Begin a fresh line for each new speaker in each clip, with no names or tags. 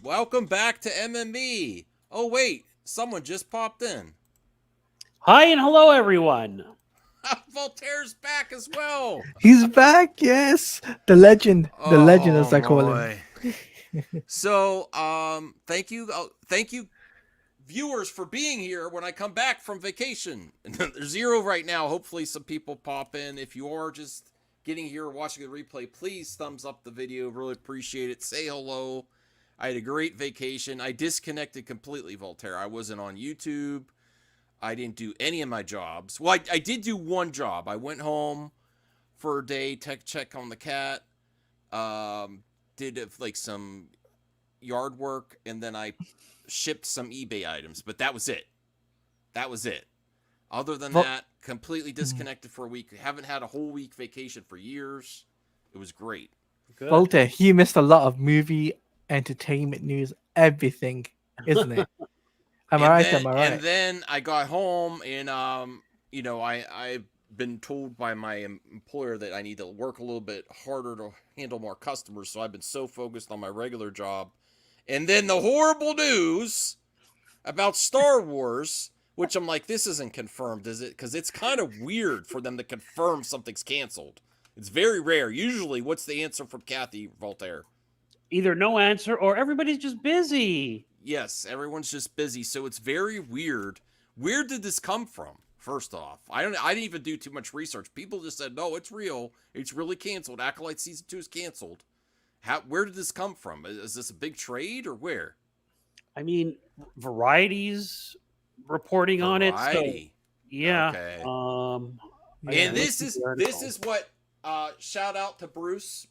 Welcome back to MME. Oh, wait, someone just popped in.
Hi and hello, everyone.
Voltaire's back as well.
He's back, yes. The legend. The legend, as I call him.
So, thank you, viewers, for being here when I come back from vacation. There's 0 right now. Hopefully some people pop in. If you are just getting here watching the replay, please thumbs up the video. Really appreciate it. Say hello. I had a great vacation. I disconnected completely, Voltaire. I wasn't on YouTube. I didn't do any of my jobs. Well, I did do one job. I went home for a day, check on the cat. Did like some yard work, and then I shipped some eBay items, but that was it. Other than that, completely disconnected for a week. Haven't had a whole week vacation for years. It was great.
Good. Voltaire, you missed a lot of movie, entertainment news, everything, isn't it? Am I right?
And then I got home, and I've been told by my employer that I need to work a little bit harder to handle more customers, so I've been so focused on my regular job. And then the horrible news about Star Wars, which I'm like, this isn't confirmed, is it? Because it's kind of weird for them to confirm something's canceled. It's very rare. Usually, what's the answer from Kathy, Voltaire?
Either no answer or everybody's just busy.
Yes, everyone's just busy, so it's very weird. Where did this come from? First off, I didn't even do too much research. People just said, no, it's real. It's really canceled. Acolyte Season 2 is canceled. Where did this come from? Is this a big trade or where?
I mean, Variety's reporting on it. So, yeah.
Okay.
And
this is what, shout out to Bruce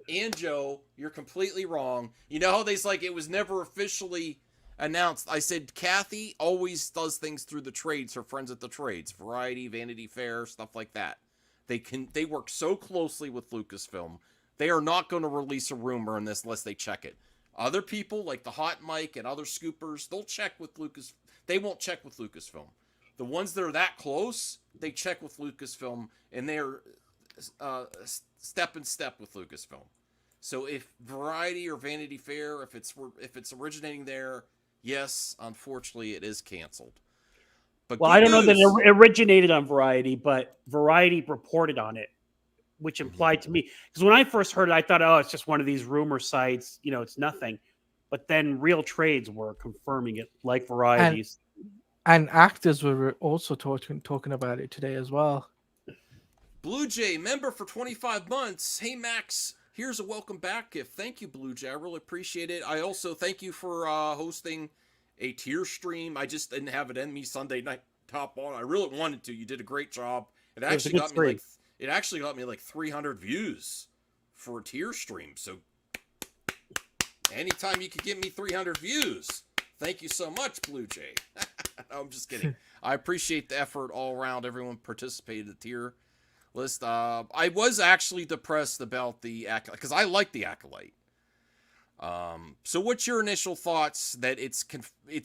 and Joe. You're completely wrong. You know how they's like, it was never officially announced. I said Kathy always does things through the trades, her friends at the trades, Variety, Vanity Fair, stuff like that. They work so closely with Lucasfilm. They are not going to release a rumor in this unless they check it. Other people like the Hot Mic and other scoopers, they'll check with Lucas. They won't check with Lucasfilm. The ones that are that close, they check with Lucasfilm, and they're step in step with Lucasfilm. So if Variety or Vanity Fair, if it's originating there, yes, unfortunately, it is canceled. But
well, I don't know that it originated on Variety, but Variety reported on it, which implied to me, because when I first heard it, I thought, oh, it's just one of these rumor sites, it's nothing. But then real trades were confirming it, like Varieties.
And actors were also talking about it today as well.
Blue Jay, member for 25 months. Hey, Max, here's a welcome back gift. Thank you, Blue Jay. I really appreciate it. I also thank you for hosting a tier stream. I just didn't have it in me Sunday night top on. I really wanted to. You did a great job. It actually got me like 300 views for a tier stream. So anytime you could give me 300 views, thank you so much, Blue Jay. No, I'm just kidding. I appreciate the effort all around. Everyone participated in the tier list. I was actually depressed about the Acolyte because I like the Acolyte. So what's your initial thoughts that it's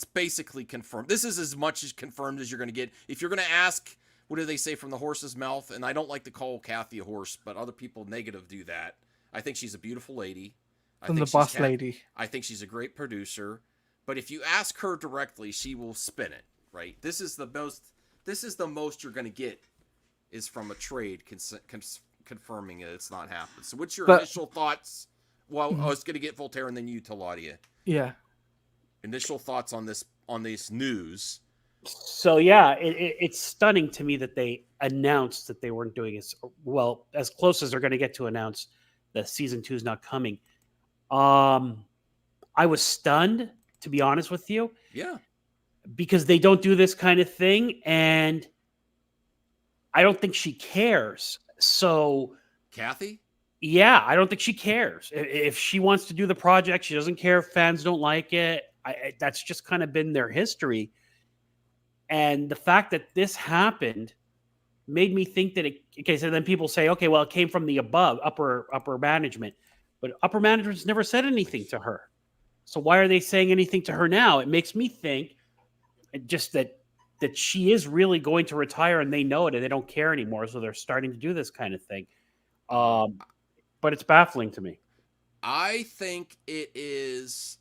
basically confirmed? This is as much as confirmed as you're going to get. If you're going to ask, what do they say from the horse's mouth? And I don't like to call Kathy a horse, but other people negative do that. I think she's a beautiful lady.
From the boss lady.
I think she's a great producer. But if you ask her directly, she will spin it, right? This is the most you're going to get is from a trade confirming it's not happening. So what's your initial thoughts? Well, I was going to get Voltaire and then you, Taladia.
Yeah.
Initial thoughts on this news.
So yeah, it's stunning to me that they announced that they weren't doing it. Well, as close as they're going to get to announce that season 2 is not coming. I was stunned, to be honest with you.
Yeah.
Because they don't do this kind of thing, and I don't think she cares. So,
Kathy?
Yeah, I don't think she cares. If she wants to do the project, she doesn't care if fans don't like it. That's just kind of been their history. And the fact that this happened made me think that so then people say, okay, well, it came from the upper management. But upper management's never said anything to her. So why are they saying anything to her now? It makes me think just that she is really going to retire and they know it and they don't care anymore. So they're starting to do this kind of thing. But it's baffling to me.
I think it is.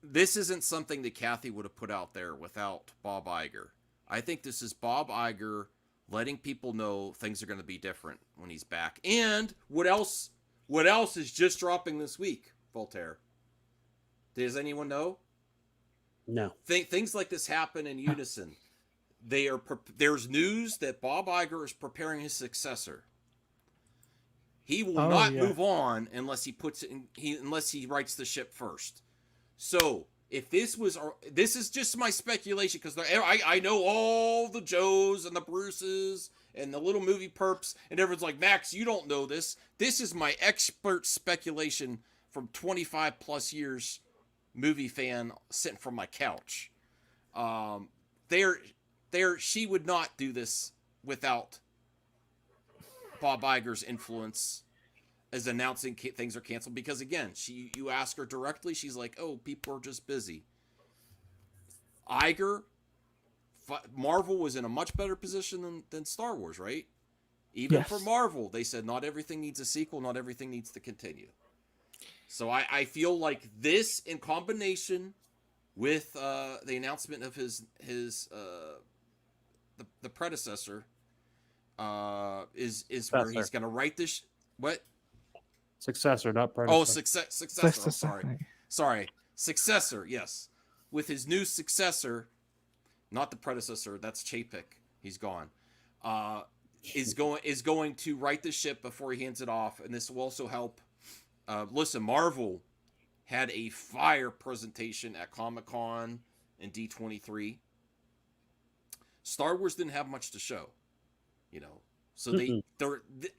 This isn't something that Kathy would have put out there without Bob Iger. I think this is Bob Iger letting people know things are going to be different when he's back. And what else? What else is just dropping this week, Voltaire? Does anyone know?
No.
Things like this happen in unison. There's news that Bob Iger is preparing his successor. He will not move on unless he writes the ship first. So if this is just my speculation because I know all the Joes and the Bruces and the little movie perps and everyone's like, Max, you don't know this. This is my expert speculation from 25 plus years movie fan sitting from my couch. She would not do this without Bob Iger's influence as announcing things are canceled because again, you ask her directly, she's like, "Oh, people are just busy." Marvel was in a much better position than Star Wars, right? Even for Marvel, they said not everything needs a sequel, not everything needs to continue. So I feel like this in combination with the announcement of his the predecessor is where he's going to write this. What?
Successor, not predecessor.
Oh, successor. I'm sorry. Successor. Yes, with his new successor, not the predecessor. That's Chapek. He's gone. Is going to right the ship before he hands it off, and this will also help. Listen, Marvel had a fire presentation at Comic-Con and D23. Star Wars didn't have much to show, So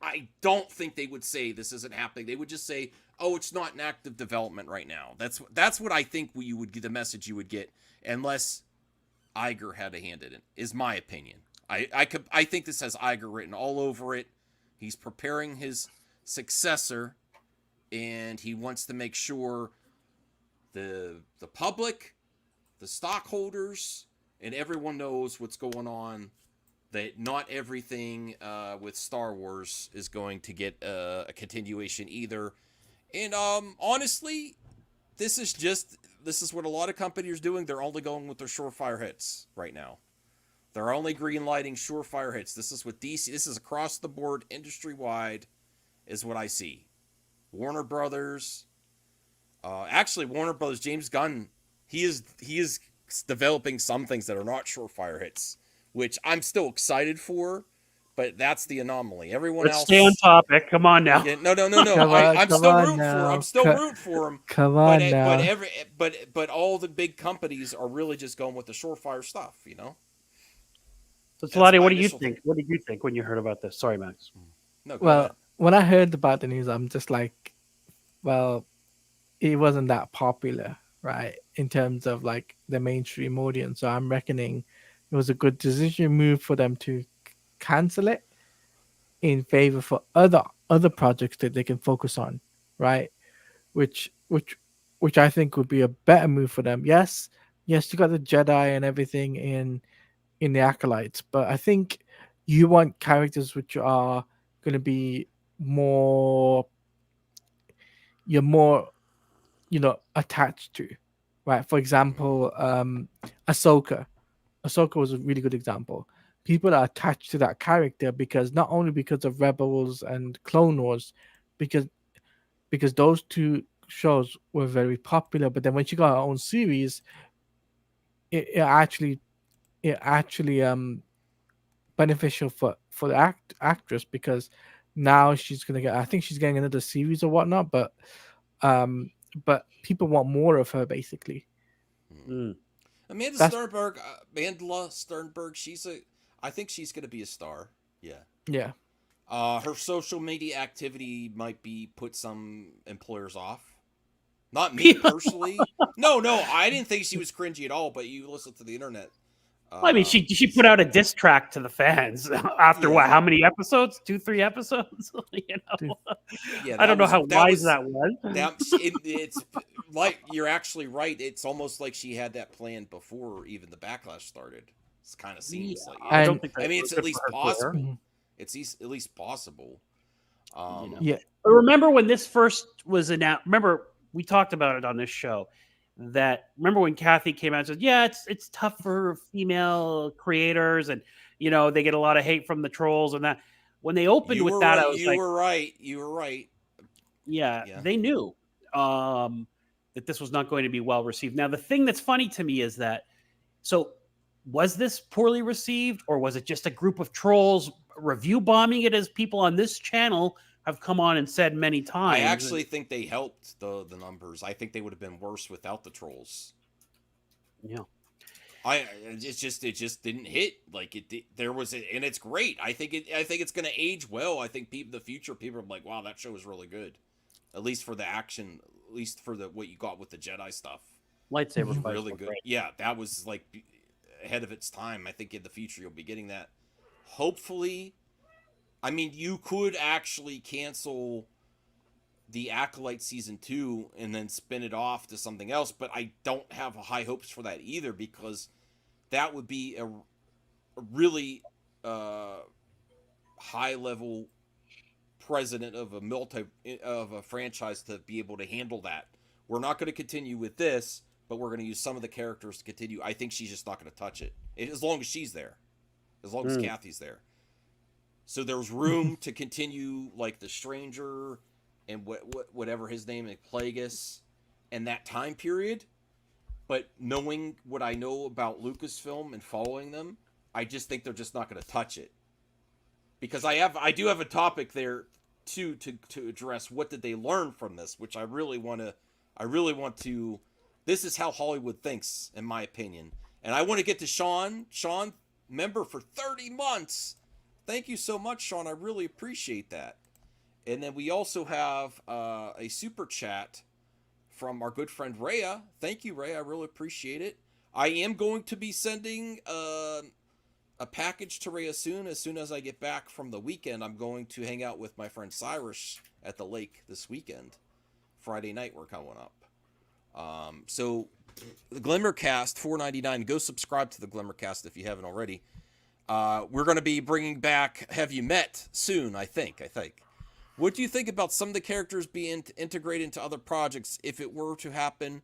I don't think they would say this isn't happening. They would just say, "Oh, it's not in active development right now." That's what I think you would get, the message you would get, unless Iger had a hand in it. Is my opinion. I think this has Iger written all over it. He's preparing his successor, and he wants to make sure the public, the stockholders, and everyone knows what's going on. That not everything with Star Wars is going to get a continuation either. And honestly, this is what a lot of companies are doing. They're only going with their surefire hits right now. They're only greenlighting surefire hits. This is what DC. This is across the board, industry wide, is what I see. Warner Brothers. Actually, Warner Brothers. James Gunn. He is developing some things that are not surefire hits, which I'm still excited for, but that's the anomaly. Everyone else.
Stay on topic. Come on now.
Yeah, no. I'm still rooting for him.
Come on now.
But all the big companies are really just going with the surefire stuff,
So, Talati, what do you think? What did you think when you heard about this? Sorry, Max.
No,
well, when I heard about the news, I'm just like, well, it wasn't that popular, right? In terms of like the mainstream audience. So I'm reckoning it was a good decision move for them to cancel it in favor for other projects that they can focus on, right? Which which which I think would be a better move for them. Yes, yes, you got the Jedi and everything in the Acolytes, but I think you want characters which are going to be more, you're more, attached to, right? For example, Ahsoka. Ahsoka was a really good example. People are attached to that character because not only because of Rebels and Clone Wars, because those two shows were very popular. But then when she got her own series, it actually beneficial for the actress, because now she's gonna get, I think she's getting another series or whatnot, um but people want more of her basically.
Hmm.
Mm.
Amanda
That's
Sternberg, Mandela Sternberg, I think she's going to be a star. Yeah.
yeah.
Her social media activity might be put some employers off. Not me personally. No, I didn't think she was cringy at all. But you listen to the internet.
Well, I mean, she put out a diss track to the fans after what?
Yeah,
How many episodes? 2, 3 episodes?
Dude.
yeah.
I don't
That
know
was
how wise that was.
it's like you're actually right. It's almost like she had that planned before even the backlash started. It kind of
Yeah,
seems like
I
it.
And
don't think
I
that's
mean, it's at
good for
least
her career.
possible.
Mhm.
It's at least possible.
You know,
Yeah.
but remember when this first was announced? Remember we talked about it on this show. That remember when Kathy came out and said, "Yeah, it's tough for female creators, and they get a lot of hate from the trolls and that." When they opened
You
with
were
that,
right.
I was like,
You were right.
yeah,
Yeah.
they knew um, that this was not going to be well received. Now, the thing that's funny to me is that so was this poorly received, or was it just a group of trolls review bombing it, as people on this channel have come on and said many
I
times? And
actually think they helped the numbers. I think they would have been worse without the trolls.
yeah,
It just didn't hit like it did. There was and it's great. I think it's gonna age well. I think the future people are like, wow, that show was really good. At least for the action, at least for the what you got with the Jedi stuff. It
lightsaber
was
Mhm.
fights
really
were
good.
great.
Yeah, that was like ahead of its time. I think in the future you'll be getting that. Hopefully, I mean you could actually cancel the Acolyte season 2 and then spin it off to something else, but I don't have high hopes for that either because that would be a really uh, high level president of a franchise to be able to handle that. We're not going to continue with this, but we're going to use some of the characters to continue. I think she's just not going to touch it as long as she's there, as long as
Mm.
Kathy's there. So there's room to continue like the Stranger and whatever his name is, Plagueis, and that time period. But knowing what I know about Lucasfilm and following them, I just think they're just not going to touch it. Because I do have a topic there too to address what did they learn from this, which I really want to this is how Hollywood thinks in my opinion. And I want to get to Sean. Sean, member for 30 months. Thank you so much, Sean. I really appreciate that. And then we also have a super chat from our good friend Rhea. Thank you, Rhea. I really appreciate it. I am going to be sending a package to Rhea soon. As soon as I get back from the weekend, I'm going to hang out with my friend Cyrus at the lake this weekend. Friday night, we're coming up. So the Glimmercast, $4.99. Go subscribe to the Glimmercast if you haven't already. We're going to be bringing back Have You Met soon, I think. What do you think about some of the characters being integrated into other projects? If it were to happen,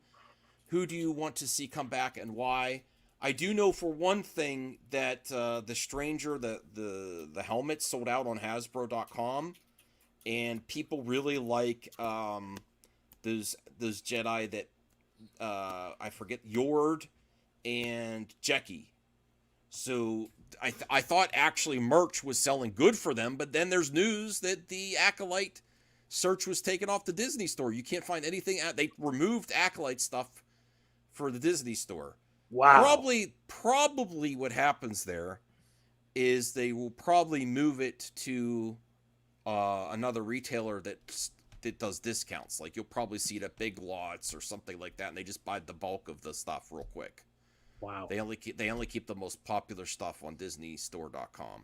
who do you want to see come back and why? I do know for one thing that the Stranger, the helmet sold out on Hasbro.com, and people really like those Jedi that I forget, Yord and Jekki. So I thought actually merch was selling good for them, but then there's news that the Acolyte search was taken off the Disney store. You can't find anything they removed Acolyte stuff for the Disney store.
Wow.
Probably what happens there is they will probably move it to another retailer that that does discounts. Like you'll probably see it at Big Lots or something like that, and they just buy the bulk of the stuff real quick.
Wow.
They only keep the most popular stuff on DisneyStore.com,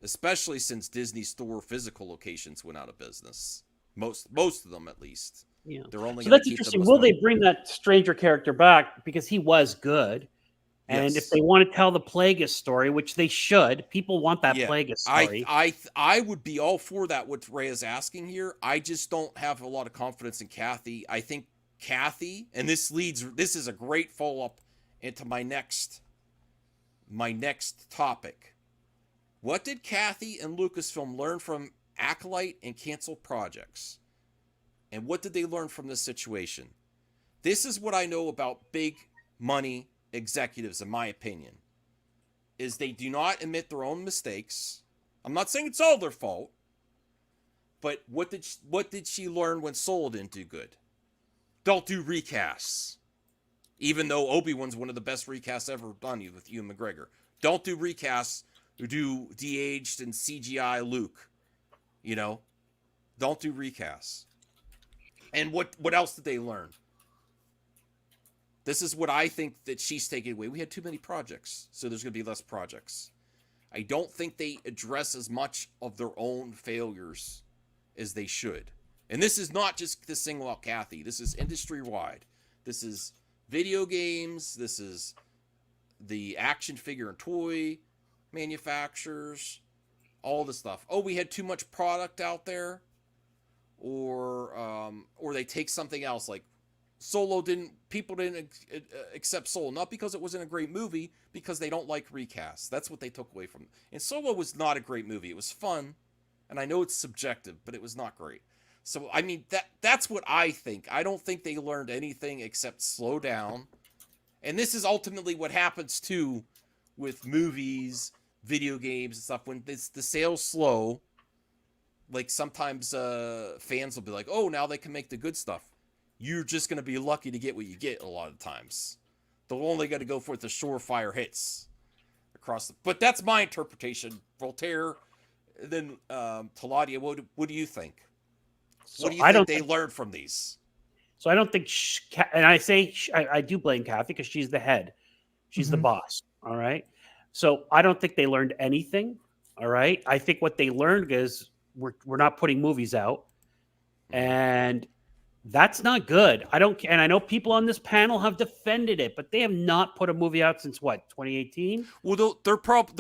especially since Disney Store physical locations went out of business. Most of them, at least.
Yeah.
They're only
So
going to
that's
keep the
interesting.
most
Will they
popular.
bring that stranger character back because he was good? And if
Yes.
they want to tell the Plagueis story, which they should, people want that
Yeah,
Plagueis story.
I would be all for that. What Ray is asking here, I just don't have a lot of confidence in Kathy. I think Kathy, and this is a great follow up into my next topic. What did Kathy and Lucasfilm learn from Acolyte and canceled projects? And what did they learn from this situation? This is what I know about big money executives, in my opinion, is they do not admit their own mistakes. I'm not saying it's all their fault, but what did she learn when Solo didn't do good? Don't do recasts. Even though Obi-Wan's one of the best recasts ever done with Ewan McGregor. Don't do recasts who do de-aged and CGI Luke. You know? Don't do recasts. And what else did they learn? This is what I think that she's taking away. We had too many projects, so there's going to be less projects. I don't think they address as much of their own failures as they should. And this is not just to single out Kathy. This is industry-wide. This is video games. This is the action figure and toy manufacturers. All the stuff. Oh, we had too much product out there. Or they take something else like people didn't accept Solo, not because it wasn't a great movie, because they don't like recasts. That's what they took away from it. And Solo was not a great movie. It was fun, and I know it's subjective, but it was not great. So I mean that's what I think. I don't think they learned anything except slow down. And this is ultimately what happens too with movies, video games, and stuff. When the sales slow, like sometimes fans will be like, "Oh, now they can make the good stuff." You're just going to be lucky to get what you get a lot of times. They'll only got to go for the surefire hits across the... But that's my interpretation. Voltaire, then Taladia, what do you think?
So
what do you think they learned from these?
So I don't think... and I say... I do blame Kathy because she's the head. She's the boss. All right? So I don't think they learned anything. All right? I think what they learned is we're not putting movies out. And... that's not good. And I know people on this panel have defended it, but they have not put a movie out since what, 2018?
Well, they're probably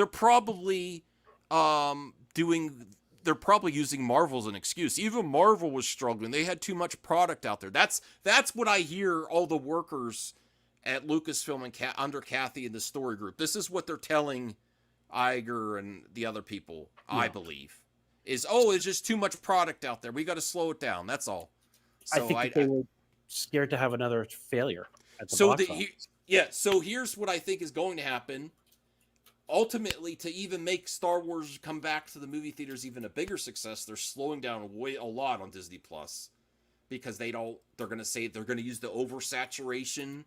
they're probably using Marvel as an excuse. Even Marvel was struggling. They had too much product out there. That's what I hear all the workers at Lucasfilm and under Kathy in the story group. This is what they're telling Iger and the other people, yeah. I believe, is, it's just too much product out there. We got to slow it down. That's all. So
I think they were scared to have another failure at the box office.
So here's what I think is going to happen. Ultimately, to even make Star Wars come back to the movie theaters even a bigger success, they're slowing down a lot on Disney Plus because they're going to say they're going to use the oversaturation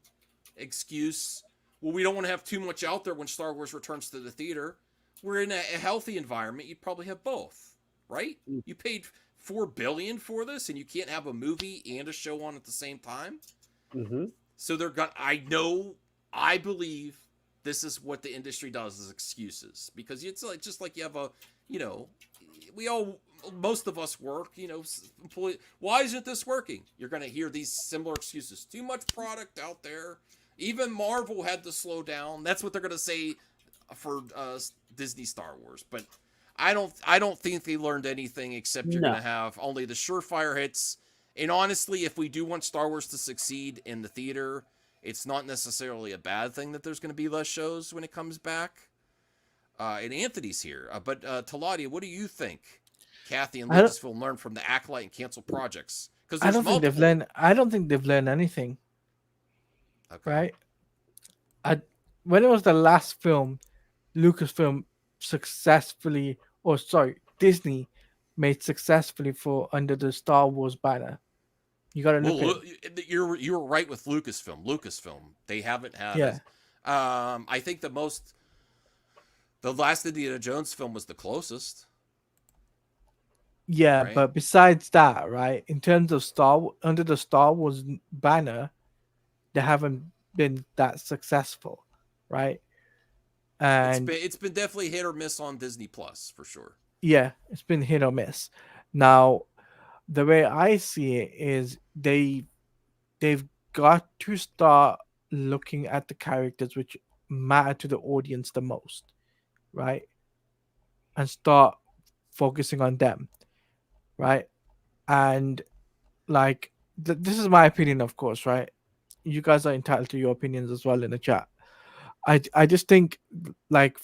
excuse. Well, we don't want to have too much out there when Star Wars returns to the theater. We're in a healthy environment. You'd probably have both, right? You paid $4 billion for this, and you can't have a movie and a show on at the same time. So they're gonna. I believe this is what the industry does is excuses, because it's like, just like you have most of us work. Why isn't this working? You're gonna hear these similar excuses. Too much product out there. Even Marvel had to slow down. That's what they're gonna say for Disney Star Wars, but. I don't think they learned anything except you're going to have only the surefire hits. And honestly, if we do want Star Wars to succeed in the theater, it's not necessarily a bad thing that there's going to be less shows when it comes back. And Anthony's here. But Taladia, what do you think Kathy and Lucasfilm learned from the Acolyte and canceled projects? Because
I don't think they've learned anything.
Okay.
Right? When it was the last film, Lucasfilm Disney made successfully for under the Star Wars banner. You got to look at.
You were right with Lucasfilm. They haven't had.
Yeah.
I think the last Indiana Jones film was the closest.
Yeah,
right?
but besides that, right? In terms of under the Star Wars banner, they haven't been that successful, right? And
It's been definitely hit or miss on Disney Plus for sure.
yeah, it's been hit or miss. Now, the way I see it is they've got to start looking at the characters which matter to the audience the most, right? And start focusing on them, right? And like this is my opinion, of course, right? You guys are entitled to your opinions as well in the chat. I just think, like,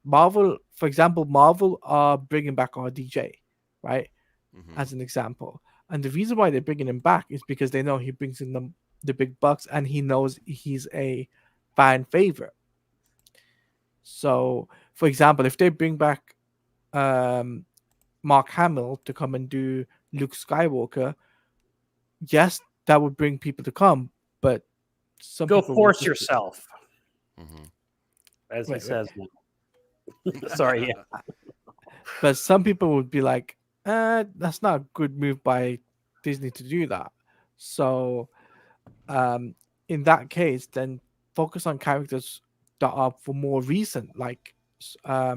Marvel are bringing back our DJ, right?
Hmm.
As an example, and the reason why they're bringing him back is because they know he brings in the big bucks, and he knows he's a fan favorite. So, for example, if they bring back um, Mark Hamill to come and do Luke Skywalker, yes, that would bring people to come, but some
Go
people would
force
just
yourself,
Hmm.
as he
wait, wait.
says now. Sorry, yeah.
But some people would be like, that's not a good move by Disney to do that. So, um, in that case, then focus on characters that are for more recent. Like, I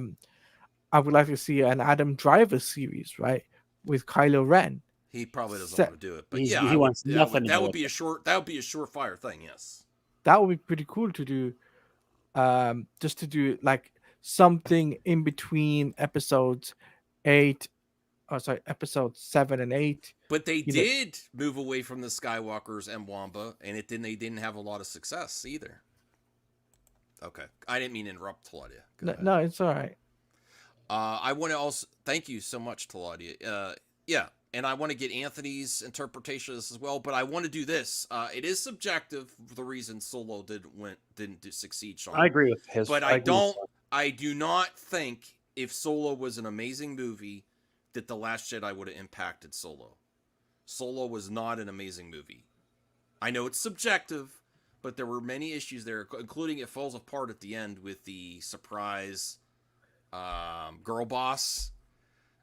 would like to see an Adam Driver series, right, with Kylo Ren.
He probably doesn't want
Set
to do it, but yeah,
He wants nothing to
that
do
would
with
be a
it.
short. That would be a surefire thing. Yes.
that would be pretty cool to do. Just to do like something in between episodes 8, oh sorry, episodes 7 and 8.
But they
You know,
did move away from the Skywalkers and Wamba, and it didn't. They didn't have a lot of success either. Okay, I didn't mean to interrupt, Claudia. Go
no,
ahead.
no, it's all right.
I want to also thank you so much, Claudia. Yeah, and I want to get Anthony's interpretation of this as well. But I want to do this. It is subjective for the reason Solo didn't succeed,
I
Sean.
agree with his.
But
I agree with
I do not think if Solo was an amazing movie that The Last Jedi would have impacted Solo. Solo was not an amazing movie. I know it's subjective, but there were many issues there, including it falls apart at the end with the surprise girl boss,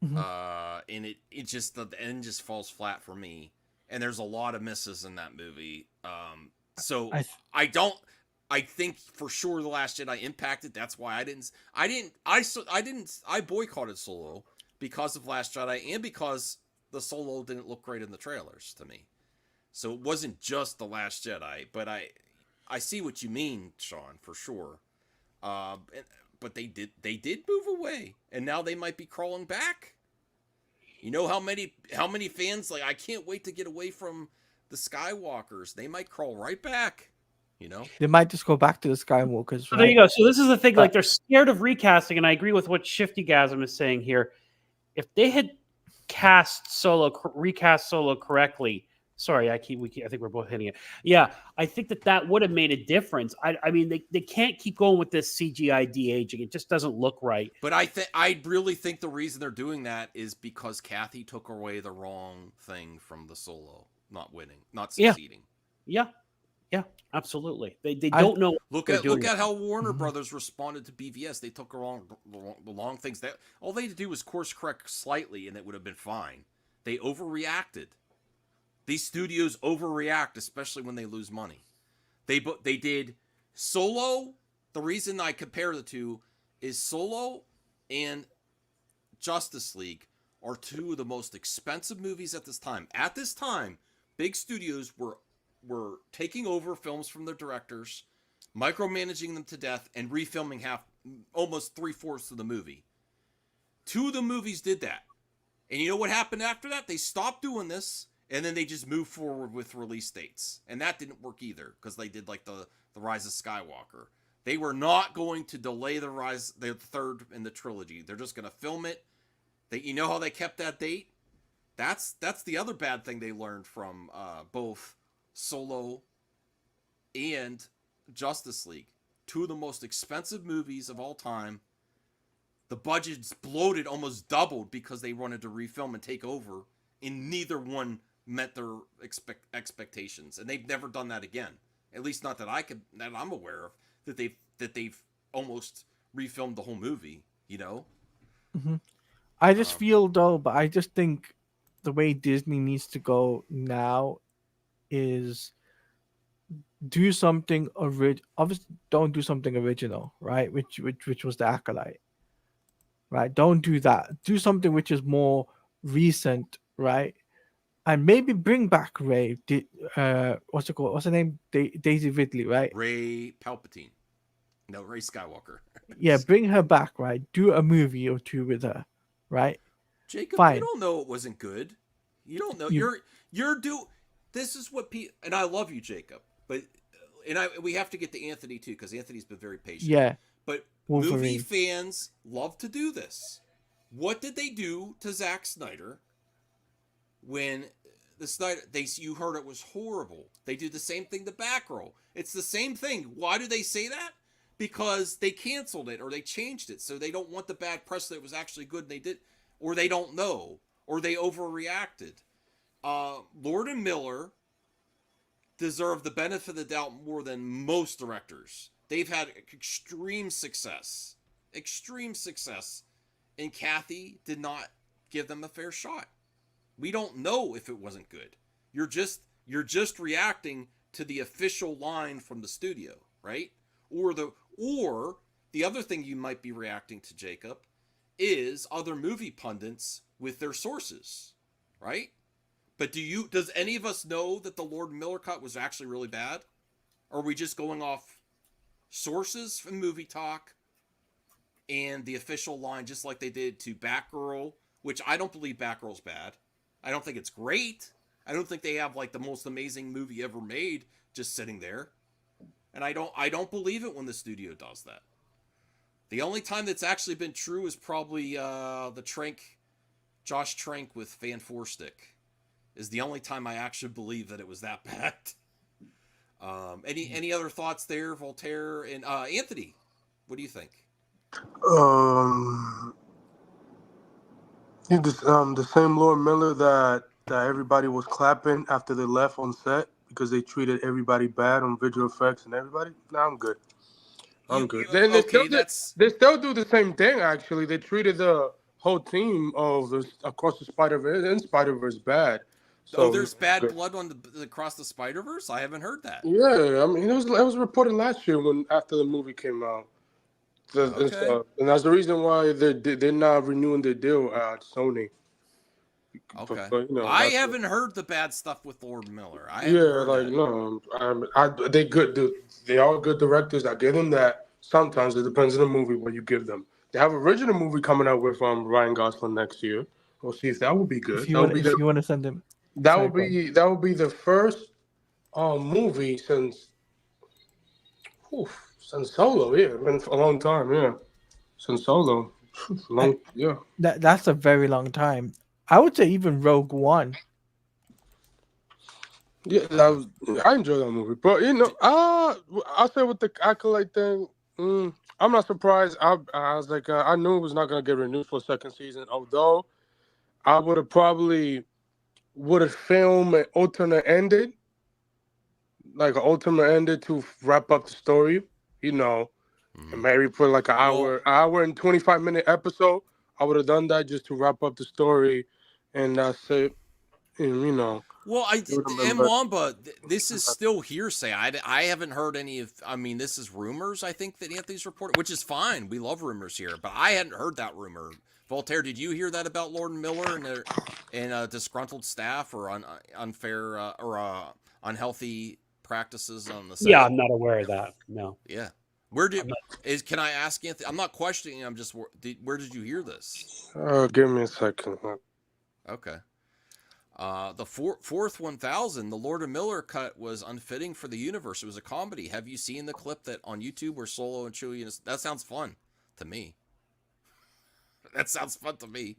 Mhm.
and it just the end just falls flat for me. And there's a lot of misses in that movie. So
I th-
I don't. I think for sure the Last Jedi impacted. That's why I boycotted Solo because of Last Jedi and because the Solo didn't look great in the trailers to me. So it wasn't just the Last Jedi, but I see what you mean, Sean, for sure. And, but they did move away, and now they might be crawling back. You know how many fans like I can't wait to get away from the Skywalkers. They might crawl right back. You know.
they might just go back to the Skywalkers,
So there you
right?
go. So this is the thing. Like
But
they're scared of recasting, and I agree with what Shiftygasm is saying here. If they had recast Solo correctly. Sorry, I think we're both hitting it. Yeah, I think that would have made a difference. I mean, they can't keep going with this CGI de-aging. It just doesn't look right.
But I really think the reason they're doing that is because Kathy took away the wrong thing from the Solo, not winning, not
Yeah,
succeeding.
yeah, yeah. Absolutely. They
I
don't know what
Look
they're
at
doing.
how Warner
Mhm.
Brothers responded to BVS. They took the wrong things. That all they had to do was course correct slightly, and it would have been fine. They overreacted. These studios overreact, especially when they lose money. They did Solo. The reason I compare the two is Solo and Justice League are two of the most expensive movies at this time. At this time, big studios were taking over films from their directors, micromanaging them to death, and refilming almost 3/4 of the movie. Two of the movies did that. And you know what happened after that? They stopped doing this, and then they just moved forward with release dates. And that didn't work either, because they did like the Rise of Skywalker. They were not going to delay the third in the trilogy. They're just going to film it. You know how they kept that date? That's the other bad thing they learned from both Solo and Justice League. Two of the most expensive movies of all time. The budget's bloated, almost doubled because they wanted to refilm and take over, and neither one met their expectations, and they've never done that again. At least not that I'm aware of. That they've almost refilmed the whole movie. You know.
Mhm. I just
Um,
feel though, but I just think the way Disney needs to go now is do something obviously don't do something original, right? Which was the Acolyte, right? Don't do that. Do something which is more recent, right? And maybe bring back Ray. What's it called? What's her name? Daisy Ridley, right?
Ray Palpatine. No, Ray Skywalker.
Yeah, bring her back, right? Do a movie or two with her, right?
Jacob, you
Fine.
don't know it wasn't good. You don't know.
You
You're do. This is what people, and I love you, Jacob, but we have to get to Anthony too because Anthony's been very patient.
yeah,
But movie
Wolverine.
fans love to do this. What did they do to Zack Snyder when the Snyder you heard it was horrible? They do the same thing to Batgirl. It's the same thing. Why do they say that? Because they canceled it or they changed it, so they don't want the bad press that it was actually good and they did, or they don't know, or they overreacted. Lord and Miller deserve the benefit of the doubt more than most directors. They've had extreme success, and Kathy did not give them a fair shot. We don't know if it wasn't good. You're just reacting to the official line from the studio, right? Or the other thing you might be reacting to, Jacob, is other movie pundits with their sources, right? But does any of us know that the Lord Miller cut was actually really bad? Or are we just going off sources from Movie Talk and the official line, just like they did to Batgirl, which I don't believe Batgirl's bad. I don't think it's great. I don't think they have like the most amazing movie ever made just sitting there. And I don't believe it when the studio does that. The only time that's actually been true is probably the Josh Trank with Fan Four Stick is the only time I actually believe that it was that bad. Any other thoughts there, Voltaire and Anthony? What do you think?
Um, the same Lord Miller that everybody was clapping after they left on set because they treated everybody bad on visual effects and everybody. Nah, I'm good. I'm good. Then
Okay, that's
they still do the same thing. Actually, they treated the whole team of Across the Spider-Verse and Spider-Verse bad. So
there's
I'm
bad
good.
blood on the Across the Spider-Verse. I haven't heard that.
Yeah, I mean it was reported last year when after the movie came out.
Okay,
And that's the reason why they're not renewing their deal at Sony.
okay.
But
I
that's
haven't heard the bad stuff with Lord Miller. I haven't
yeah,
heard
like
that.
no, they good. They are good directors. I give them that. Sometimes it depends on the movie what you give them. They have an original movie coming out with Ryan Gosling next year. We'll see if that will be good.
If you want to send them,
That
sorry,
will
go on.
be that will be the first movie whew, since Solo. Yeah, it's been a long time. Yeah, since Solo,
I,
long yeah.
that's a very long time. I would say even Rogue One.
Yeah, I enjoy that movie, but I'll say with the Acolyte thing, I'm not surprised. I was like, I knew it was not gonna get renewed for a second season. Although I would have filmed an alternate ending, like an alternate ending to wrap up the story. You know, and
Mm-hmm.
maybe put like
Well,
an hour and 25-minute episode. I would have done that just to wrap up the story, and that's it. And
Well,
it would have been
and
better.
Wamba, this is still hearsay. I haven't heard any of. I mean, this is rumors. I think that Anthony's reported, which is fine. We love rumors here, but I hadn't heard that rumor. Voltaire, did you hear that about Lord and Miller and disgruntled staff or unfair unhealthy practices on the
Yeah,
set?
I'm not aware of that. No.
Yeah. Where
I'm
did
not,
Can I ask Anthony? I'm not questioning. I'm just where did you hear this?
Give me a second.
Okay. The fourth 1000, the Lord of Miller cut was unfitting for the universe. It was a comedy. Have you seen the clip that on YouTube where Solo and Chewie? That sounds fun to me. That sounds fun to me.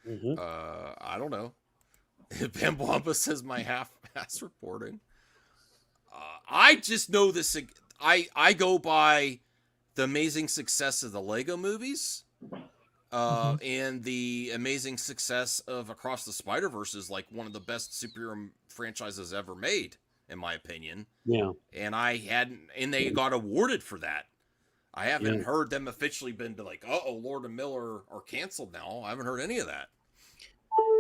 mhm.
I don't know. Bambwamba says my half-ass reporting. I just know this. I go by the amazing success of the Lego movies.
Mhm.
And the amazing success of Across the Spider-Verse is like one of the best superhero franchises ever made, in my opinion.
Yeah.
And and they got awarded for that. I haven't heard them officially been to like, Lord and Miller are canceled now. I haven't heard any of that.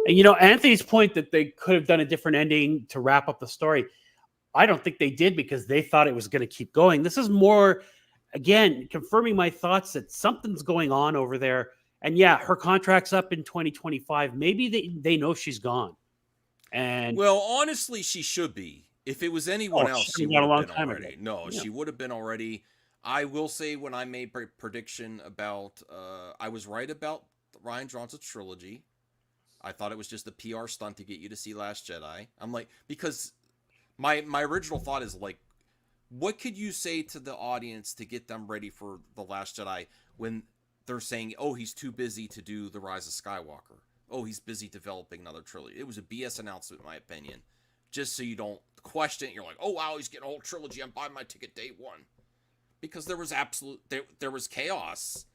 And Anthony's point that they could have done a different ending to wrap up the story, I don't think they did because they thought it was going to keep going. This is more, again, confirming my thoughts that something's going on over there. And yeah, her contract's up in 2025. Maybe they know she's gone. And
well, honestly, she should be. If it was anyone else, she would have been already.
Ago.
No, she would have been already. I will say when I made a prediction about, I was right about Rian Johnson's trilogy. I thought it was just a PR stunt to get you to see Last Jedi. I'm like, because my original thought is like, what could you say to the audience to get them ready for The Last Jedi when they're saying, oh, he's too busy to do The Rise of Skywalker. Oh, he's busy developing another trilogy. It was a BS announcement, in my opinion. Just so you don't question it. You're like, oh, wow, he's getting a whole trilogy. I'm buying my ticket day one. Because there was there was chaos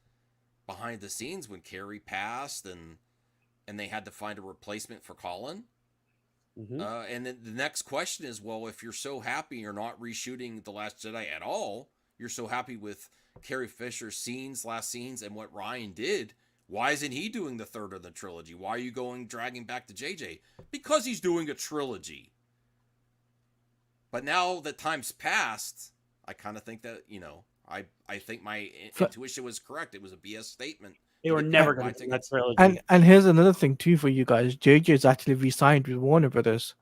behind the scenes when Carrie passed and they had to find a replacement for Colin.
Mm-hmm.
And then the next question is, well, if you're so happy you're not reshooting The Last Jedi at all, you're so happy with Carrie Fisher's last scenes, and what Ryan did, why isn't he doing the third of the trilogy? Why are you dragging back to JJ? Because he's doing a trilogy. But now that time's passed, I kind of think that, I think my intuition was correct. It was a BS statement.
They were never going to do that trilogy.
And here's another thing too for you guys. JJ's actually re-signed with Warner Brothers.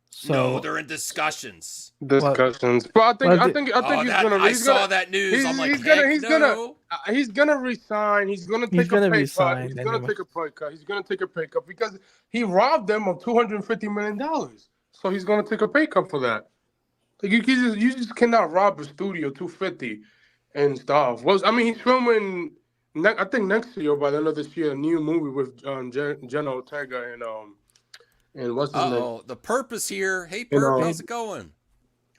So
no, they're in discussions.
But I think
I saw that news. I'm like,
he's gonna resign. He's gonna take a pay cut. He's gonna take a pay cut. He's gonna take a pay cut because he robbed them of $250 million. So he's gonna take a pay cut for that. Like you just cannot rob a studio $250 and stuff. He's filming. I think next year, by the end of this year, a new movie with Jenna Ortega and what's his name?
The Perp is here. Hey, Perp, how's it going?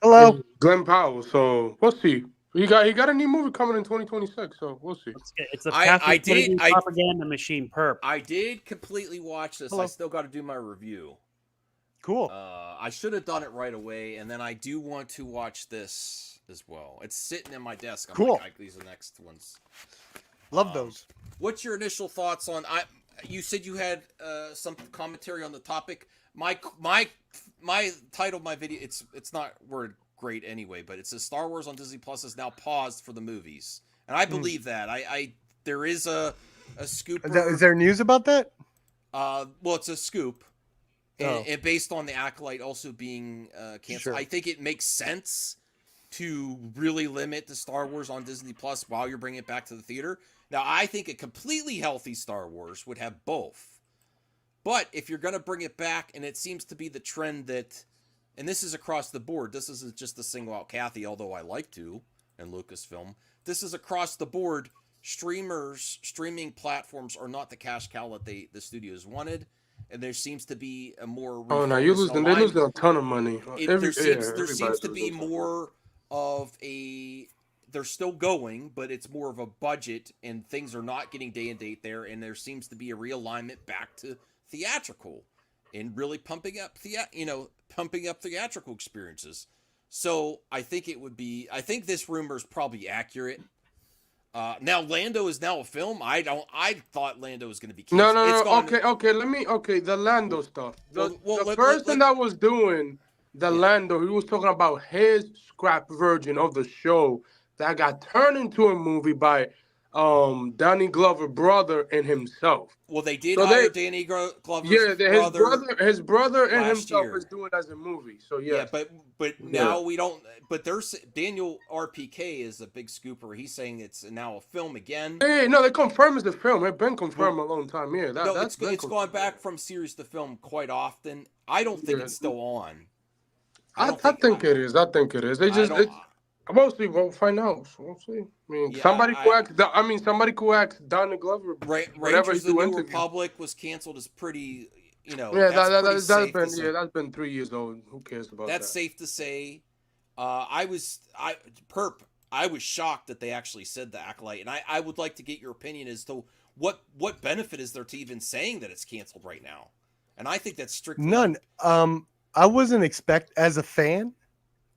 Hello,
Glenn Powell. So we'll see. He got a new movie coming in 2026. So we'll see.
It's a propaganda machine, Perp.
I did completely watch this.
Hello.
I still got to do my review.
cool.
I should have done it right away, and then I do want to watch this as well. It's sitting in my desk. I'm
Cool.
like, these are the next ones.
Love those.
What's your initial thoughts on? You said you had some commentary on the topic. My title of my video. It's not word great anyway, but it says Star Wars on Disney Plus is now paused for the movies, and I believe that. There is a scoop.
Is there news about that?
Well, it's a scoop, and based on the Acolyte also being canceled,
Sure.
I think it makes sense to really limit the Star Wars on Disney Plus while you're bringing it back to the theater. Now, I think a completely healthy Star Wars would have both. But if you're going to bring it back, and it seems to be the trend that, and this is across the board, this isn't just to single out Kathy, although I like to, and Lucasfilm, this is across the board. Streaming platforms are not the cash cow that the studios wanted, and there seems to be a more.
Oh no, they're losing a ton of money.
There seems to be more of a. They're still going, but it's more of a budget, and things are not getting day and date there, and there seems to be a realignment back to theatrical, and really pumping up theatrical experiences. So I think it would be. I think this rumor is probably accurate. Now Lando is now a film. I thought Lando was going to be canceled.
No. The Lando stuff. The person that was doing the Lando, he was talking about his scrap version of the show that got turned into a movie by Danny Glover's brother and himself.
Well, they did hire Danny Glover's
his brother and himself
year.
is doing it as a movie. So yeah,
but now we don't. But there's Daniel RPK is a big scooper. He's saying it's now a film again.
No, they confirmed it's the film. It's been confirmed a long time. Yeah,
it's gone back from series to film quite often. I don't think it's still on.
I think it is. They just. We'll find out. We'll see. I mean, somebody could ask Donald Glover.
Rangers of the New Republic was canceled. Is pretty,
Yeah, that's been 3 years old. Who cares about that?
That's safe to say. I was shocked that they actually said the Acolyte, and I would like to get your opinion as to what benefit is there to even saying that it's canceled right now. And I think that's strictly
none. I wasn't as a fan.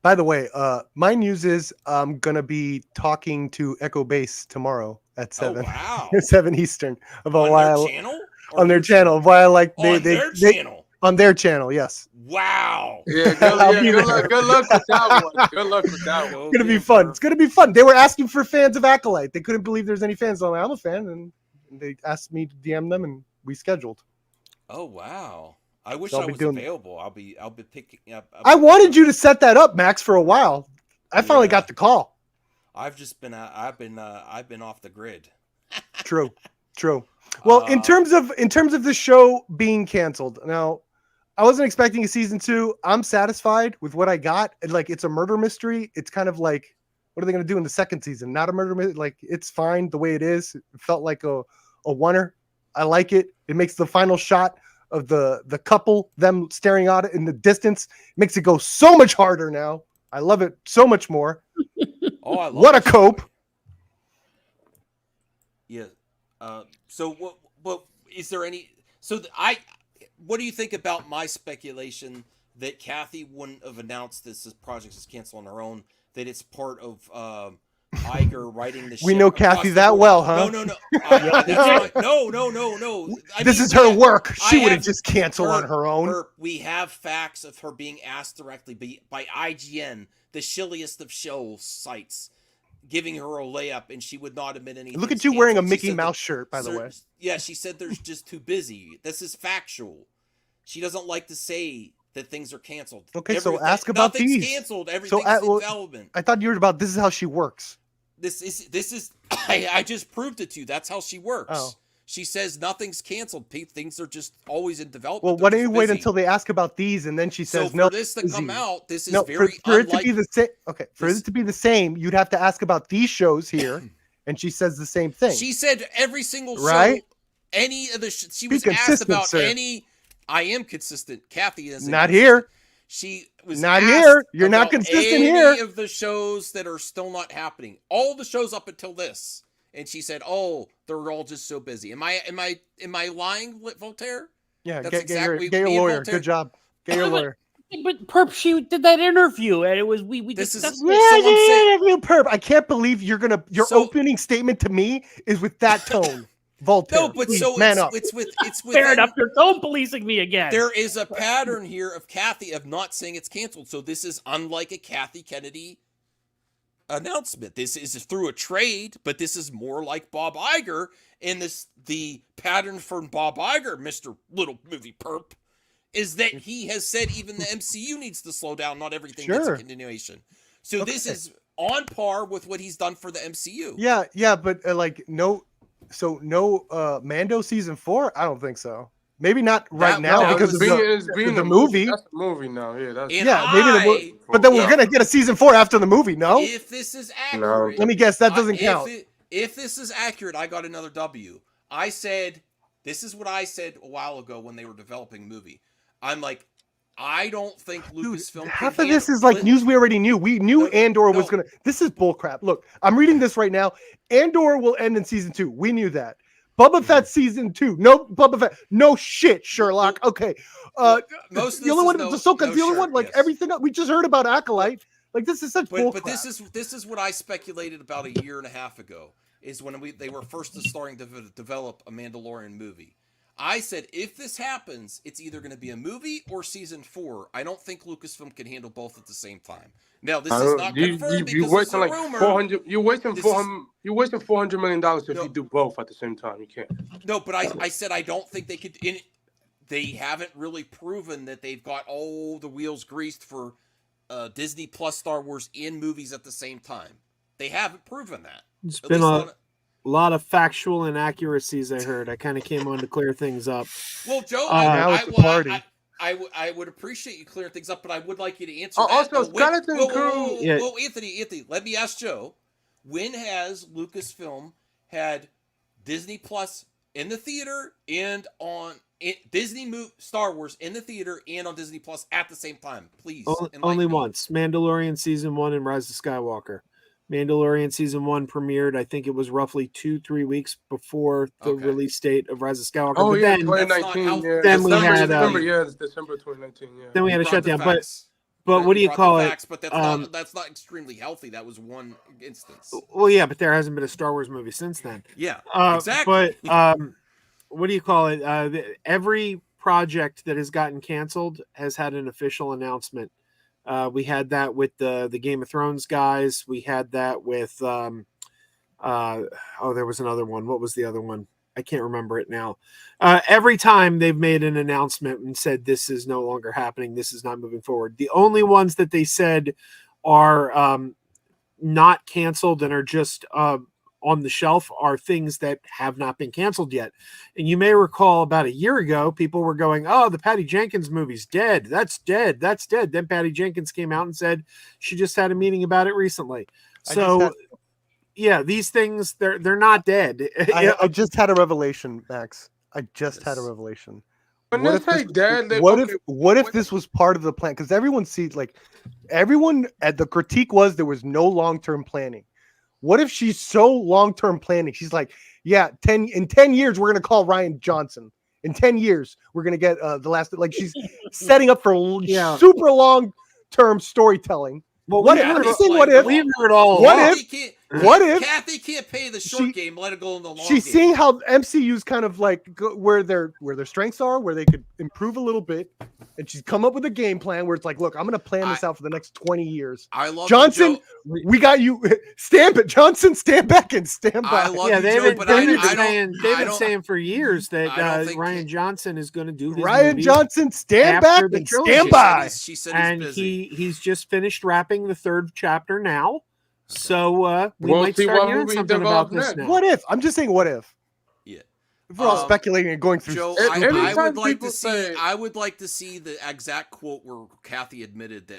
By the way, my news is I'm gonna be talking to Echo Base tomorrow at 7.
Oh wow!
7 Eastern about
On
why
their
I,
channel? Or
on their
your
channel. Why I like they
On
they,
their
they
channel.
on their channel. Yes,
Wow.
Yeah,
I'll be
good
there.
luck. Good luck with that one. Good luck with that one.
Go
it's gonna be
give
fun.
her-
It's gonna be fun. They were asking for fans of Acolyte. They couldn't believe there's any fans. I'm like, I'm a fan, and they asked me to DM them, and we scheduled.
Oh wow! I wish
So I'll
I
be
was
doing-
available. I'll be picking up.
I wanted you to set that up, Max, for a while. I finally
Yeah.
got the call.
I've just been. I've been off the grid.
True. Well, in terms of the show being canceled, now I wasn't expecting a season 2. I'm satisfied with what I got. Like, it's a murder mystery. It's kind of like, what are they going to do in the second season? Not a murder mystery. Like, it's fine the way it is. It felt like a oneer. I like it. It makes the final shot of the couple, them staring out in the distance, makes it go so much harder now. I love it so much more.
Oh, I love
What a
this
cope.
story. Yeah. So what is there any? So what do you think about my speculation that Kathy wouldn't have announced this project is canceled on her own? That it's part of Iger writing the.
We
ship
know
across
Kathy
the
that
board.
well, huh?
No. That's fine. No.
This is her work. She
I
wouldn't
have
just cancel on her own.
We have facts of her being asked directly by IGN, the shilliest of show sites, giving her a layup, and she would not admit anything.
Look at you wearing a
She
Mickey
said
Mouse shirt, by the way.
Yeah, she said there's just too busy. This is factual. She doesn't like to say that things are canceled.
Okay, so ask about
nothing's
these.
canceled. Everything's
well,
in development.
I thought you were about this is how she works.
This is. I just proved it to you. That's how she works.
Oh.
She says nothing's canceled. Things are just always in development.
Well,
They're
why don't
just
you wait
busy.
until they ask about these, and then she
So
says
for
no.
this to come out, this is
No,
very
for it to
unlike.
be the same. Okay, for
this-
it to be the same, you'd have to ask about these shows here, and she says the same thing.
She said every single show,
Right?
any of the she
Be
was asked
consistent,
about
sir.
any. I am consistent. Kathy is
Not here.
She was
Not
asked
here. You're not
about
consistent
any
here.
of the shows that are still not happening. All the shows up until this, and she said, "Oh, they're all just so busy." Am I lying, Voltaire?
Yeah,
That's
get
exactly
your
me and
lawyer.
Voltaire-
Good job. Get your lawyer.
But Perp, she did that interview, and it was we
This is-
discussed
So
it.
I'm saying-
you perp. I can't believe your
So-
opening statement to me is with that tone. Voltaire.
No, but
please,
so
man up.
it's
Fair
within-
enough. You're tone policing me again.
There is a pattern here of Kathy of not saying it's canceled. So this is unlike a Kathy Kennedy announcement. This is through a trade, but this is more like Bob Iger. And the pattern from Bob Iger, Mr. Little Movie Perp, is that he has said even the MCU needs to slow down. Not everything gets a
Sure.
continuation. So this
Okay.
is on par with what he's done for the MCU.
Yeah, but no Mando season 4. I don't think so. Maybe not right
That-
now
that
because
was
of
it's
the
being a
movie.
That's a movie now. Yeah, that's
And
Yeah, maybe the movie. But then we're
Yeah.
gonna get a season 4 after the movie. No,
If this is accurate,
let me guess. That doesn't count.
If this is accurate, I got another W. I said, this is what I said a while ago when they were developing the movie. I'm like, I don't think
Dude,
Lucasfilm.
half
can
of this
handle-
is like
Li-
news we already knew. We knew
No,
Andor was
no.
gonna. This is bullcrap. Look, I'm reading this right now. Andor will end in season 2. We knew that. Boba Fett season 2. No Boba Fett. No shit, Sherlock. Okay.
Most of
the only
this
one,
is no-
Ahsoka's
no
the only
shirt,
one. Like
yes.
everything else, we just heard about Acolyte. Like this is such bullcrap.
But this is what I speculated about a year and a half ago. Is when they were first starting to develop a Mandalorian movie. I said, if this happens, it's either going to be a movie or season 4. I don't think Lucasfilm can handle both at the same time. Now, this is not confirmed because it's
wasting
a
like
rumor.
400. You're wasting
This
400. You're wasting $400 million if
No.
you do both at the same time. You can't.
No, but I said I don't think they could. They haven't really proven that they've got all the wheels greased for Disney Plus Star Wars in movies at the same time. They haven't proven that.
It's
At
been
least
a lot of factual inaccuracies, I heard. I kind of came on to clear things up.
Well, Joe,
now it's a party.
I would appreciate you clearing things up, but I would like you to answer
Oh,
that.
also, Skeleton Crew-
Yeah.
Whoa, Anthony, let me ask Joe. When has Lucasfilm had Disney Plus in the theater and on Star Wars in the theater and on Disney Plus at the same time? Please. enlighten
Only
me.
once. Mandalorian Season 1 and Rise of Skywalker. Mandalorian Season 1 premiered, I think it was roughly 2-3 weeks before the
Okay.
release date of Rise of Skywalker.
Oh
but
yeah,
then,
2019.
That's not
Yeah,
Then we
December,
had,
December, yeah, it's December 2019. Yeah.
then we had a
You brought the
shutdown. But
facts.
But what do you
brought
call
the
it?
facts, but that's not extremely healthy. That was one instance.
Well, yeah, but there hasn't been a Star Wars movie since then.
Yeah, exactly.
But what do you call it? Every project that has gotten canceled has had an official announcement. We had that with the Game of Thrones guys. We had that with there was another one. What was the other one? I can't remember it now. Every time they've made an announcement and said this is no longer happening, this is not moving forward. The only ones that they said are not canceled and are just on the shelf are things that have not been canceled yet. And you may recall about a year ago, people were going, "Oh, the Patty Jenkins movie's dead. That's dead. That's dead." Then Patty Jenkins came out and said she just had a meeting about it recently. So yeah, these things they're not dead.
I just had a revelation, Max. I just had a revelation.
When
What
they
if
say
this-
dead, they,
What
okay,
if what if this was part of the plan? Because everyone sees everyone at the critique was there was no long-term planning. What if she's so long-term planning? She's like, yeah, in 10 years, we're gonna call Ryan Johnson. In 10 years, we're gonna get the last she's setting up for super long-term storytelling.
Well,
What
we've
if?
heard,
I'm saying what if?
we've heard all
What
along.
if? What if
Kathy can't pay the short game? Let it go in the long
she's
game.
seeing how MCU's kind of where their strengths are, where they could improve a little bit, and she's come up with a game plan where it's like, look, I'm going to plan this out for the next 20 years.
I love
Johnson. We got you. Stand it, Johnson. Stand back and stand by.
I love
Yeah,
you,
they've
Joe,
been,
but
they've been saying for years that
think
Ryan Johnson is going to do his
Ryan
movie
Johnson, stand
after
back
the
and
trilogy.
stand by.
She said
And
he's busy.
he's just finished wrapping the third chapter now. So we
We'll
might
see
start
what
hearing
movie
something
develops
about this
next.
now.
What if? I'm just saying, what if?
Yeah.
If we're all speculating and going through.
Joe,
Every
I
time
would like
people
to see.
say-
I would like to see the exact quote where Kathy admitted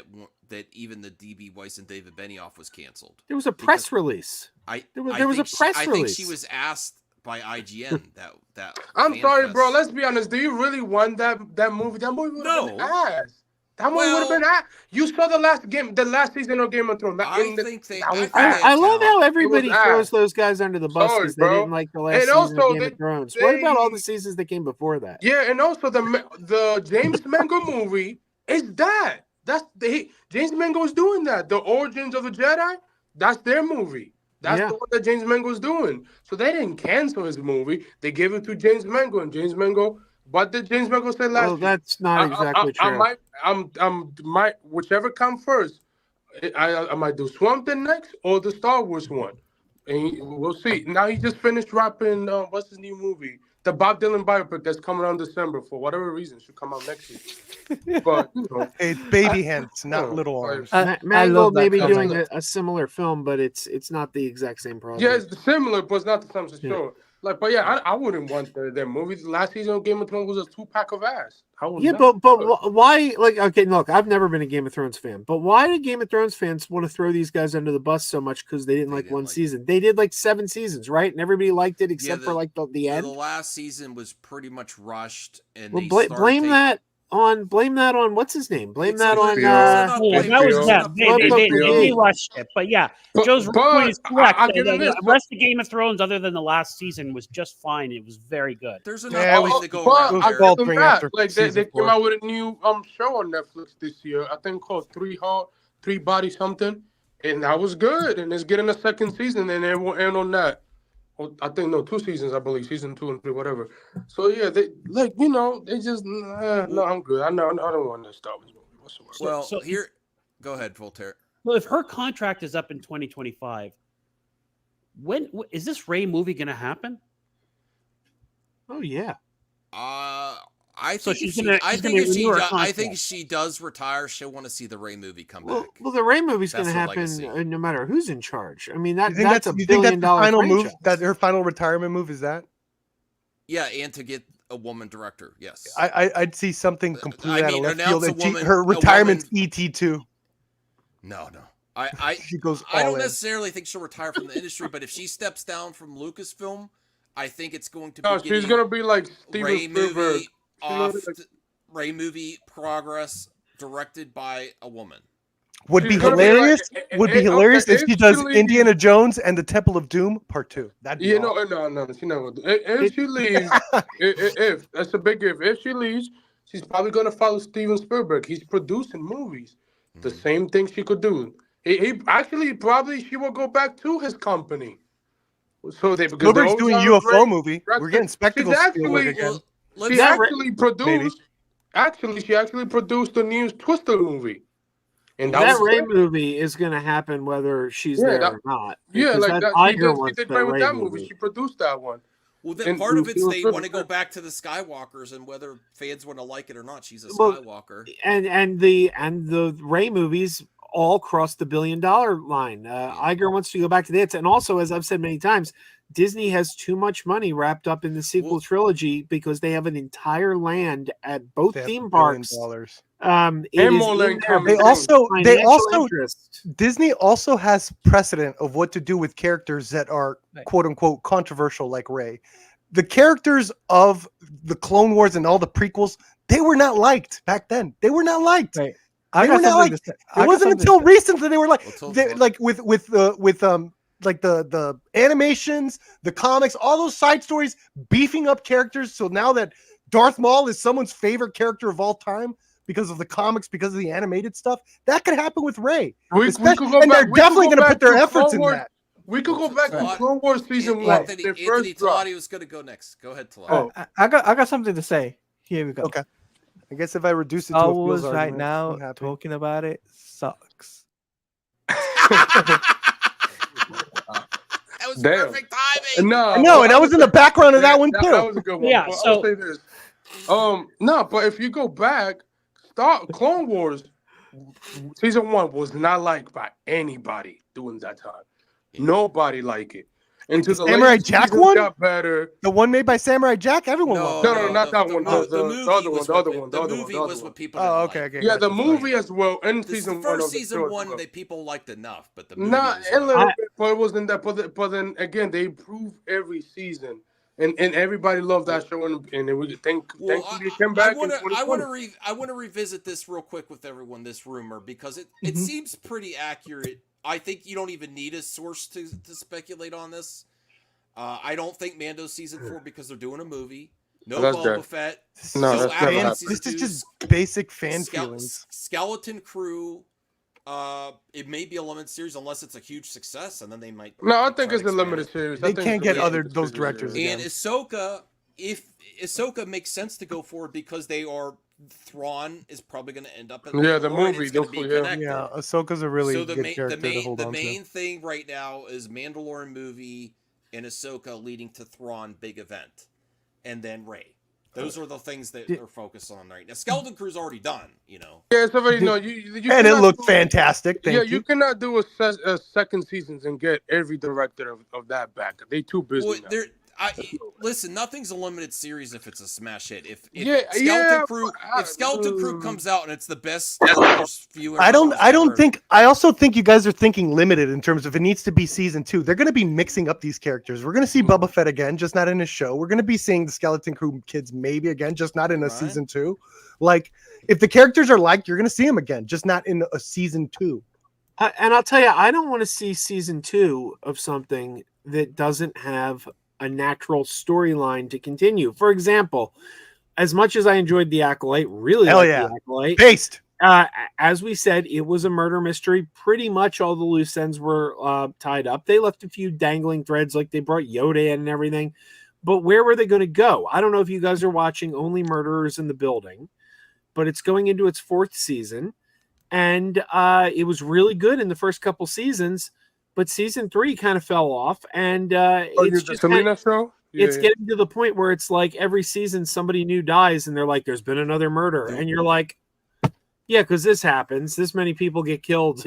that even the DB Weiss and David Benioff was canceled.
There was a press release. There was a press
I
release.
think she was asked by IGN that.
I'm
fan
sorry,
fest.
bro. Let's be honest. Do you really want that movie? That movie would have been ass. That movie would have been ass. You saw the last season of Game of Thrones.
I love how everybody throws those guys under the bus because they didn't like the last season of Game of Thrones. What about all the seasons that came before that?
Yeah, and also the James Mango movie is that. James Mango is doing that. The Origins of the Jedi, that's their movie. That's the one that James Mango is doing. So they didn't cancel his movie. They gave it to James Mango, and James Mango. What did James Mango say last?
Well, that's not exactly true.
I might whichever comes first. I might do Swamp Thing next or the Star Wars one, and we'll see. Now he just finished wrapping. What's his new movie? The Bob Dylan biopic that's coming out in December for whatever reason should come out next week. But
it's baby hands, not little arms.
Mangold may be doing a similar film, but it's not the exact same project.
Yeah, it's similar, but it's not the same for sure. But I wouldn't want their movies. The last season of Game of Thrones was a 2-pack of ass.
But why? Like, okay, look, I've never been a Game of Thrones fan, but why did Game of Thrones fans want to throw these guys under the bus so much? Because they didn't like one season. They did like 7 seasons, right? And everybody liked it except for like the end.
The last season was pretty much rushed, and
blame that on what's his name? Blame that on.
They rushed it, but yeah, Joe's point is correct. The rest of Game of Thrones, other than the last season, was just fine. It was very good.
There's enough ways to go around there.
Like they came out with a new show on Netflix this year. I think called Three Body something, and that was good. And it's getting a second season, and it will end on that. I think 2 seasons, I believe, season 2 and 3, whatever. So yeah, they they just no, I'm good. I don't want to Star Wars movie whatsoever.
Well, here, go ahead, Voltaire.
Well, if her contract is up in 2025, when is this Rey movie going to happen?
Oh yeah.
I think if she does retire, she'll want to see the Rey movie come back.
Well, the Rey movie's going to happen no matter who's in charge. I mean, that's a
$1
billion
final move. That her final retirement move is that?
Yeah, and to get a woman director. Yes,
I'd see something completely out of left field. Her retirement's ET2.
No.
She goes.
I don't necessarily think she'll retire from the industry, but if she steps down from Lucasfilm, I think it's going to be.
She's going to be like Steven Spielberg.
Rey movie progress directed by a woman.
Would be hilarious. If she does Indiana Jones and the Temple of Doom Part 2. That'd be
no. She never. If she leaves, if that's a big if. If she leaves, she's probably gonna follow Steven Spielberg. He's producing movies. The same thing she could do. He actually probably she will go back to his company. So they because they
Spielberg's
always
doing
have a
UFO
great
movie.
record.
We're getting
She's
spectacle Spielberg
actually
again.
Well, let's
she
That
actually produced. Actually, she actually produced the new Twister movie, and that
That
was
Ray
great.
movie is going to happen whether she's
Yeah,
there
that-
or not.
Yeah,
Because
like
that
that.
Iger
She
wants
did
the
great with
Ray
that movie. She produced that one.
Well, then
And
part of
she
it's
was
they
really
want to go
good.
back to the Skywalkers, and whether fans want to like it or not, she's a
Well,
Skywalker.
and the Ray movies all cross the $1 billion line. Iger wants to go back to that, and also, as I've said many times, Disney has too much money wrapped up in the sequel trilogy because they have an entire land at both
They have
theme
$1 billion.
parks. It
And
is
more
in
land
their
coming
They
best
also
financial interest.
Disney also has precedent of what to do with characters that are quote unquote controversial, like Rey. The characters of the Clone Wars and all the prequels, they were not liked back then. They were not liked.
Wait, I
They
got
were not
something
like.
to say.
It wasn't until recently they were like,
Well,
like with like the animations, the comics, all those side stories, beefing up characters. So now that Darth Maul is someone's favorite character of all time because of the comics, because of the animated stuff, that could happen with Rey.
We could go
And
back.
they're definitely going to put their efforts in
Wars.
that.
We could go back to
Todd-
Clone Wars season one.
Anthony,
Their
Anthony
first drop.
Talati was going to go next. Go ahead, Talati.
Oh.
I got something to say. Here we go.
Okay. I guess if I reduce it to
Star
a
Wars
feels
right
argument,
now
I'm happy.
talking about it sucks.
That was
Damn.
perfect timing.
No, and I was in the background of that one too.
That was a good one.
Yeah,
But
so-
I'll say this. No, but if you go back, Clone Wars season one was not liked by anybody during that time. Nobody liked it. Until the
Samurai
later
Jack
seasons
one?
got better.
The one made by Samurai Jack, everyone loved.
No, not that one.
The
The
movie
other one,
was
the other
what-
one, the other
The
one,
movie
the other
was
one.
what people
Oh,
didn't
okay,
like.
okay.
Yeah, the
gotcha.
movie as well, and
This is
season
the
one.
first
of the
season
third
one
one.
that people liked enough, but the movie
Not
was
a
like-
little bit, but it wasn't that. But then again, they improved every season, and everybody loved that show, and we
Well,
thankfully it came back in
I want
2020.
to revisit this real quick with everyone. This rumor because it
Mm-hmm.
seems pretty accurate. I think you don't even need a source to speculate on this. I don't think Mando's season 4 because they're doing a movie. No
That's
Boba
dead.
Fett.
No,
no
that's never
Acolyte
happened.
season
This is
2,
just basic fan feelings.
Skeleton Crew. It may be a limited series unless it's a huge success, and then they might.
No, I
try
think
to
it's a
expand
limited
it.
series.
They
I think
can't
it's
get
a
other
limited
those
series,
directors
yeah.
And Ahsoka, if Ahsoka makes sense to go forward because they are Thrawn is probably going to end up in
Yeah, the
Mandalorian,
movie,
it's going to be
hopefully, yeah.
connected.
Yeah, Ahsoka's a really
So
good character to hold
the
on
main
to.
thing right now is Mandalorian movie and Ahsoka leading to Thrawn big event, and then Rey. Those are the things that they're focused on right now. Skeleton Crew's already done, you know.
Yeah, it's already no. You
And it
cannot
looked
do-
fantastic.
Yeah,
Thank
you
you.
cannot do a second seasons and get every director of that back. They too busy
Well,
now.
listen, nothing's a limited series if it's a smash hit. If Skeleton Crew comes out and it's the best Star Wars viewing,
I also think you guys are thinking limited in terms of it needs to be season 2. They're going to be mixing up these characters. We're going to see Boba Fett again, just not in a show. We're going to be seeing the Skeleton Crew kids maybe again, just not in a season 2. Like if the characters are liked, you're going to see them again, just not in a season 2.
And I'll tell you, I don't want to see season 2 of something that doesn't have a natural storyline to continue. For example, as much as I enjoyed The Acolyte, really
Hell
liked
yeah.
The Acolyte,
Based.
as we said, it was a murder mystery. Pretty much all the loose ends were tied up. They left a few dangling threads, like they brought Yoda in and everything. But where were they going to go? I don't know if you guys are watching Only Murderers in the Building, but it's going into its 4th season. And it was really good in the first couple seasons, but season 3 kind of fell off. And it's
the
just
Selena show.
it's getting to the point where it's like every season somebody new dies, and they're like, "There's been another murder," and you're like, "Yeah, because this happens. This many people get killed."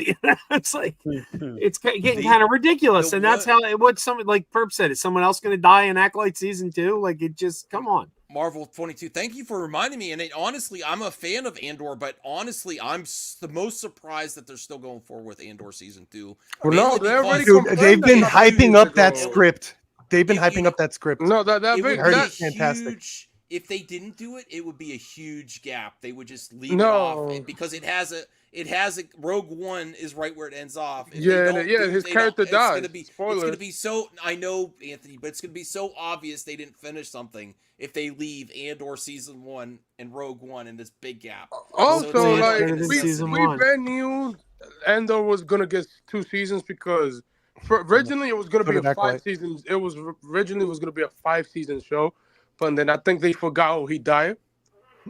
It's like it's getting kind of ridiculous, and that's how what someone like Perp said. Is someone else going to die in Acolyte season 2? Like it just come on.
Marvel 22. Thank you for reminding me. And honestly, I'm a fan of Andor, but honestly, I'm the most surprised that they're still going forward with Andor season 2.
Well, no,
Mainly
they're already
because-
Dude, they've been
confirmed that
hyping
years
up that
ago.
script. They've been
You
hyping
know-
up that script.
No, that
It would
heard
be
it's fantastic.
huge. If they didn't do it, it would be a huge gap. They would just leave
No.
it off because it has it has Rogue One is right where it ends off. If
Yeah,
they
and
don't
yeah,
do-
his
they don't-
character
it's gonna
dies.
be it's
Spoilers.
gonna be so. I know, Anthony, but it's gonna be so obvious they didn't finish something if they leave Andor season 1 and Rogue One in this big gap.
Also,
So it's
like
better than season
we
one.
been knew Endor was gonna get 2 seasons because originally it was gonna
So
be a
did Acolyte.
5 seasons. It was originally was gonna be a 5-season show, but then I think they forgot he died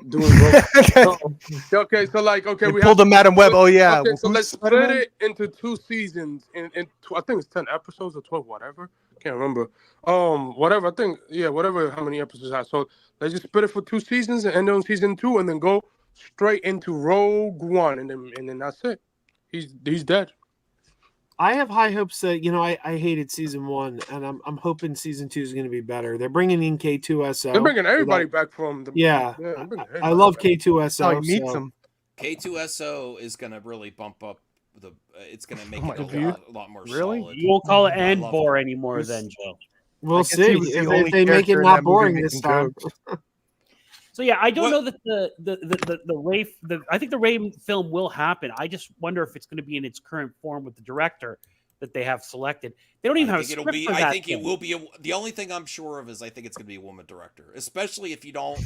doing Rogue. Okay, so like
They
we
pulled
have
a Madam Web. Oh yeah.
Okay, so
Who's
let's split
Spider-Man?
it into 2 seasons. I think it's 10 episodes or 12, whatever. Can't remember. Whatever. I think whatever. How many episodes are. So let's just split it for 2 seasons and end on season 2, and then go straight into Rogue One, and then that's it. He's dead.
I have high hopes that I hated season 1, and I'm hoping season 2 is going to be better. They're bringing in K2SO.
They're bringing everybody back from the.
Yeah,
they're bringing
I
everybody
love
back.
K2SO.
How he meets
so-
him.
K2SO is gonna really bump up the. It's gonna make
Oh my
it
God.
a lot more
Really?
solid.
You won't call it
I love
Andor
it.
anymore,
Who's-
then, Joe.
We'll
guess
see
he was the
if
only
they make
character
it
in
not
that movie
boring
making
this time.
jokes.
So yeah, I don't
What-
know that the Ray. I think the Ray film will happen. I just wonder if it's going to be in its current form with the director that they have selected. They don't even have a script for that.
I think it
thing.
will be. The only thing I'm sure of is I think it's going to be a woman director, especially if you don't.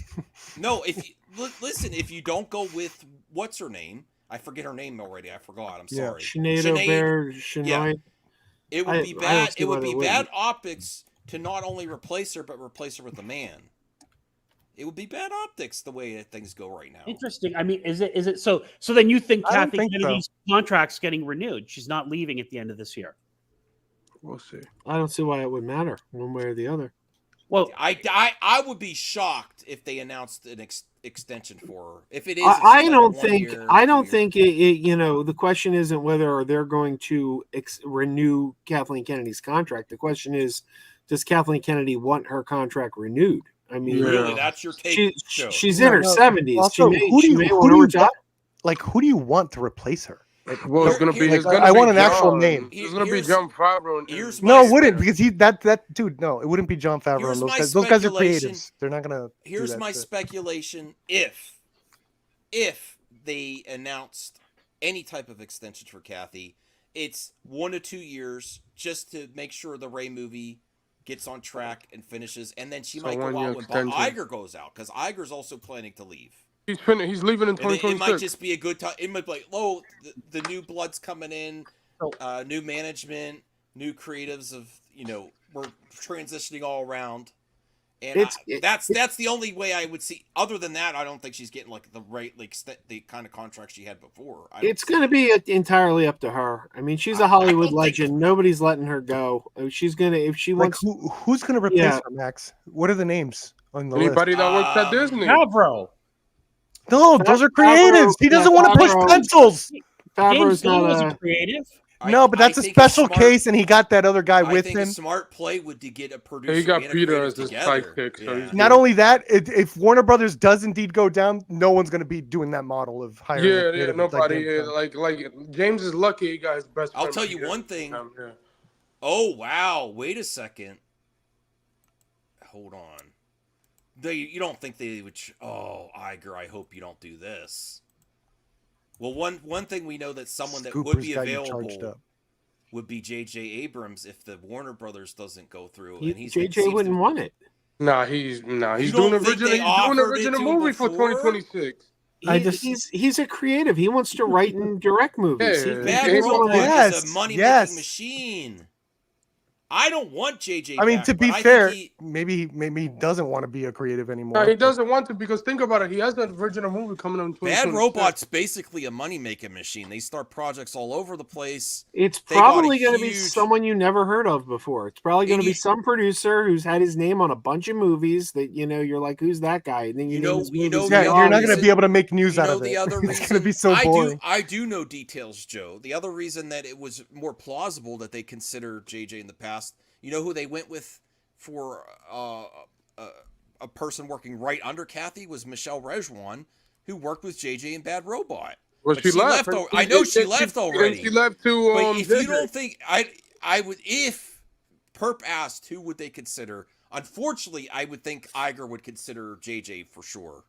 No, listen, if you don't go with what's her name, I forget her name already. I forgot. I'm
Yeah.
sorry.
Sinead O'Bear,
Yeah. It would be
I don't
bad.
see
It
why
would
they
be
wouldn't.
bad optics to not only replace her but replace her with a man. It would be bad optics the way that things go right now.
Interesting. I mean, is it so? So then you think
I don't
Kathy
think so.
Kennedy's contract's getting renewed? She's not leaving at the end of this year.
We'll see.
I don't see why it would matter one way or the other.
Well,
I would be shocked if they announced an extension for her. If it is, it's
I
just like
don't
1
think
year,
I
2
don't
years.
think it. The question isn't whether they're going to renew Kathleen Kennedy's contract. The question is, does Kathleen Kennedy want her contract renewed? I mean,
Really, that's your take. Joe.
she's
No,
in her
no.
70s.
Also,
she
who do
may
you
want to retire.
want? Like, who do you want to replace her?
Well, it's gonna be.
Here-
It's gonna
I
be
want an actual
John.
name.
It's gonna be
Here's-
John Favreau.
here's
No,
my
it wouldn't
spec-
because that dude. No, it wouldn't be John Favreau.
Here's
And
my
those guys are
speculation.
creatives. They're not gonna.
Here's
do that
my
shit.
speculation: if they announced any type of extension for Kathy, it's 1 to 2 years just to make sure the Ray movie gets on track and finishes, and then she
So
might go
1 year
out when Bob
extension.
Iger goes out because Iger's also planning to leave.
He's leaving in
And it
2026.
might just be a good time. It might be like, oh, the new blood's coming in,
So-
new management, new creatives we're transitioning all around. And that's the only way I would see. Other than that, I don't think she's getting like the right, like the kind of contract she had before.
It's going to be entirely up to her. I mean, she's a Hollywood legend. Nobody's letting her go. She's going to, if she
Like,
wants.
who's gonna replace
Yeah.
her, Max? What are the names on the
Anybody
list?
that works at Disney.
Favreau.
No, those are
Favreau-
creatives. He doesn't
yeah,
want to push
Favreau-
pencils.
Favreau's
James Gunn
not
wasn't
a.
creative.
No, but that's a special case, and he got that other guy
I
with
think
him.
a smart play would to get a producer.
He got
and a
Peter
creative
as his
together.
sidekick, so
Yeah.
he's
Not only that, if Warner Brothers does indeed go down, no one's going to be doing that model of hiring. a
Yeah,
creative
nobody.
James Gunn.
Like James is lucky he got his best.
I'll
friend
tell you
Peter.
one thing.
Yeah.
Oh wow! Wait a second. Hold on. You don't think they would? Oh, Iger, I hope you don't do this. Well, one thing we know that someone that would
Scoopers
be
got you charged
available
up.
would be J.J. Abrams if the Warner Brothers doesn't go through. And he's
JJ wouldn't want it.
Nah, he's
You
doing
don't think
original.
they
He's doing
offered it
original
to him
movie for
before?
2026.
He's a creative. He wants to write and direct movies.
Yeah,
Bad
He's
Robot
Yes,
is a money
yes.
making machine. I don't want J.J.
I mean,
back,
to
but
be
I think
fair,
he-
maybe he doesn't want to be a creative anymore.
No, he doesn't want to because think about it. He has an original movie coming out in 2026.
Bad Robot's basically a money-making machine. They start projects all over the place.
It's
They got a
probably going to be
huge-
someone you never heard of before. It's probably going to be some producer who's had his name on a bunch of movies that you're like, who's that guy? And then
You
name
know-
his
you
movies
know
and
the
Yeah,
you're
other
you're not
like,
going to be able to make news
You
out
know
of
the
it.
other
It's
reason
going to be so boring.
I do know details, Joe. The other reason that it was more plausible that they considered JJ in the past. You know who they went with for a person working right under Kathy was Michelle Rejwan, who worked with JJ in Bad Robot.
Well,
But
she
she
left.
left I know she left already.
She left to.
But if
Disney.
you don't think I would, if Perp asked who would they consider, unfortunately, I would think Iger would consider JJ for sure.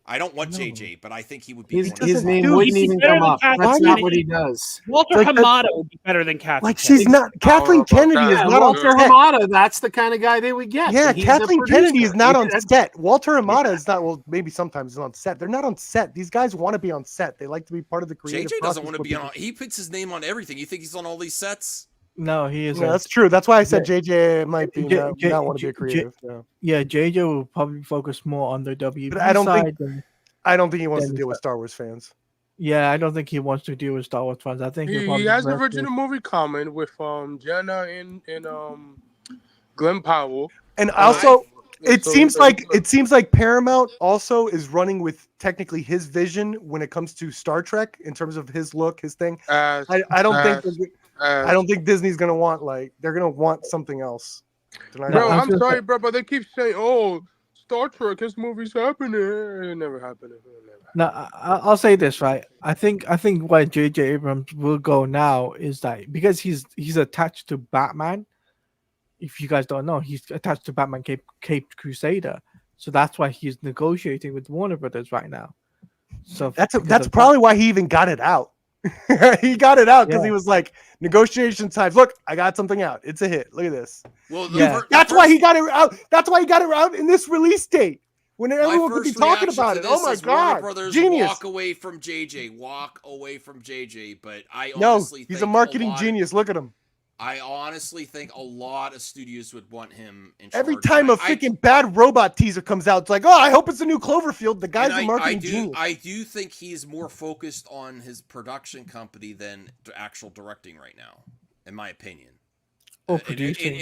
I don't want
No.
JJ, but I think he would be one of
His
the
name
Dude,
wouldn't
he's
even
better
come
than
up.
Kathy
That's not
Kennedy.
what he does.
Walter
Like that-
Hamada would be better than Kathy.
Like
Kennedy.
she's not. Kathleen
about
Kennedy
that.
is
Yeah,
not
Walter
on set.
Hamada, that's the kind of guy they would get.
Yeah,
but he's a
Kathleen Kennedy is
producer.
not on
Yeah,
set. Walter Hamada is not. Well, maybe sometimes is on set. They're not on set. These guys want to be on set. They like to be part of the creative
JJ doesn't
process
want to
with
be
the-
on. He puts his name on everything. You think he's on all these sets?
No, he is.
Yeah, that's true. That's why I said JJ might be
J- J-
not want to be a
J-
creative. Yeah.
Yeah, JJ will probably focus more on the WB
But I don't think-
side. than-
I don't think he wants to
Then
deal
it's
with Star Wars fans.
yeah, I don't think he wants to deal with Star Wars fans. I think he'll
He
probably
has the
work with-
original movie coming with Jenna and Glenn Powell.
And also, it
So-
seems like Paramount also is running with technically his vision when it comes to Star Trek in terms of his look, his thing.
as,
I don't think
as-
I don't think Disney's gonna want they're gonna want something else. They're not
Bro,
gonna-
I was
I'm
gonna
sorry,
say-
bro, but they keep saying, "Oh, Star Trek, his movie's happening." It never happened. It never happened.
Now, I'll say this, right? I think where J.J. Abrams will go now is that because he's attached to Batman. If you guys don't know, he's attached to Batman Caped Crusader, so that's why he's negotiating with Warner Brothers right now. So
that's
because
that's
of
probably why he even got it out. He got it out because
Yeah.
he was like negotiation times. Look, I got something out. It's a hit. Look at this.
Well,
Yeah.
That's why he got it out. That's why he got it out in this release date when
My
everyone could be
first
talking
reaction
about
to
it.
this
Oh my
is Warner
god,
Brothers
genius!
walk away from JJ. Walk away from JJ. But I
No,
honestly
he's
think
a marketing
lot-
genius. Look at him.
I honestly think a lot of studios would want him in
Every
charge.
time a freaking bad robot teaser comes out, it's like, oh, I hope it's a new Cloverfield. The guy's a marketing genius.
I do think he's more focused on his production company than the actual directing right now, in my opinion.
Or
In
producing.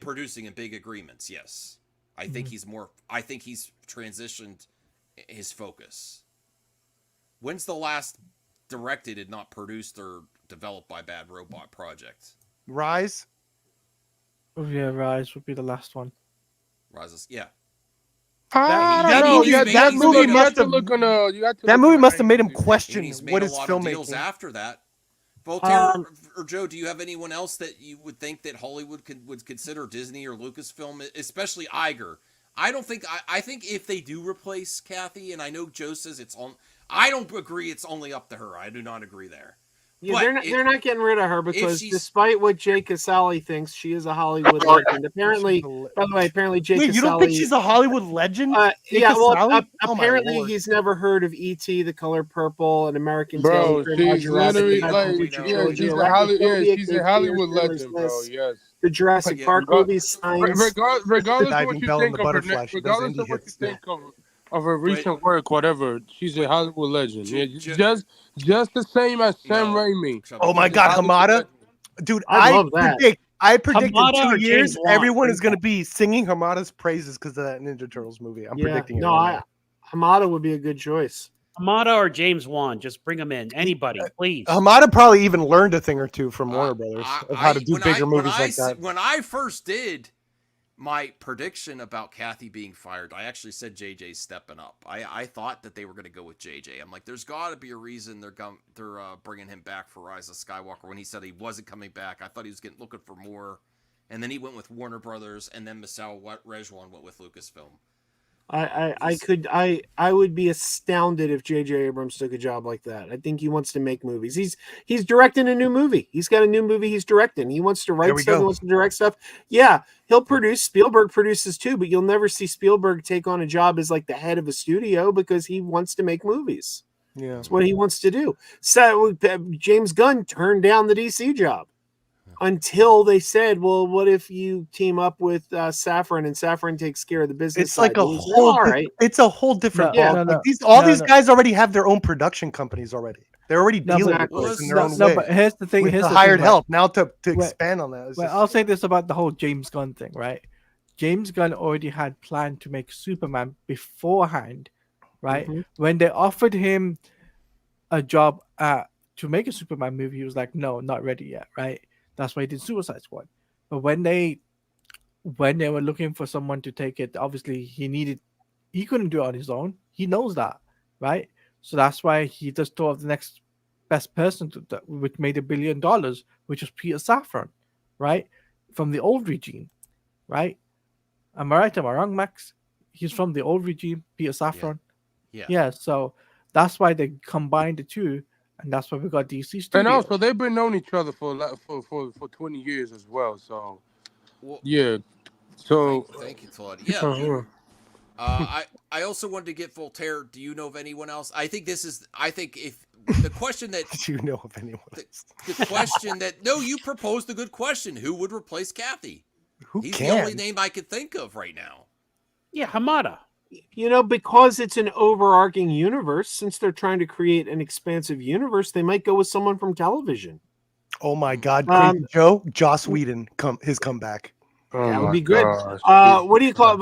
producing in big agreements, yes. I think he's more. I think he's transitioned his focus. When's the last directed and not produced or developed by Bad Robot project?
Rise.
Oh, yeah, Rise would be the last one.
Rises, yeah.
I
that
don't know.
movie-
You had-
that
you had to
movie
look- you
must
had to
have-
look on a- you had to
That
look
movie
on
must have made him
IMDb.
question
And he's made
what
a
is
lot of deals
filmmaking.
after that. Voltaire or Joe, do you have anyone else that you would think that Hollywood would consider Disney or Lucasfilm, especially Iger? I don't think. I think if they do replace Kathy, and I know Joe says it's on. I don't agree. It's only up to her. I do not agree there.
Yeah,
But
they're not getting rid of her because
she's-
despite what Jay Casale thinks, she is a Hollywood legend. Apparently, by the way, apparently Jay
Wait,
Casale.
you don't think she's a Hollywood legend? Jay
yeah, well,
Casale? Oh, my
apparently
Lord.
he's never heard of E.T., The Color Purple, An American
Bro,
Tail,
she's literally like,
we
yeah,
know.
she's a
Arachnophobia,
Hollywood
Cape Fear,
legend, bro.
Fearlessness,
Yes.
the Jurassic
Yeah,
Park
regard-
movies, Signs.
Regardless of
Diving
what you
Bell and
think
the
of her,
Butterfly, she does
regardless
indie
of what you
hits.
think of her recent work, whatever, she's a Hollywood legend.
Ju-
Yeah,
ju-
just the same as Sam
No.
Raimi.
Oh my
She's a
God,
Hollywood
Hamada?
legend.
Dude,
I
I
love that.
predict
Hamada
in
or
2 years,
James Wan?
everyone is going to be singing Hamada's praises because of that Ninja Turtles movie. I'm predicting it.
No,
right
Hamada would be a good choice.
Hamada or James Wan, just bring them in. Anybody, please.
now. Hamada probably even learned a thing or two from Warner Brothers of how to do
when
bigger
when
movies like that.
When I first did my prediction about Kathy being fired, I actually said JJ's stepping up. I thought that they were going to go with JJ. I'm like, there's got to be a reason they're bringing him back for Rise of Skywalker. When he said he wasn't coming back, I thought he was looking for more. And then he went with Warner Brothers, and then Masao Rejwan went with Lucasfilm.
I would be astounded if J.J. Abrams took a job like that. I think he wants to make movies. He's directing a new movie. He's got a new movie he's directing. He wants to
There
write
we
stuff.
go.
He wants to direct stuff. Yeah, he'll produce. Spielberg produces too, but you'll never see Spielberg take on a job as like the head of a studio because he wants to make movies.
Yeah.
That's what he wants to do. So James Gunn turned down the DC job until they said, well, what if you team up with Safran and Safran takes care of the business
It's like
side?
a
And he's
whole.
all right.
It's a whole different.
No,
ball.
no,
Like
no.
these
No.
guys already have their own production companies already. They're already
No,
dealing
but-
with this in their
No,
own
no,
way.
but here's the thing.
with
Here's
the
the
hired
thing, right?
help. Now to
Well-
expand on that. It's
Well,
just-
I'll say this about the whole James Gunn thing, right? James Gunn already had planned to make Superman beforehand, right?
Mhm.
When they offered him a job to make a Superman movie, he was like, "No, not ready yet," right? That's why he did Suicide Squad. But when they were looking for someone to take it, obviously he couldn't do it on his own. He knows that, right? So that's why he just thought of the next best person which made $1 billion, which was Peter Safran, right? From the old regime, right? Am I right? Am I wrong, Max? He's from the old regime, Peter Safran. Yeah, so that's why they combined the two, and that's why we got DC Studios.
And also, they've been known each other for 20 years as well. So
Well,
yeah. So
thank you, Todd. Yeah. I also wanted to get Voltaire. Do you know of anyone else? I think if the question that
Do you know of anyone?
the question that no, you proposed a good question. Who would replace Kathy?
Who
He's
can?
the only name I could think of right now.
Yeah, Hamada.
Because it's an overarching universe, since they're trying to create an expansive universe, they might go with someone from television.
Oh my God, Crazy Joe, Joss Whedon, his comeback.
That would be good.
gosh.
What do you call it?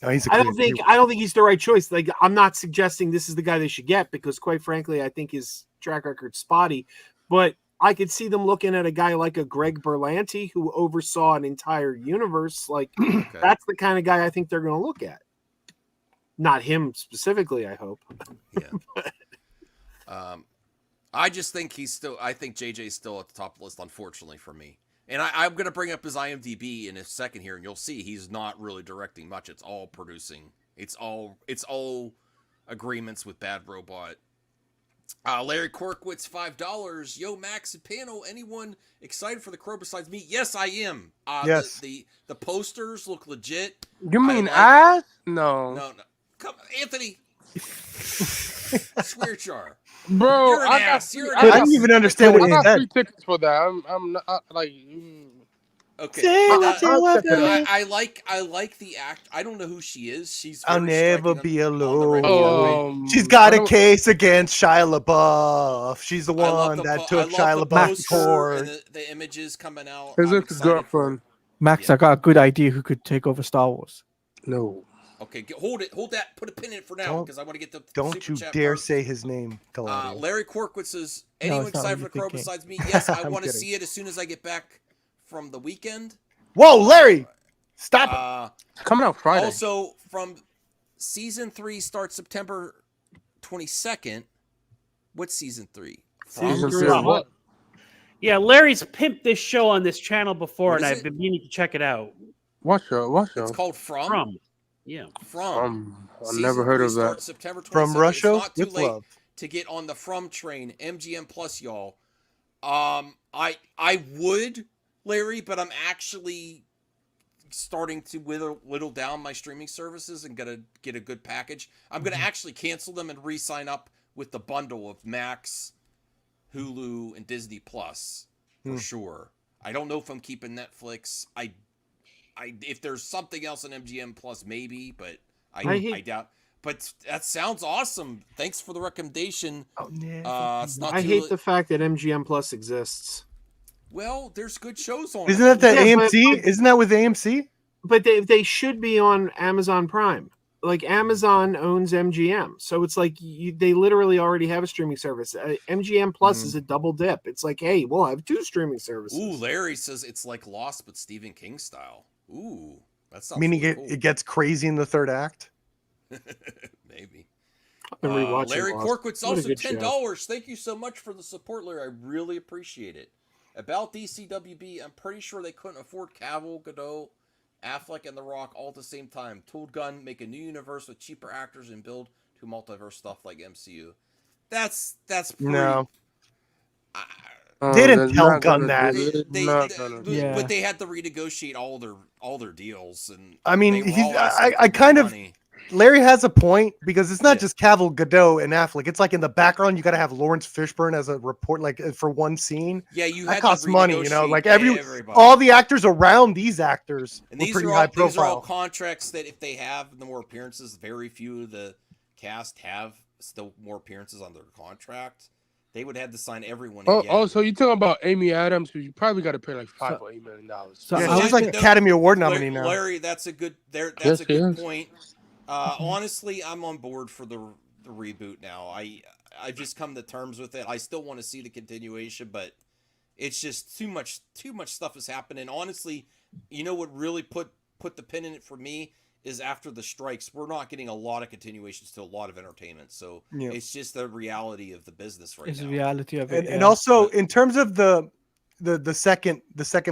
Oh, he's a
I don't
creative.
think he's the right choice. Like, I'm not suggesting this is the guy they should get, because quite frankly, I think his track record's spotty. But I could see them looking at a guy like a Greg Berlanti who oversaw an entire universe. Like, that's the kind of guy I think they're going to look at. Not him specifically, I hope.
Yeah. I just think I think JJ's still at the top of the list, unfortunately for me. And I'm going to bring up his IMDb in a second here, and you'll see he's not really directing much. It's all producing. It's all agreements with Bad Robot. Larry Corkwitz, $5. Yo, Max and panel. Anyone excited for the Crow besides me? Yes, I am.
Yes.
The posters look legit.
You mean ass? No.
No. Come, Anthony. Swear jar.
Bro,
You're an ass. You're an
I
ass.
didn't even understand what
I
he
got
said.
3 tickets for that. I'm not like.
Okay. I like the act. I don't know who she is. She's.
I'll
very
never
striking
be
on the
alone.
red carpet.
She's got a case against Shia LaBeouf. She's the
I love
one
the
that
po-
took
I love
Shia
the
LaBeouf to
poster
court.
and the images coming out.
His
I'm
ex
excited for
girlfriend.
Max,
Yeah.
I got a good idea who could take over Star Wars.
No.
Okay, hold that. Put a pin in it for now because I want to get the
Don't
super
you
chat
dare
first.
say his name, Kalani.
Larry Corkwitz says,
No,
anyone
it's not
excited
what
for
you're
Crow
thinking.
besides me? Yes, I
I'm
want to
kidding.
see it as soon as I get back from the weekend.
Whoa, Larry! Stop it.
It's coming out Friday.
Also, from season 3 starts September 22nd. What's season 3?
Season
From-
3 of what?
Yeah, Larry's pimped this show on this channel before,
What
and
is
I've
it?
been meaning to check it out.
What show?
It's called From.
From. Yeah.
I've
Season
never heard
3
of that.
starts September 22nd.
From Russia
It's not too
with
late
love.
to get on the From train. MGM Plus, y'all. I would, Larry, but I'm actually starting to whittle down my streaming services and gonna get a good package. I'm gonna actually cancel them and re-sign up with the bundle of Max, Hulu, and Disney Plus for sure. I don't know if I'm keeping Netflix. I if there's something else on MGM Plus, maybe, but I doubt. But that sounds awesome. Thanks for the recommendation.
Oh, no.
It's not
I
too
hate the fact that MGM Plus exists.
Well, there's good shows on.
Isn't that the
Yeah,
AMC? Isn't that with AMC?
But they should be on Amazon Prime. Like, Amazon owns MGM, so it's like they literally already have a streaming service. MGM Plus is a double dip. It's like, hey, we'll have 2 streaming services.
Ooh, Larry says it's like Lost, but Stephen King style. Ooh, that sounds
Meaning
really
it,
cool.
it gets crazy in the third act?
Maybe.
I've been rewatching
Larry
Lost.
Corkwitz
What a
also
good show.
$10. Thank you so much for the support, Larry. I really appreciate it. About DCWB, I'm pretty sure they couldn't afford Cavill, Godot, Affleck, and The Rock all at the same time. Told Gunn, make a new universe with cheaper actors and build to multiverse stuff like MCU. That's pretty...
No. They didn't tell Gunn that.
But they had to renegotiate all their deals, and
I mean,
they were all asking
I
for
kind
more
of
money.
Larry has a point because it's not
Yeah.
just Cavill, Godot, and Affleck. It's like in the background, you got to have Lawrence Fishburne as a report, like for one scene.
Yeah, you
That
had
costs
to
money, you know.
renegotiate
Like
everybody.
all the actors around these actors
And
were
these
pretty
are
high
all these are all
profile.
contracts that if they have the more appearances, very few of the cast have still more appearances on their contract. They would have to sign everyone again.
Oh, so you're talking about Amy Adams, who you probably got to pay like $5 or $8 million.
So
Yeah,
I
she's
was
like
no,
Academy Award nominee now.
Larry, that's a good. That's
Yes,
a good
yes.
point. Honestly, I'm on board for the reboot now. I've just come to terms with it. I still want to see the continuation, but it's just too much stuff is happening. Honestly, you know what really put the pin in it for me is after the strikes, we're not getting a lot of continuations to a lot of entertainment. So
Yeah.
it's just the reality of the business right
It's the
now.
reality of it.
And
yeah.
also in terms of the second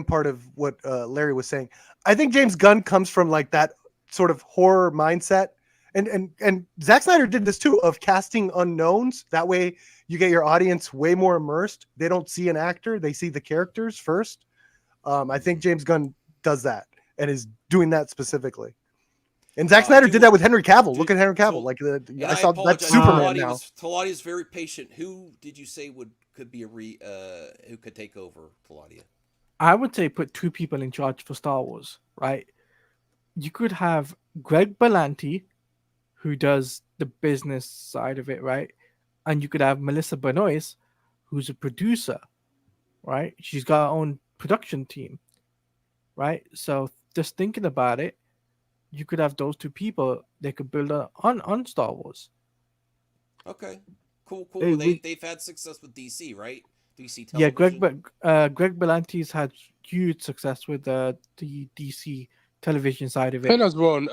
part of what Larry was saying, I think James Gunn comes from like that sort of horror mindset, And Zack Snyder did this too, of casting unknowns. That way you get your audience way more immersed. They don't see an actor, they see the characters first. I think James Gunn does that and is doing that specifically. And Zack Snyder did that with Henry Cavill. Look at Henry Cavill. Like I saw that's Superman now.
Claudia is very patient. Who did you say could be who could take over Claudia?
I would say put two people in charge for Star Wars, right? You could have Greg Berlanti, who does the business side of it, right? And you could have Melissa Benoist, who's a producer, right? She's got her own production team, right? So just thinking about it, you could have those two people. They could build on Star Wars.
Okay, cool.
Hey,
They've had success with DC, right? DC
Yeah,
television.
Greg Berlanti's had huge success with the DC television side of it.
And as well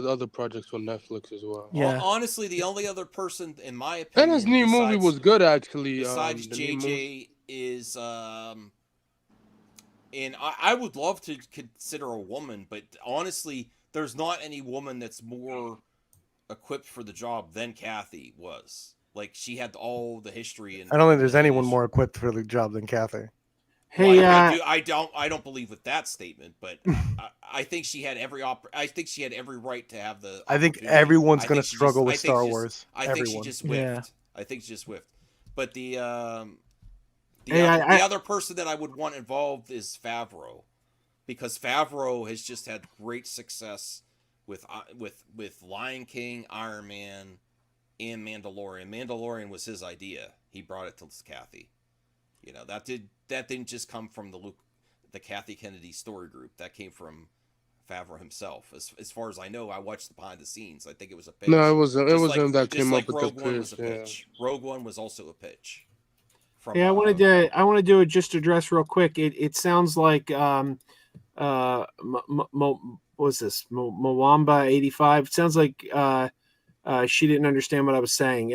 other projects on Netflix as well.
Yeah.
Honestly, the only other person, in my opinion,
And his new movie was good actually.
Besides JJ is and I would love to consider a woman, but honestly, there's not any woman that's more equipped for the job than Kathy was. Like, she had all the history. And
I don't think there's anyone more equipped for the job than Kathy.
Hey,
well, I don't believe with that statement, but I think she had every I think she had every right to have the.
I think everyone's going to struggle with Star Wars.
I think she just whiffed.
Yeah.
I think she just whiffed. But the
Hey,
other person that I would want involved is Favreau, because Favreau has just had great success with Lion King, Iron Man, and Mandalorian. Mandalorian was his idea. He brought it to Kathy. You know, that didn't just come from the Kathy Kennedy story group. That came from Favreau himself. As far as I know, I watched the behind the scenes. I think it was a pitch.
No, it wasn't. It
Just
wasn't
like,
that
just
came
like
up with
Rogue
the
One
pitch.
was a pitch. Rogue One was also a pitch. From,
I want to do it. Just address real quick. It sounds like what was this Mwamba 85? It sounds like she didn't understand what I was saying.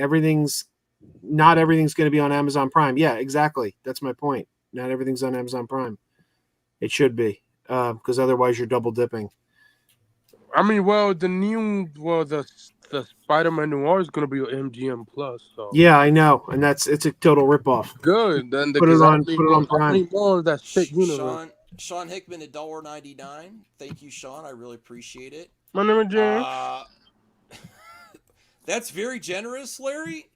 Not everything's going to be on Amazon Prime. Yeah, exactly. That's my point. Not everything's on Amazon Prime. It should be, because otherwise you're double dipping.
I mean, the Spider-Man Noir is going to be on MGM Plus. So
Yeah, I know, and it's a total ripoff.
good. Then
Put it on Prime.
I need more of that shit universe.
Sean Hickman at $1.99. Thank you, Sean. I really appreciate it.
My name is James.
That's very generous, Larry.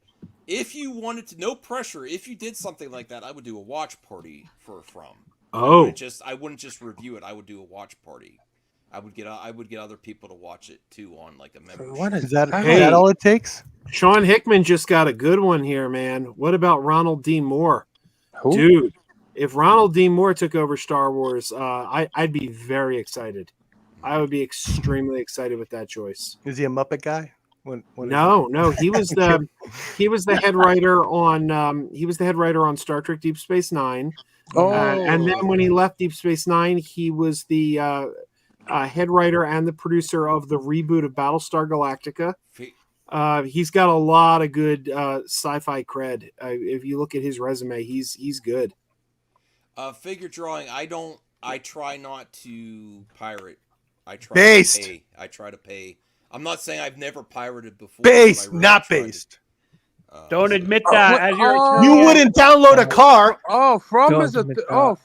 If you wanted to, no pressure. If you did something like that, I would do a watch party for From.
Oh,
I wouldn't just review it. I would do a watch party. I would get other people to watch it too on like a membership.
What
Is that
Hey.
all it takes?
Sean Hickman just got a good one here, man. What about Ronald D. Moore?
Who?
Dude, if Ronald D. Moore took over Star Wars, I'd be very excited. I would be extremely excited with that choice.
Is he a Muppet guy?
No, he was the head writer on Star Trek Deep Space Nine. And then when he left Deep Space Nine, he was the head writer and the producer of the reboot of Battlestar Galactica. He's got a lot of good sci-fi cred. If you look at his resume, he's good.
Figure drawing. I try not to pirate. I try
Based.
to pay. I try to pay. I'm not saying I've never pirated before.
Based,
but I really
not
tried
based.
Don't admit that as your attorney.
You wouldn't download a car.
From
Don't
is a
admit that.
I
a
would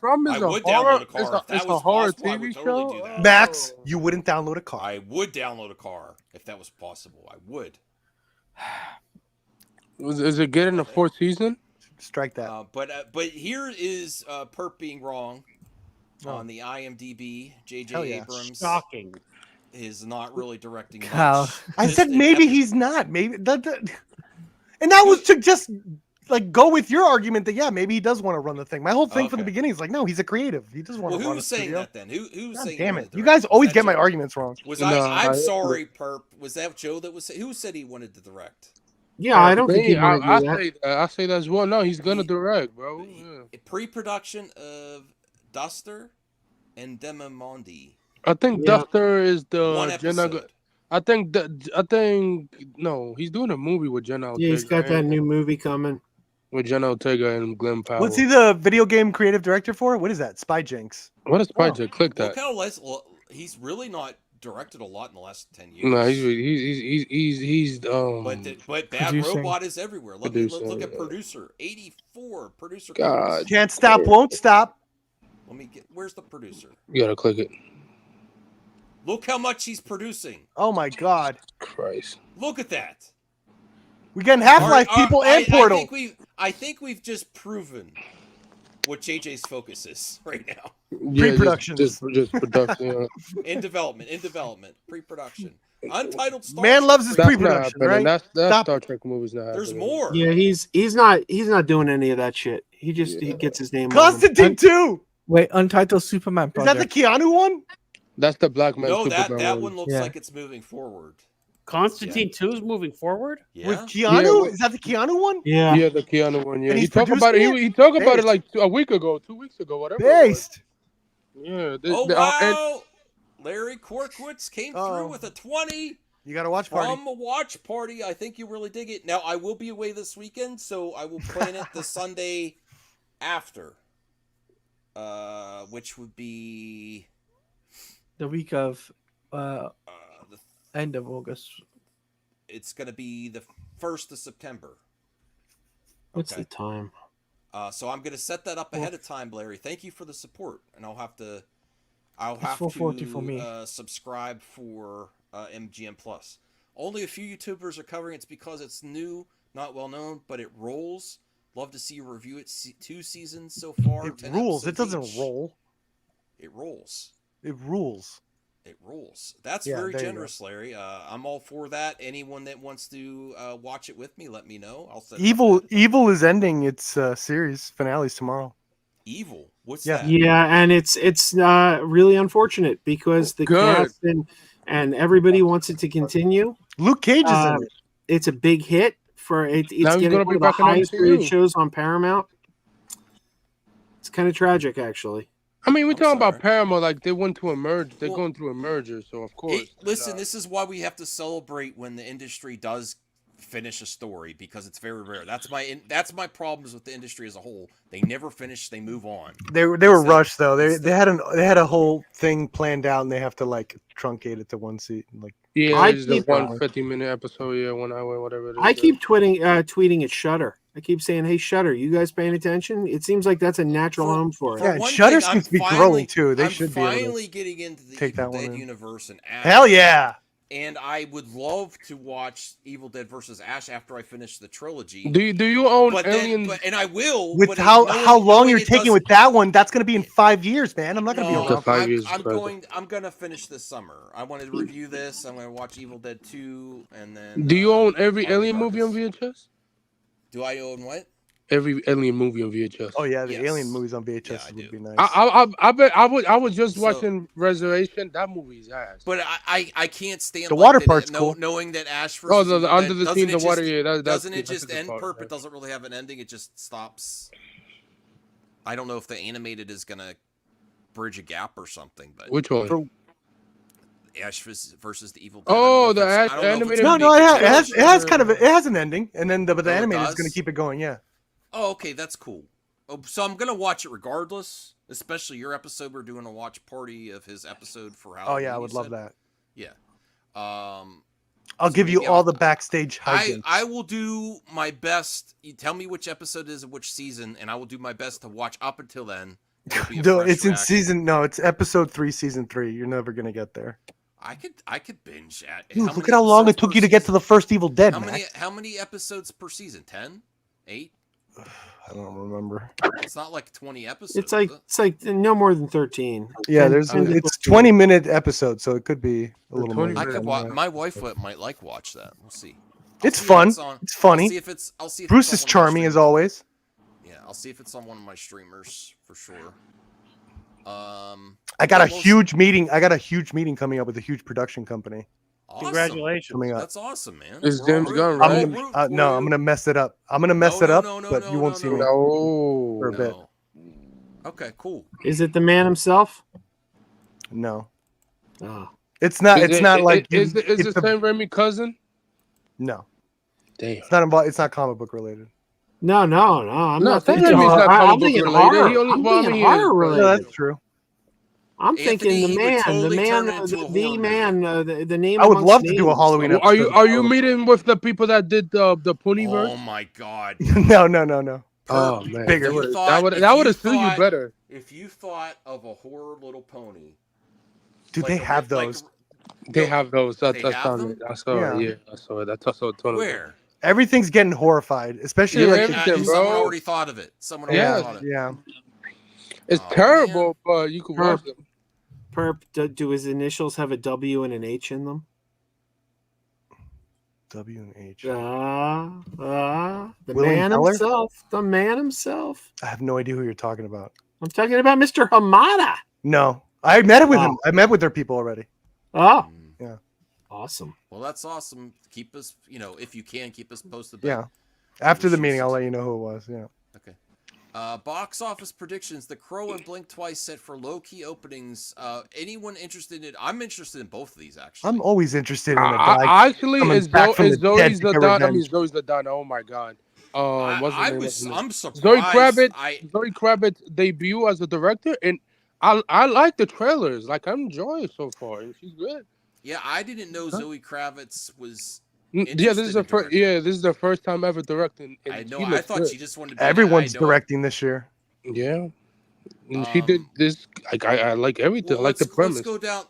horror.
download a car.
It's
If that
a
was
horror
possible, I
TV
would totally
show.
do that.
Max, you wouldn't download a car.
I would download a car if that was possible. I would.
Is it getting a fourth season?
Strike that.
But here is Perp being wrong
Oh.
on the IMDb. J.J.
Hell yeah.
Abrams
Shocking.
is not really directing
Cal.
much.
I said maybe he's not. Maybe that, and that was to just like go with your argument that yeah, maybe he does want to run the thing. My whole thing from the
Okay.
beginning is like, no, he's a creative. He does want
Well,
to
who
run a
was saying
studio.
that then? Who was
God
saying?
damn
he
it!
wanted to
You
direct?
guys always
Was that
get my
Joe?
arguments wrong.
Was
No,
I'm sorry, Perp. Was that Joe that was? Who said he wanted to direct?
Yeah, I don't think he
I
wanted to do that.
say that. I say that as well. No, he's gonna direct, bro. Yeah.
Pre-production of Duster and Demamondi.
I think
Yeah.
Duster is
One
the Jenna.
episode.
I think no, he's doing a movie with Jenna Ortega.
Yeah, he's got that new movie coming.
with Jenna Ortega and Glenn Powell.
What's he the video game creative director for? What is that? Spy Jinx.
What is Spy
Oh.
J? Click
Well,
that.
he's really not directed a lot in the last 10 years.
No, he's
But Bad
Producing.
Robot is everywhere. Let's look at producer. 84 producer.
God.
credits.
Can't stop, won't stop.
Let me get. Where's the producer?
You gotta click it.
Look how much he's producing.
Oh my God.
Christ.
Look at that.
We're getting Half-Life people and Portal.
I think we've just proven what JJ's focus is right now.
Yeah,
Pre-productions.
just production.
In development, pre-production. Untitled Star
Man
Trek.
loves his
That's not
pre-production,
happening.
right?
That's
Stop.
Star Trek movies not
There's
happening.
more.
Yeah, he's not doing any of that shit. He gets his name on him.
Constantine 2.
Wait, Untitled Superman
Is that
project.
the Keanu one?
That's the Black Man.
No,
Superman
that one looks
Yeah.
like it's moving forward.
Constantine 2 is moving forward.
Yeah.
With Keanu?
Yeah,
Is that the Keanu one?
Yeah.
Yeah, the Keanu one. Yeah,
And
he
he's
talked about it.
producing
He talked about it
Based.
like a week ago, 2 weeks ago, whatever. it was.
Based.
Yeah.
Oh wow! Larry Korkwitz came
Uh-oh.
through with a 20
You got to watch party.
from a watch party. I think you really dig it. Now I will be away this weekend, so I will plan it the Sunday after, which would be
The week of
the,
end of August.
it's going to be the 1st of September.
What's
Okay.
the time?
So I'm going to set that up ahead of time, Larry. Thank you for the support, and I'll have to
4:40 for me.
Subscribe for MGM Plus. Only a few YouTubers are covering it. It's because it's new, not well known, but it rolls. Love to see you review it. 2 seasons so far.
It
10
rules. It
episodes
doesn't
each.
roll.
It rolls.
It rules.
It rolls. That's
Yeah,
very
there you go.
generous, Larry. I'm all for that. Anyone that wants to watch it with me, let me know. I'll set
Evil is ending its series finales tomorrow.
Evil. What's
Yeah.
that?
Yeah, and it's really unfortunate because the
Good.
cast and everybody wants it to continue.
Luke Cage is in it.
It's a big hit for it. It's
Now he's
getting
gonna
one
be
of the
back in
highest rated
MCU.
shows on Paramount. It's kind of tragic, actually.
I mean, we're
I'm
talking about
sorry.
Paramount, like they went to a merge. They're
Well,
going through a merger, so of course.
Listen, this is why we have to celebrate when the industry does finish a story, because it's very rare. That's my problems with the industry as a whole. They never finish. They move on.
They were
Instead-
rushed though. They
instead-
had a whole thing planned out and they have to like truncate it to one seat. Like
Yeah,
I
it's the
keep-
150-minute episode. Yeah, 1 hour, whatever it is.
I keep tweeting at Shudder. I keep saying, "Hey, Shudder, you guys paying attention?" It seems like that's a natural home for it.
Yeah, and
one
Shudder
thing,
seems
I'm
to be
finally-
growing too. They
I'm
should be able to
finally getting into the
take that
Evil
one
Dead
in.
universe and Ash.
hell yeah.
And I would love to watch Evil Dead versus Ash after I finish the trilogy.
Do you own
But
Aliens?
and I will.
With
but
how
knowing
long you're
it
taking
does-
with that one, that's gonna be in 5 years, man. I'm not gonna
No,
be
It's a
around.
5 years
I'm
present.
gonna finish this summer. I want to review this. I'm gonna watch Evil Dead 2, and then.
Do you own every
Army
Alien movie on
Carcass.
VHS?
Do I own what?
Every Alien movie on VHS.
Oh yeah, the
Yes.
Alien movies on VHS
Yeah, I
would
do.
be nice.
I bet I was just
So-
watching Reservation. That movie's ass.
But I can't stand
The water
that
part's
it,
cool.
knowing that Ash versus
Oh,
Evil
the
Dead,
under the
doesn't
scene,
it
the
just-
water. Yeah, that's
Doesn't it
that's
just
a good
end
part,
perp?
yeah.
It doesn't really have an ending. It just stops. I don't know if the animated is gonna bridge a gap or something, but
Which one?
For-
Ash versus the Evil Dead.
Oh,
I don't know
the
if it's-
Ash
I don't know if it's
animated-
No,
gonna
no,
be
it
a
has,
continuation.
it has kind of it has an ending, and then the
Oh, it
animated is
does?
gonna keep it going. Yeah.
Oh, okay, that's cool. Oh, so I'm gonna watch it regardless. Especially your episode. We're doing a watch party of his episode for Halloween.
Oh yeah, I
you
would love
said?
that.
Yeah.
I'll
So
give you
maybe
all
I'll-
the backstage hijinks.
I will do my best. You tell me which episode it is of which season, and I will do my best to watch up until then. It'll be a
No,
fresh
it's in
reaction.
season. No, it's episode 3, season 3. You're never gonna get there.
I could binge at.
Dude,
how
look
many
at how long it
episodes
took
per
you to get to
season?
the first Evil Dead,
How
man.
how many episodes per season? 10? 8?
I don't remember.
It's not like 20 episodes.
It's like
is it?
no more than 13.
Yeah,
And-
there's
and
it's 20-minute episodes, so it could be a little more.
20
I
minutes.
could watch. My wife might like watch that. We'll see. I'll
It's
see if
fun.
on-
It's funny.
I'll see if it's. I'll see if
Bruce
it's
is
on one of my
charming as
streamers.
always.
Yeah, I'll see if it's on one of my streamers for sure.
I got a
we'll-
huge meeting. I got a huge meeting coming up with a huge production company
Awesome.
Congratulations.
coming up.
That's awesome, man.
It's
We're
James
all
Gunn,
root-
right?
we're all
I'm
root
gonna,
for
no,
you.
I'm gonna mess it up. I'm gonna mess
No,
it up,
no, no,
but
no,
you won't
no,
see
no.
me
No.
for a bit.
No. Okay, cool.
Is it the man himself?
No,
Oh.
it's not.
Is
It's
it-
not like
is
it's
the Sam Raimi cousin?
No,
Damn.
it's not involved. It's not comic book related.
No. I'm
No,
not
Sam
thinking
Raimi's
horror.
not
I'm
comic book
thinking
related.
horror.
He only-
I'm
well, I
thinking
mean, he is,
horror
but-
related.
No, that's true.
I'm
Anthony,
thinking
he would totally turn it into a
the
horror
man, the name.
I would
amongst
love to do a
names.
Halloween
Well,
episode.
are you meeting with the people that did the Ponyverse?
Oh my god.
No, no, no, no.
Oh
Perp,
man,
Bigger.
that would have suited you better.
If you thought of a horror little pony,
Do
like
they
a-
have
like
those?
They have those.
They have them?
I saw it.
Yeah.
Yeah, I saw it. That's also one of them.
where?
Everything's getting horrified, especially
Yeah,
like
everything,
Someone
bro.
already thought of it. Someone already
Yeah.
thought it.
yeah.
It's
Oh,
terrible, but you can watch them.
Perp, do his initials have a W and an H in them?
W and H.
The
William
man
Keller?
himself. The man himself.
I have no idea who you're talking about.
I'm talking about Mr. Hamada.
No, I met with
Wow.
him. I met with their people already.
Oh,
Mm.
Yeah.
awesome.
Well, that's awesome. Keep us, if you can, keep us posted. But-
Yeah. After the
Shoot.
meeting, I'll let you know who it was. Yeah.
Okay. Box office predictions: The Crow and Blink Twice set for low-key openings. Anyone interested in? I'm interested in both of these actually.
I'm always interested in a guy.
Actually,
coming
is
back from the
Zoe's
dead to
the
get
Don? I mean,
revenge.
Zoe's the Don. Oh my god. What's her name? What's her name?
I'm surprised.
Zoe Kravitz debut as a director, and I like the trailers. Like I'm enjoying it so far, and she's good.
Yeah, I didn't know Zoe Kravitz was.
Yeah, this
Interested
is the
in
first.
directing.
Yeah, this is the first time ever directing. And
I know.
she
I
looks
thought
good.
she just wanted to. Be
Everyone's
I know-
directing this year.
Yeah, and she did
Um,
this. Like I like everything.
Well,
I like the premise.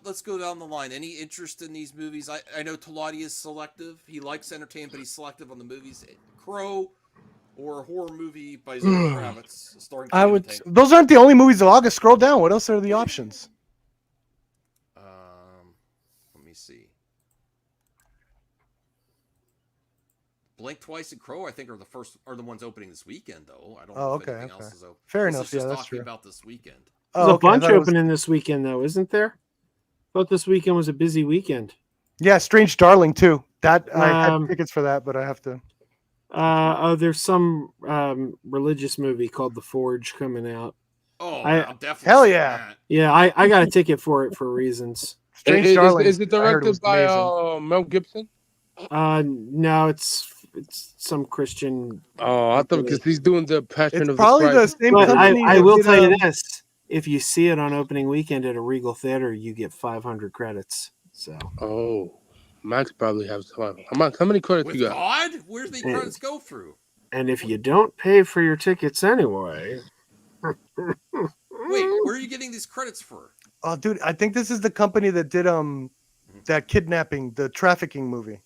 Let's go down the line. Any interest in these movies? I know Talati is selective. He likes entertainment, but he's selective on the movies. Crow or a horror movie by Zoe Kravitz starring.
I would-
Tatum.
Those aren't the only movies of August. Scroll down. What else are the options?
Let me see. Blink Twice and Crow, I think, are the ones opening this weekend, though. I don't know if
okay,
anything
okay.
else is open.
Fair
This
enough.
is
Yeah,
just
that's
talking
true.
about this weekend.
There's a
okay, I
bunch
thought it was-
opening this weekend, though, isn't there? Thought this weekend was a busy weekend.
Yeah, Strange Darling too. That I
Um,
had tickets for that, but I have to.
There's some religious movie called The Forge coming out.
Oh,
I-
I'm definitely
Hell
seeing
yeah.
that.
Yeah, I got a ticket for it for reasons.
Strange Darling.
Is it
I heard
directed
was
by
amazing.
Mel Gibson?
No, it's some Christian.
Oh, I thought because he's doing the Passion
It's
of
probably
the
the
Christ.
same
But
company.
I
that
will
did,
tell you this: if you see it on opening weekend at a Regal Theater, you get 500 credits. So
Oh, Max probably has some. How many credits
With
you got?
God? Where's the credits go through?
and if you don't pay for your tickets anyway,
Wait, where are you getting these credits for?
Oh, dude, I think this is the company that did that kidnapping, the trafficking movie.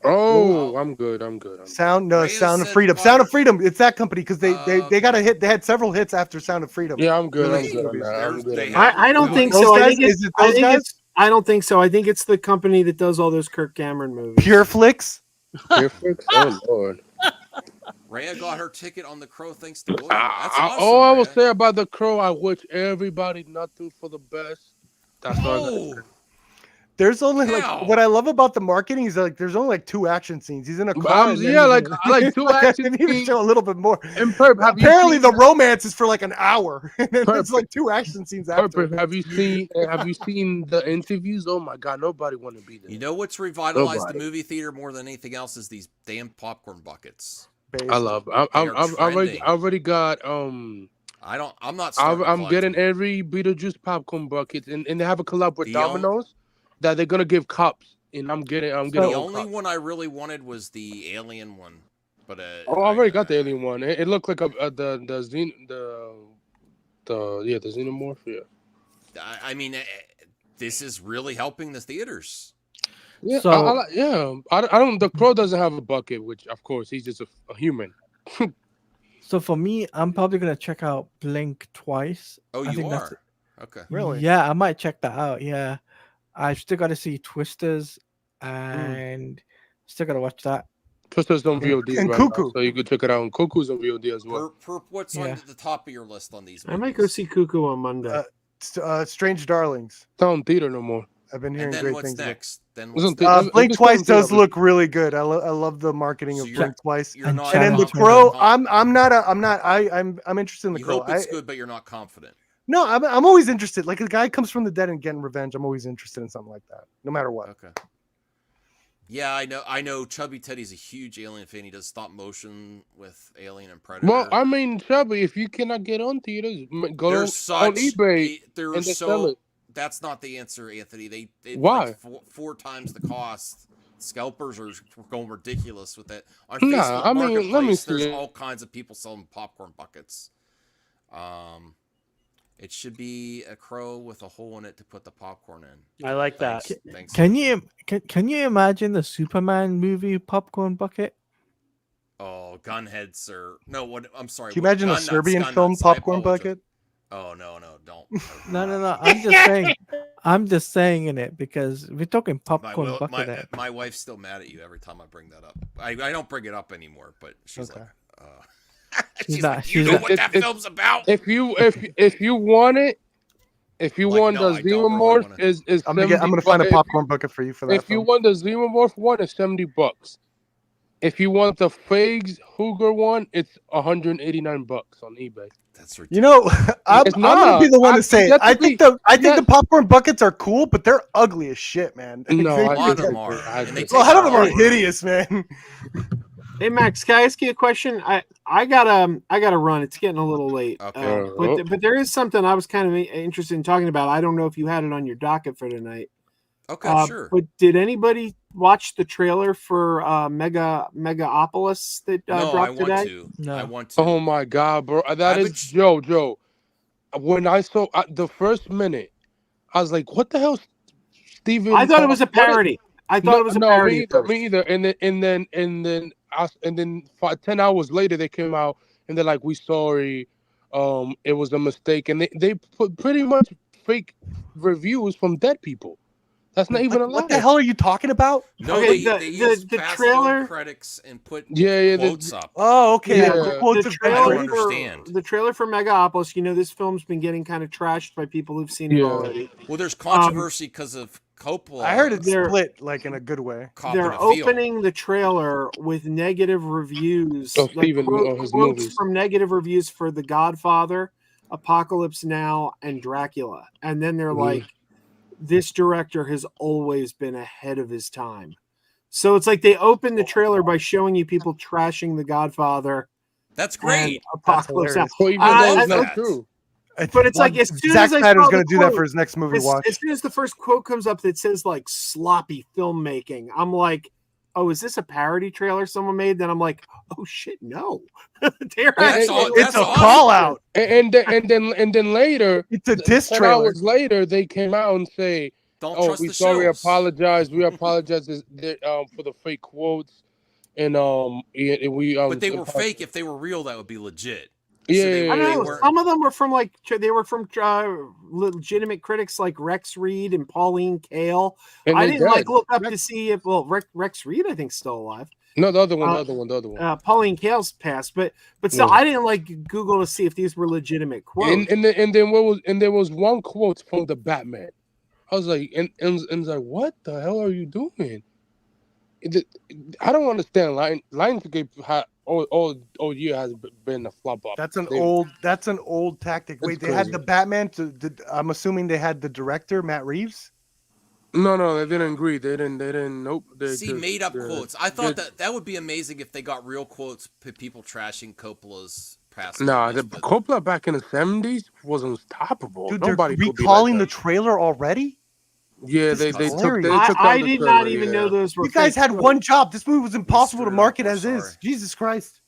Oh, I'm good.
Sound
Reyes
Sound of
said
Freedom.
fire-
Sound of Freedom. It's that company because they got a
Okay.
hit. They had several hits after Sound of Freedom.
Yeah, I'm good.
Really?
I'm good on that. I'm good.
They
On
have-
that.
I don't think
Those
so. I
guys?
think it's,
Is it
I
those
think
guys?
it's. I don't think so. I think it's the company that does all those Kirk Cameron movies.
Pure Flicks.
Perfect. Oh Lord.
Rhea got her ticket on the Crow thanks to William. That's awesome.
All I will
Rhea.
say about the Crow, I wish everybody nothing for the best. That's all.
Oh,
There's only
How?
what I love about the marketing is like there's only like 2 action scenes. He's in a car. and then
Yeah,
he's
like
in-
I like 2
I
action
didn't even
scenes.
show a little bit more.
And Perp, have
Apparently,
you seen,
the romance is for like an hour. And then it's
Perp.
like 2 action scenes after.
Perp, have you seen the interviews? Oh my God, nobody want to be there.
you know what's revitalized
Nobody.
the movie theater more than anything else is these damn popcorn buckets.
Basically.
I love.
They are
I already got.
I'm not.
I'm
starting
getting
collecting.
every Beetlejuice popcorn bucket, and they have a collab with
The on-
Domino's that they're gonna give cups, and I'm getting.
The
all
only
cups.
one I really wanted was the alien one, but
Oh, I already got the alien one. It looked like the xenomorph. Yeah.
I mean, this is really helping the theaters.
Yeah,
So-
I don't. The Crow doesn't have a bucket, which of course he's just a human.
So for me, I'm probably gonna check out Blink Twice.
Oh,
I
you
think that's-
are. Okay.
Really?
Yeah, I might check that out. Yeah, I've still got to see Twisters, and still got to watch that.
Twisters on VOD
And
right
Cuckoo.
now, so you could check it out. And Cuckoo's on VOD as well.
Perp, what's
Yeah.
on the top of your list on these?
I might go
movies?
see Cuckoo on Monday.
Strange Darlings.
It's not on theater no more.
I've been hearing
And then
great
what's
things. about-
next? Then
Wasn't
what's
the-
next?
Blink
It's
Twice
still on
does
theater.
look really good. I love the marketing
So
of
you're-
Blink Twice.
You're
And
not.
And then the
Confident.
Crow, I'm interested in the
You
Crow.
hope it's good, but you're not confident.
No, I'm always interested. Like a guy comes from the dead and getting revenge. I'm always interested in something like that, no matter what.
Okay. Yeah, I know. Chubby Teddy's a huge Alien fan. He does stop motion with Alien and Predator.
Well, I mean, Chubby, if you cannot get on theaters, go
they're
on
such.
eBay
They're
and they sell
so.
it.
that's not the answer, Anthony. It's
Why?
like four times the cost. Scalpers are going ridiculous with it. On
Nah,
Facebook
I mean, let me
Marketplace,
see
there's
it.
all kinds of people selling popcorn buckets. It should be a crow with a hole in it to put the popcorn in.
I like that.
Thanks.
Can you imagine the Superman movie popcorn bucket?
Oh, gunheads are no. What? I'm sorry.
Can you imagine a
gun nuts,
Serbian
gun
film
nuts, I
popcorn
apologize.
bucket?
Oh no, don't.
No. I'm just saying. I'm just saying in it because we're talking popcorn bucket.
My wife's still mad at you every time I bring that up. I don't bring it up anymore, but she's
Okay.
like,
She's
like,
not-
you
she's
know
not-
what that film's about?
If you want it, if you
Like,
want
no,
the
I don't really
Xenomorph,
wanna-
is
I'm gonna find a popcorn bucket for you for that.
If you want the Xenomorph one, it's $70. If you want the Fags Hooger one, it's $189 on eBay.
That's ridiculous.
You know, I'm gonna be the one to say it. I think the popcorn buckets are cool, but they're ugly as shit, man.
No,
a
I
lot of
think
them are.
I
And they
think-
Well,
take
half of them are
hours.
hideous, man.
Hey Max, can I ask you a question? I gotta run. It's getting a little late.
Okay.
But there is something I was kind of interested in talking about. I don't know if you had it on your docket for tonight.
Okay, sure.
But did anybody watch the trailer for Megaopolis that
No, I
dropped
want
today?
to.
No.
I want to.
Oh my god, bro! That
I've
is Joe. When I saw the first minute, I was like, "What the hell, Steven?"
I thought it was a parody. I thought it was a parody.
Me either. And then 10 hours later they came out and they're like, "We sorry, it was a mistake," and they put pretty much fake reviews from dead people. That's not even a lie.
What the hell are you talking about?
No,
Okay,
they used
the
fast
trailer-
film critics and put
Yeah,
quotes up.
Oh, okay.
Yeah.
The quotes
The
of
I don't
trailer,
understand.
the trailer for Megaopolis, this film's been getting kind of trashed by people who've seen it
Yeah.
already.
Well, there's controversy because of Coppola.
I heard it's
They're-
split like in a good way.
copping
They're
a feel.
opening the trailer with negative reviews,
Of Steven, his
quotes
movies.
from negative reviews for The Godfather, Apocalypse Now, and Dracula. And then they're
Mhm.
like, this director has always been ahead of his time. So it's like they opened the trailer by showing you people trashing The Godfather
That's
and
great.
Apocalypse Now.
hilarious.
Well, even
I
though
love
it's not
that.
true.
But it's like, as soon
Zack
as I
Snyder's
saw
gonna
the
do that
quote,
for his next movie. Watch.
as soon as the first quote comes up that says like sloppy filmmaking, I'm like, oh, is this a parody trailer someone made? Then I'm like, oh shit, no. They're
That's
actually-
all-
It's a
awesome.
call out.
And then later,
It's a diss
10
trailer.
hours later, they came out and say,
Don't
"Oh,
trust
we
the
sorry,
shows.
apologize. We apologize for the fake quotes, and we."
But they were fake. If they were real, that would be legit.
Yeah,
So they
I don't
they
know.
weren't-
Some of them were from legitimate critics like Rex Reed and Pauline Kael.
And
I
they
didn't
dead.
look up to see if Rex Reed I think still alive.
No, the other one,
uh,
the other one.
Pauline Kael's passed, but still,
Yeah.
I didn't Google to see if these were legitimate quotes.
And then there was one quote from the Batman. I was like, and it's like, what the hell are you doing? I don't understand. Lionsgate all year has been a flop up.
That's an old tactic.
That's
Wait, they had
crazy.
the Batman. I'm assuming they had the director Matt Reeves.
No, they didn't agree. They didn't. Nope. They
See,
just,
made up
uh,
quotes. I thought
they-
that would be amazing if they got real quotes. People trashing Coppola's past.
Nah,
movies,
the
but-
Coppola back in the 70s was unstoppable.
Dude,
Nobody
they're
could be
recalling
like
the
that.
trailer already.
Yeah,
This
they
is
took
hilarious.
out
I
the
did not
trailer,
even
yeah.
know those were.
You guys
fake
had
quotes.
one job. This movie was impossible to
screwed
market
up,
as
we're
is.
sorry.
Jesus Christ.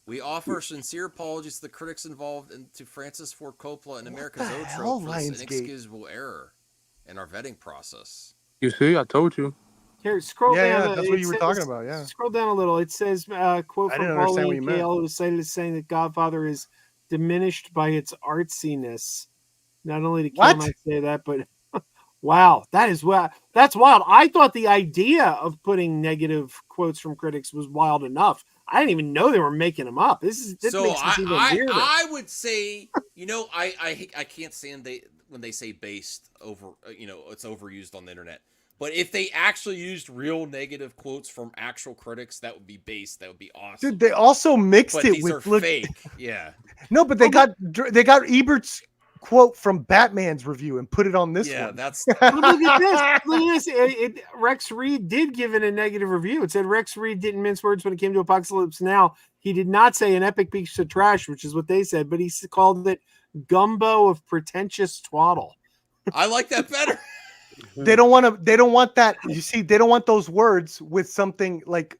We offer sincere apologies to the critics involved and to Francis Ford Coppola and America's
the
Zoetrope
hell,
for this
Lionsgate?
inexcusable error in our vetting process.
You see, I told you.
Here, scroll
Yeah,
down.
yeah, that's what you were talking about, yeah.
Scroll down a little. It says, quote
I
from
didn't understand what
Pauline
you meant.
Kael, who was cited as saying that Godfather is diminished by its artsiness. Not only did
What?
Kael not say that, but wow, that's wild. I thought the idea of putting negative quotes from critics was wild enough. I didn't even know they were making them up. This
So
makes this even weirder.
I would say, I can't stand when they say based over, it's overused on the internet. But if they actually used real negative quotes from actual critics, that would be based. That would be awesome.
Dude, they also mixed
but
it
these
with
are fake. Yeah.
No, but they got Ebert's quote from Batman's review and put it on this
Yeah,
one.
that's
But look at this. Look at this. Rex Reed did give it a negative review. It said Rex Reed didn't mince words when it came to Apocalypse Now. He did not say an epic piece of trash, which is what they said, but he called it gumbo of pretentious twaddle.
I like that better.
They don't want to. They don't want that. You see, they don't want those words with something like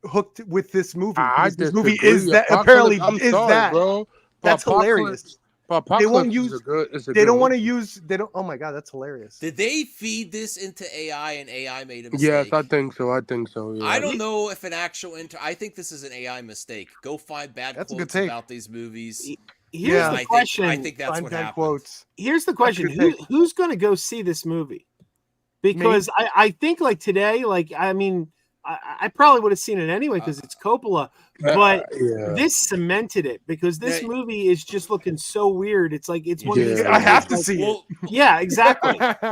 hooked with this movie.
I
Because this movie
disagree.
is that
Apocalypse-
apparently
I'm
is
sorry,
that.
bro.
That's hilarious. They won't
Apocalypse
use.
is a good. It's a
They
good
don't want to
movie.
use. They don't. Oh my god, that's hilarious.
Did they feed this into AI and AI made a mistake?
Yes, I think so. I think so. Yeah.
I don't know if an actual I think this is an AI mistake. Go find bad
That's a good
quotes
take.
about these movies.
Here's
Yeah.
the
I
question.
think that's
Find
what
bad
happened.
quotes.
Here's the question:
good take.
who's going to go see this movie? Because I think like today, like I mean, I probably would have seen it anyway because it's Coppola, but
yeah.
this cemented it because this
Yeah.
movie is just looking so weird. It's like it's one of these.
Yeah.
I have
movies,
to
like-
see it.
Well,
Yeah, exactly,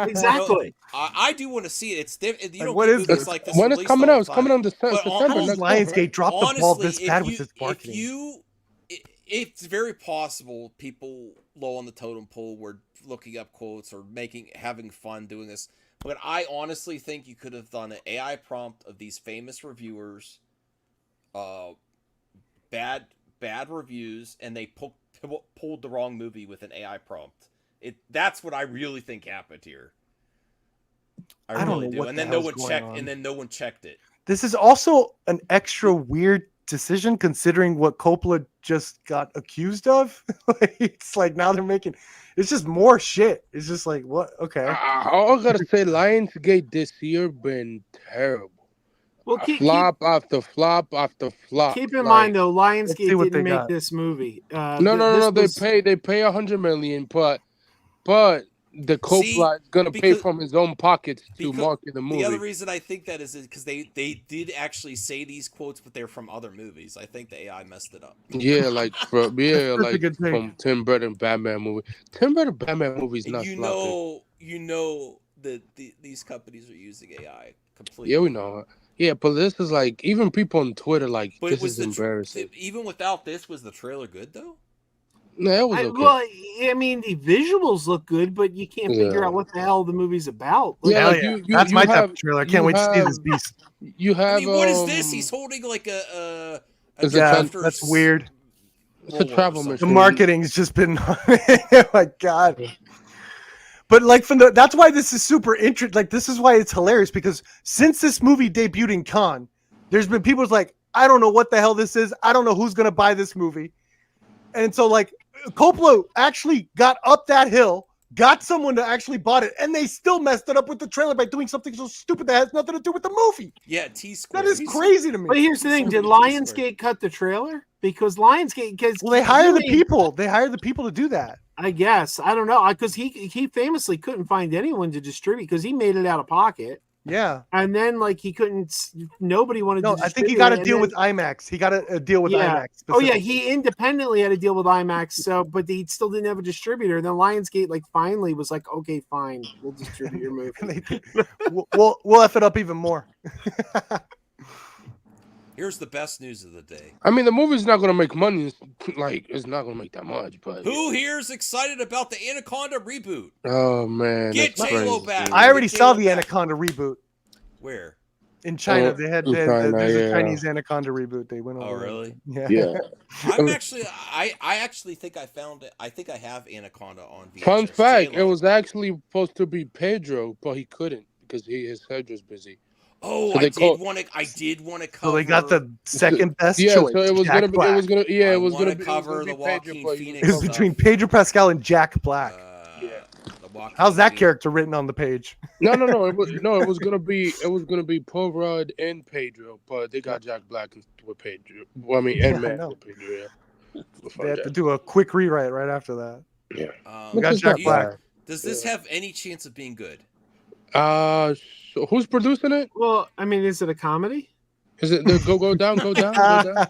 exactly.
I do want to see it. It's different. You
Like,
don't
what
get
is
movies
this?
like this
When it's
released
coming
all
out,
the
it's coming
time.
on
But
September
How does
next
Lionsgate
month,
drop the ball this
Honestly,
bad with its marketing?
It's very possible people low on the totem pole were looking up quotes or having fun doing this. But I honestly think you could have done an AI prompt of these famous reviewers, bad reviews, and they pulled the wrong movie with an AI prompt. That's what I really think happened here. I
don't
really
know
do.
what
And
the
then no
hell's
one
going
checked.
on.
And then no one checked it.
This is also an extra weird decision considering what Coppola just got accused of. It's like now they're making. It's just more shit. It's just like what? Okay.
All I gotta say, Lionsgate this year been terrible.
Well, keep
After flop after flop.
keep in
Like,
mind though,
let's see
Lionsgate
what
didn't
they
make
got.
this movie.
No.
This was-
They pay $100 million, but the Coppola is gonna pay
because-
from his own pockets to
because
market the movie.
The other reason I think that is because they did actually say these quotes, but they're from other movies. I think the AI messed it up.
Yeah, like
a
like
good take.
from Tim Burton Batman movie. Tim Burton Batman movie is
And
not sloppy.
you know that these companies are using AI completely.
Yeah, we know. Yeah, but this is like even people on Twitter like
But
this
it was
is
the
embarrassing.
even without this, was the trailer good though?
No, it was okay.
Well, I mean, the visuals look good, but you can't figure
Yeah.
out what the hell the movie's about. Like,
Yeah,
Hell
like
yeah.
you
That's my type
have-
of trailer. I
you
can't wait to see this
have-
beast.
You have
I mean, what is this? He's holding like a
It's a
Yeah,
drafter's
that's weird.
It's a
roller or
travel
something.
The
machine.
marketing's just been. Oh my god. But like that's why this is super interesting. Like this is why it's hilarious because since this movie debuted in Cannes, there's been people's like, I don't know what the hell this is. I don't know who's gonna buy this movie. And so like Coppola actually got up that hill, got someone to actually bought it, and they still messed it up with the trailer by doing something so stupid that has nothing to do with the movie.
Yeah, T-Square.
That is crazy to me.
but here's the thing: did Lionsgate cut the trailer? Because Lionsgate, because
Well, they hire the people. They hire the people to do that.
I guess I don't know because he famously couldn't find anyone to distribute because he made it out of pocket,
Yeah.
and then like he couldn't. Nobody wanted
No,
to.
I think he
distribute
got
it,
a
and
deal
then-
with IMAX. He got a deal with
Yeah.
IMAX.
Oh yeah,
specifically.
he independently had a deal with IMAX, so but he still didn't have a distributor. Then Lionsgate like finally was like, okay, fine, we'll distribute your movie.
And we'll F it up even more.
Here's the best news of the day.
I mean, the movie's not gonna make money. Like, it's not gonna make that much. But
Who here's excited about the Anaconda reboot?
oh man,
Get
that's
J-Lo
crazy.
back.
I already
Get
saw
J-Lo
the
back.
Anaconda reboot
Where?
in China.
Oh,
They had
in China,
there's a
yeah.
Chinese Anaconda reboot. They went over.
Oh,
there.
really?
Yeah.
Yeah.
I'm actually, I actually think I found it. I think I have Anaconda on VHS.
Fun fact:
J-Lo.
it was actually supposed to be Pedro, but he couldn't because his head was busy.
Oh,
So
I
they call-
did want to cover.
So they got the second best
Yeah,
choice.
so it was
Jack
gonna be.
Black.
It was gonna. Yeah,
I
it was
wanna
gonna be.
cover
it was
the
gonna be Pedro,
Joaquin
but he
Phoenix
It was
stuff.
between Pedro Pascal and Jack Black.
Yeah.
The Joaquin
How's that
Phoenix.
character written on the page?
No. It was gonna be. It was gonna be Paul Rudd and Pedro, but they got Jack Black with Pedro. Well, I mean,
Yeah,
and
I
Matt
know.
with Pedro. Yeah.
They had to do a quick rewrite right after that.
Yeah.
We got
Which is
Jack
not
do
Black.
bad.
Does this have any chance of being good?
So who's producing it?
Well, I mean, is it a comedy?
Is it the go down, go down, go down?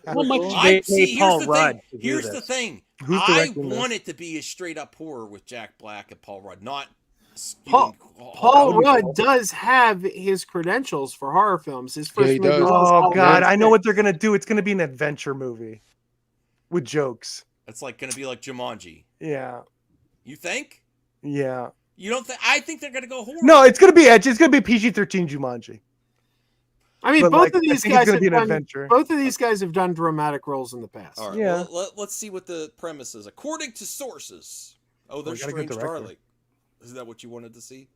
How much did
I
they
see.
pay
Here's
Paul
the
Rudd
thing.
to do
Here's the
this?
thing.
Who's
I
directing this?
want it to be a straight up horror with Jack Black and Paul Rudd, not
Paul-
skewing-
Paul
that'd be
Rudd
cool.
does have his credentials for horror films. His first
he
movie
does.
was
Oh
Halloween
God, I know
6.
what they're gonna do. It's gonna be an adventure movie with jokes.
It's like going to be like Jumanji.
Yeah,
You think?
yeah.
You don't think? I think they're going to go horror.
No, it's gonna be edgy. It's gonna be PG-13 Jumanji.
I mean,
But,
both
like,
of
I
these
think it's
guys
gonna
have
be an
done.
adventure.
Both of these guys have done dramatic roles in the past.
All right.
Yeah.
Well, let's see what the premise is. According to sources. Oh, there's
we got a good
Strange
director.
Darling. Is that what you wanted to see?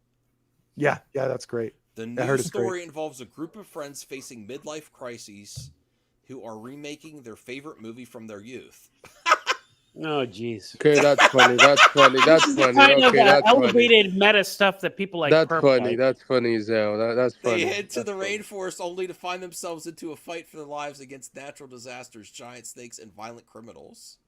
Yeah, that's great.
The
I heard
news
it's
story involves a group of friends facing midlife crises who are remaking their favorite movie from their youth.
Oh, jeez.
Okay, that's funny. That's funny. That's
This is the
funny.
kind of
Okay, that's funny.
elevated meta stuff that people like.
That's
Perp
funny.
like.
That's funny as hell. That's
They
funny.
head to
That's
the
funny.
rainforest only to find themselves into a fight for their lives against natural disasters, giant snakes, and violent criminals.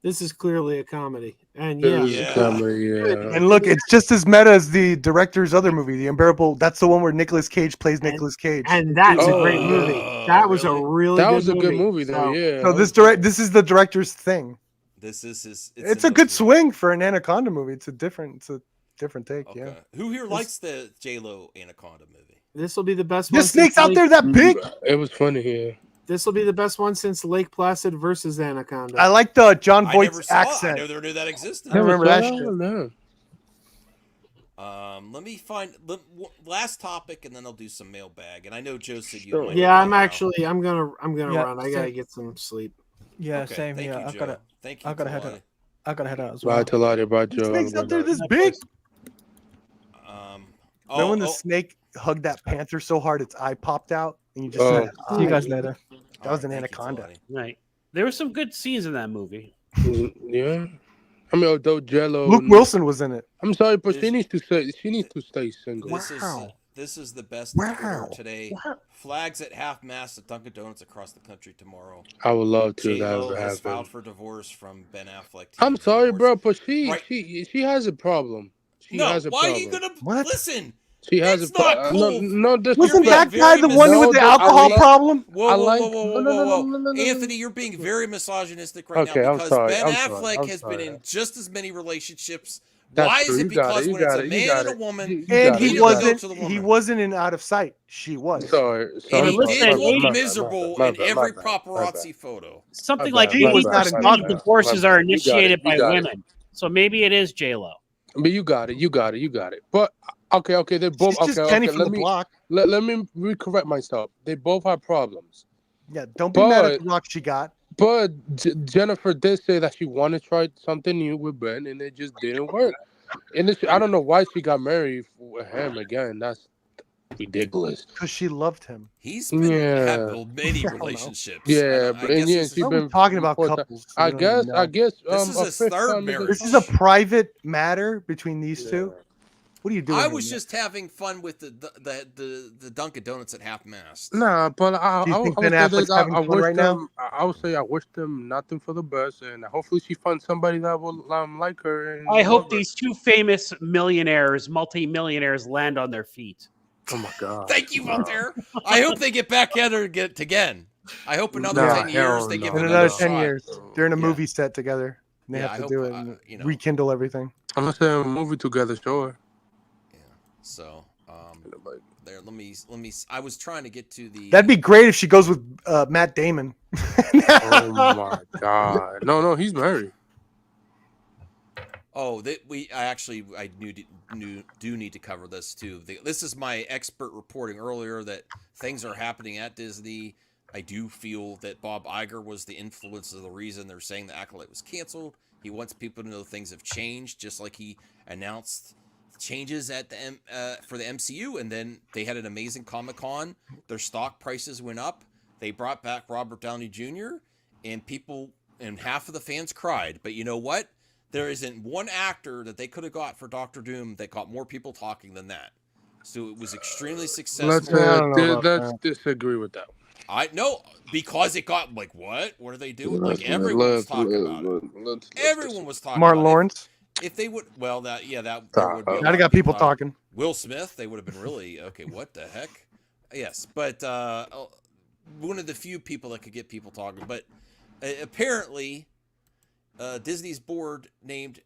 This is clearly a comedy, and
This
yeah,
is
Yeah.
comedy, yeah.
And look, it's just as meta as the director's other movie, The Unbearable. That's the one where Nicolas Cage plays Nicolas Cage.
and that's
Oh,
a great movie. That was
really?
a really
That
good
was a good
movie.
movie, though.
So,
Yeah.
So this is the director's thing.
This is his.
It's
in
a good
those
swing for an Anaconda movie. It's a different take.
movies.
Yeah.
Okay. Who here likes the J-Lo Anaconda movie?
this will be the best one.
There's snakes
since
out there
Lake-
that big.
It was funny here.
This will be the best one since Lake Placid versus Anaconda.
I like the John
I never
Voight's
saw it. I
accent.
never knew that existed.
I remember that
Never
shit.
saw
Let me find last topic, and then I'll do some mailbag. And I know Joe said you.
Sure.
might
yeah,
run
I'm
now.
actually. I'm gonna
Yeah,
run. I gotta
same.
get some sleep.
Yeah,
Okay,
same
thank
here.
you,
I
Joe.
gotta
Thank you.
I gotta head
Kalani.
out. I gotta head out as
Bye,
well.
Talati. Bye,
There's
Joe.
snakes out there this
Bye,
big.
boys.
Remember when the
Oh,
snake hugged that panther so hard its eye popped out, and you just
Oh.
said,
See you
"Eye."
guys later.
That was an
thank you,
anaconda.
Kalani.
Right. There were some good scenes in that movie.
Yeah. I mean, although Jello.
Luke Wilson was in it.
I'm sorry, but
This-
she needs to stay single.
This is the best
Wow.
Twitter today. Flags at half mast at Dunkin' Donuts across the country tomorrow.
I would love to.
J-Lo
That
has filed
happen.
for divorce from Ben Affleck.
I'm
TMZ
sorry,
reports.
bro, but she
Right.
she has a problem. She
No,
has a
why
problem.
are you gonna
What?
listen?
She has
That's
a problem.
not
No,
cool.
no disrespect.
Wasn't that
being
guy
very
the one
No,
with the
I
alcohol
like-
problem?
Whoa,
I
whoa,
like-
whoa, whoa,
no,
whoa,
no,
whoa,
no, no, no,
Anthony, you're being very misogynistic right
Okay,
now
I'm
because
sorry,
Ben
I'm sorry,
Affleck
I'm
has been
sorry.
in just as many relationships.
That's
Why
true.
is
You
it
got
because
it, you
when it's
got
a
it, you
man
got
and a
it.
woman,
You
And
got it,
he
you got it.
to the
he
woman.
wasn't in Out of Sight. She was.
Sorry,
and
sorry.
he
listen,
did look
ladies-
miserable
my
in
bad,
every
my bad, my
paparazzi
bad.
photo.
Something
My
like
bad,
my
80%
bad,
of
my bad,
divorces
my
are
bad. You got it,
initiated
you
by
got it.
women. So maybe it is J-Lo.
But you got it. You got it. You got it. But okay. They're both
She's just
okay.
Kenny
Okay,
from
let
the
me
block.
let me recorrect myself. They both have problems.
Yeah, don't be mad at
But-
the rock she got.
But Jennifer did say that she wanted to try something new with Ben, and it just didn't work. And I don't know why she got married with him again. That's ridiculous.
Because she loved him.
He's been
Yeah.
had many
I don't know.
relationships.
Yeah,
I
but
guess
and yeah,
this
she
is,
Why are we
been
talking about
four times.
couples?
I
We don't even
guess.
know.
I guess.
This is
a
his
fifth
third
time is
marriage.
This is a private matter between these two. What are you doing?
I
here,
was
man?
just having fun with the Dunkin' Donuts at half mast.
Nah, but I
Do you think
would
Ben
say this.
Affleck's having
I
fun
wish
right now?
them. I would say I wish them nothing for the best, and hopefully she finds somebody that will like her. And
I hope
love her.
these two famous millionaires, multi-millionaires, land on their feet.
Oh my god!
Thank you, Voltaire. I hope they get back together again. I hope another
Nah,
10 years
hell
they give
no.
In
it
another
another
10
shot.
years, they're in a
Yeah.
movie set together. And they
Yeah,
have
I
to
hope,
do it and
you know.
rekindle everything.
Unless they're in a movie together, sure.
So,
Like,
there. Let me. I was trying to get to the.
That'd be great if she goes with Matt Damon.
oh my god! No, he's married.
Oh, that I do need to cover this too. This is my expert reporting earlier that things are happening at Disney. I do feel that Bob Iger was the influence of the reason they're saying the Acolyte was canceled. He wants people to know things have changed, just like he announced changes at the for the MCU, and then they had an amazing Comic-Con. Their stock prices went up. They brought back Robert Downey Jr. and people and half of the fans cried. But you know what? There isn't one actor that they could have got for Doctor Doom that got more people talking than that. So it was extremely successful.
Let's disagree with that.
I know because it got like what? What are they doing? Like everyone was talking about it. Everyone was talking
Martin
about it.
Lawrence.
If they would, well, that there would be a
Now
lot
they
of
got people talking.
Will Smith, they would have been really okay. What the heck? Yes, but one of the few people that could get people talking. But apparently, Disney's board named